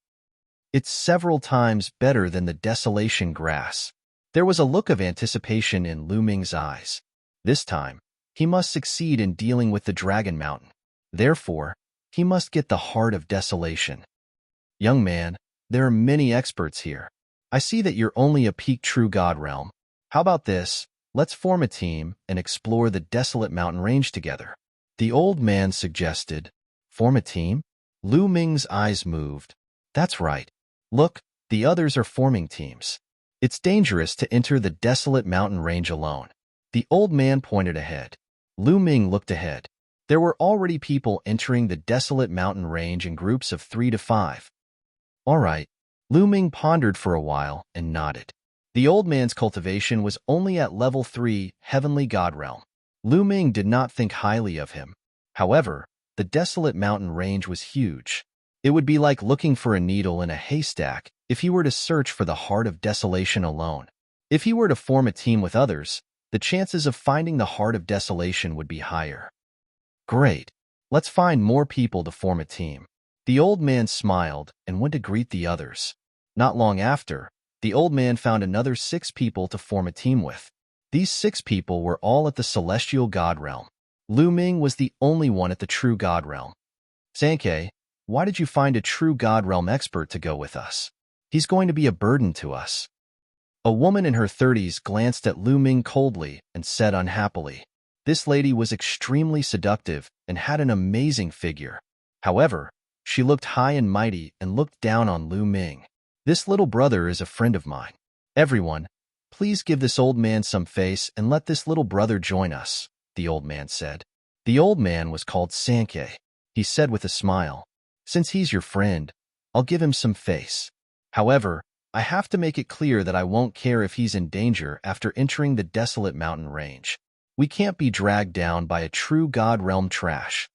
S1: It's several times better than the Desolation Grass. There was a look of anticipation in Lu Ming's eyes. This time, he must succeed in dealing with the Dragon Mountain. Therefore, he must get the Heart of Desolation. Young man, there are many experts here. I see that you're only a peak True God Realm. How about this? Let's form a team and explore the desolate mountain range together. The old man suggested. Form a team? Lu Ming's eyes moved. That's right. Look, the others are forming teams. It's dangerous to enter the desolate mountain range alone. The old man pointed ahead. Lu Ming looked ahead. There were already people entering the desolate mountain range in groups of 3 to 5. All right. Lu Ming pondered for a while and nodded. The old man's cultivation was only at level 3, Heavenly God Realm. Lu Ming did not think highly of him. However, the desolate mountain range was huge. It would be like looking for a needle in a haystack if he were to search for the Heart of Desolation alone. If he were to form a team with others, the chances of finding the Heart of Desolation would be higher. Great. Let's find more people to form a team. The old man smiled and went to greet the others. Not long after, the old man found another 6 people to form a team with. These 6 people were all at the celestial god realm. Lu Ming was the only one at the true god realm. Sankei, why did you find a true god realm expert to go with us? He's going to be a burden to us. A woman in her 30s glanced at Lu Ming coldly and said unhappily. This lady was extremely seductive and had an amazing figure. However, she looked high and mighty and looked down on Lu Ming. This little brother is a friend of mine. Everyone, please give this old man some face and let this little brother join us, the old man said. The old man was called Sankei. He said with a smile, since he's your friend, I'll give him some face. However, I have to make it clear that I won't care if he's in danger after entering the desolate mountain range. We can't be dragged down by a true god realm trash.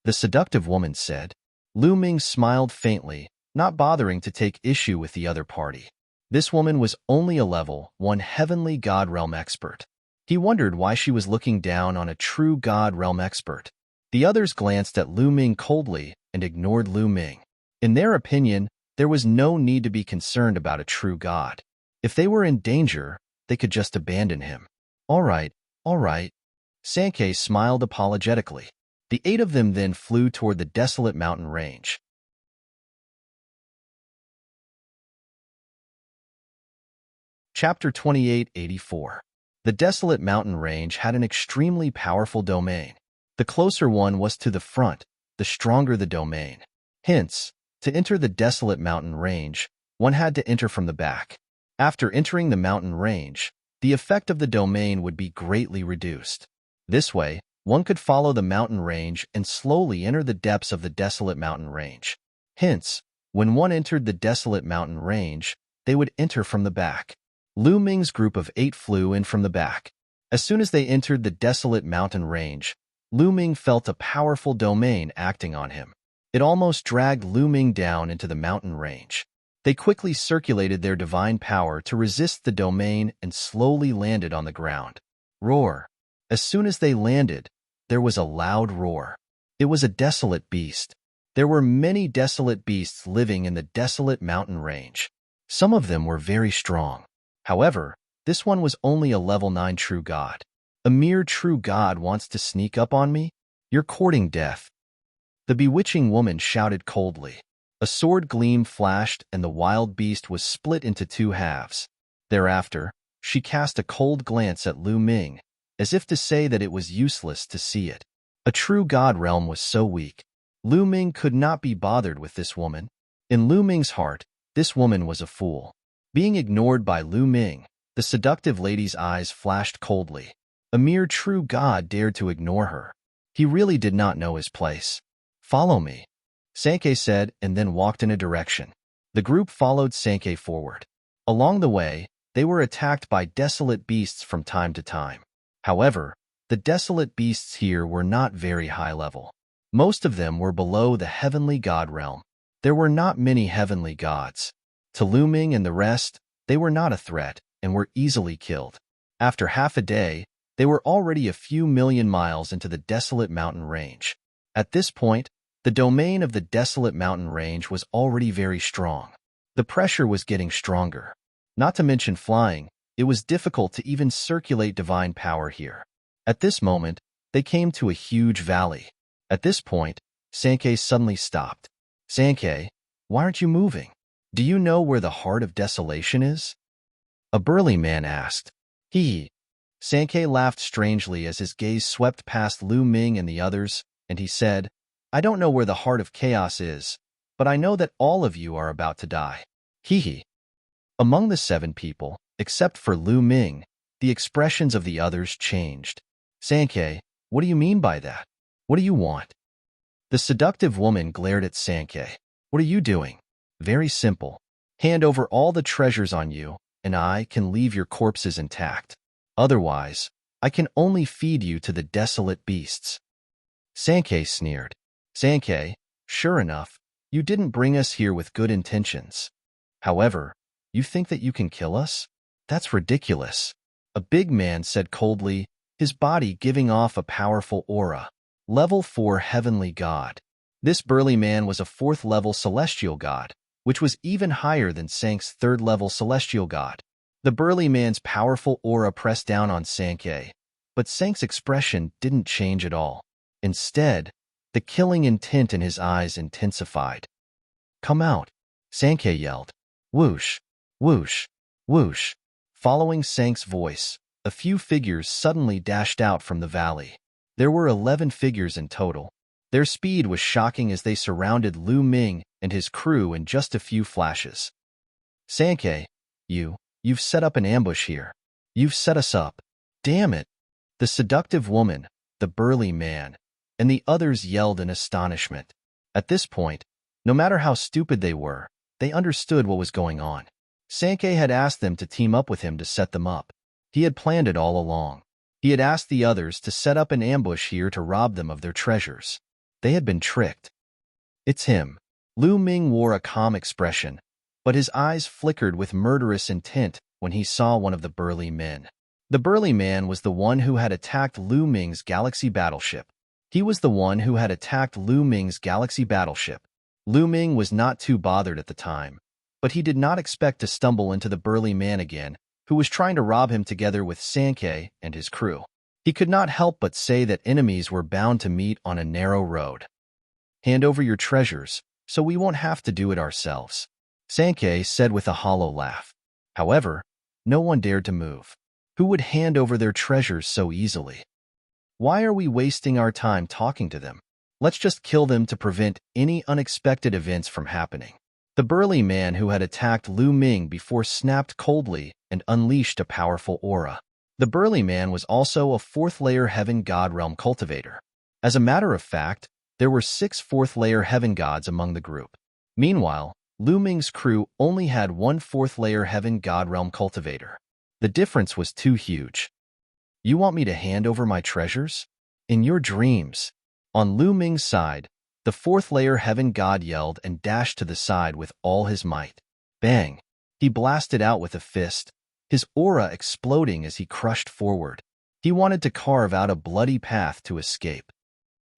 S1: The seductive woman said. Lu Ming smiled faintly, not bothering to take issue with the other party. This woman was only a level 1 heavenly god realm expert. He wondered why she was looking down on a true god realm expert. The others glanced at Lu Ming coldly and ignored Lu Ming. In their opinion, there was no need to be concerned about a true god. If they were in danger, they could just abandon him. All right. Sankei smiled apologetically. The 8 of them then flew toward the desolate mountain range. Chapter 2884. The desolate mountain range had an extremely powerful domain. The closer one was to the front, the stronger the domain. Hence, to enter the desolate mountain range, one had to enter from the back. After entering the mountain range, the effect of the domain would be greatly reduced. This way, one could follow the mountain range and slowly enter the depths of the desolate mountain range. Hence, when one entered the desolate mountain range, they would enter from the back. Lu Ming's group of 8 flew in from the back. As soon as they entered the desolate mountain range, Lu Ming felt a powerful domain acting on him. It almost dragged Lu Ming down into the mountain range. They quickly circulated their divine power to resist the domain and slowly landed on the ground. Roar. As soon as they landed, there was a loud roar. It was a desolate beast. There were many desolate beasts living in the desolate mountain range. Some of them were very strong. However, this one was only a level 9 true god. A mere true god wants to sneak up on me? You're courting death. The bewitching woman shouted coldly. A sword gleam flashed and the wild beast was split into 2 halves. Thereafter, she cast a cold glance at Lu Ming, as if to say that it was useless to see it. A true god realm was so weak. Lu Ming could not be bothered with this woman. In Lu Ming's heart, this woman was a fool. Being ignored by Lu Ming, the seductive lady's eyes flashed coldly. A mere true god dared to ignore her. He really did not know his place. Follow me, Sankei said and then walked in a direction. The group followed Sankei forward. Along the way, they were attacked by desolate beasts from time to time. However, the desolate beasts here were not very high level. Most of them were below the heavenly god realm. There were not many heavenly gods. To Lu Ming and the rest, they were not a threat and were easily killed. After half a day, they were already a few million miles into the desolate mountain range. At this point, the domain of the desolate mountain range was already very strong. The pressure was getting stronger. Not to mention flying, it was difficult to even circulate divine power here. At this moment, they came to a huge valley. At this point, Sankei suddenly stopped. Sankei, why aren't you moving? Do you know where the heart of desolation is? A burly man asked. Sankei laughed strangely as his gaze swept past Lu Ming and the others, and he said, I don't know where the heart of chaos is, but I know that all of you are about to die. Among the 7 people, except for Lu Ming, the expressions of the others changed. Sankei, what do you mean by that? What do you want? The seductive woman glared at Sankei. What are you doing? Very simple. Hand over all the treasures on you, and I can leave your corpses intact. Otherwise, I can only feed you to the desolate beasts. Sankei sneered. Sankei, sure enough, you didn't bring us here with good intentions. However, you think that you can kill us? That's ridiculous. A big man said coldly, his body giving off a powerful aura. Level 4 Heavenly God. This burly man was a 4th-level celestial god, which was even higher than Sank's 3rd-level celestial god. The burly man's powerful aura pressed down on Sankey, but Sank's expression didn't change at all. Instead, the killing intent in his eyes intensified. "Come out," Sankey yelled. Whoosh, whoosh, whoosh. Following Sank's voice, a few figures suddenly dashed out from the valley. There were 11 figures in total. Their speed was shocking as they surrounded Lu Ming and his crew in just a few flashes. "Sankey, you've set up an ambush here. You've set us up. Damn it!" The seductive woman, the burly man, and the others yelled in astonishment. At this point, no matter how stupid they were, they understood what was going on. Sankey had asked them to team up with him to set them up. He had planned it all along. He had asked the others to set up an ambush here to rob them of their treasures. They had been tricked. "It's him." Lu Ming wore a calm expression, but his eyes flickered with murderous intent when he saw one of the burly men. The burly man was the one who had attacked Lu Ming's galaxy battleship. He was the one who had attacked Lu Ming's galaxy battleship. Lu Ming was not too bothered at the time, but he did not expect to stumble into the burly man again, who was trying to rob him together with Sankey and his crew. He could not help but say that enemies were bound to meet on a narrow road. "Hand over your treasures, so we won't have to do it ourselves," Sankey said with a hollow laugh. However, no one dared to move. Who would hand over their treasures so easily? "Why are we wasting our time talking to them? Let's just kill them to prevent any unexpected events from happening." The burly man who had attacked Lu Ming before snapped coldly and unleashed a powerful aura. The burly man was also a 4th-layer Heaven God Realm cultivator. As a matter of fact, there were 6 4th-layer Heaven Gods among the group. Meanwhile, Lu Ming's crew only had 1 4th-layer Heaven God Realm cultivator. The difference was too huge. "You want me to hand over my treasures? In your dreams." On Lu Ming's side, the 4th-layer Heaven God yelled and dashed to the side with all his might. Bang! He blasted out with a fist, his aura exploding as he crushed forward. He wanted to carve out a bloody path to escape.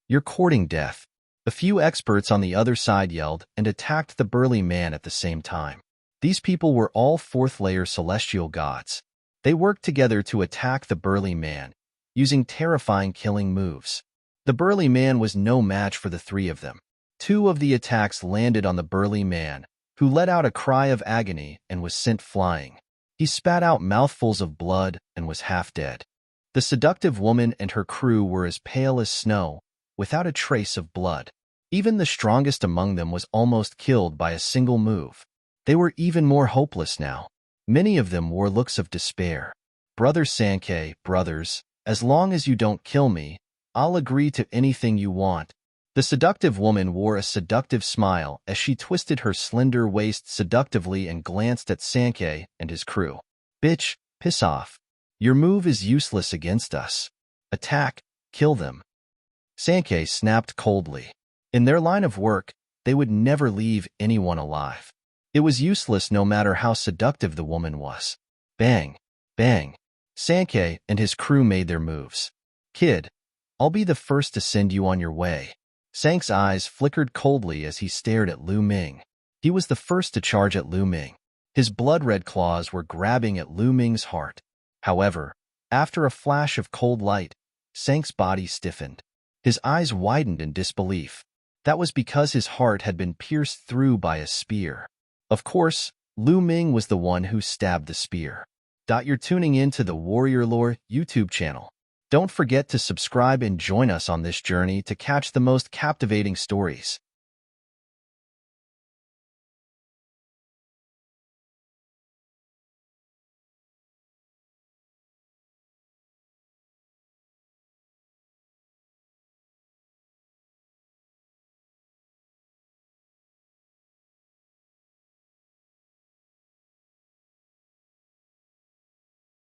S1: "You're courting death." A few experts on the other side yelled and attacked the burly man at the same time. These people were all 4th-layer celestial gods. They worked together to attack the burly man, using terrifying killing moves. The burly man was no match for the 3 of them. 2 of the attacks landed on the burly man, who let out a cry of agony and was sent flying. He spat out mouthfuls of blood and was half dead. The seductive woman and her crew were as pale as snow, without a trace of blood. Even the strongest among them was almost killed by a single move. They were even more hopeless now. Many of them wore looks of despair. "Brother Sankey, brothers, as long as you don't kill me, I'll agree to anything you want." The seductive woman wore a seductive smile as she twisted her slender waist seductively and glanced at Sankey and his crew. "Bitch, piss off. Your move is useless against us. Attack, kill them." Sankey snapped coldly. In their line of work, they would never leave anyone alive. It was useless no matter how seductive the woman was. Bang, bang. Sankey and his crew made their moves. "Kid, I'll be the first to send you on your way." Sank's eyes flickered coldly as he stared at Lu Ming. He was the first to charge at Lu Ming. His blood-red claws were grabbing at Lu Ming's heart. However, after a flash of cold light, Sank's body stiffened. His eyes widened in disbelief. That was because his heart had been pierced through by a spear. Of course, Lu Ming was the one who stabbed the spear. You're tuning in to the Warrior Lore YouTube channel. Don't forget to subscribe and join us on this journey to catch the most captivating stories.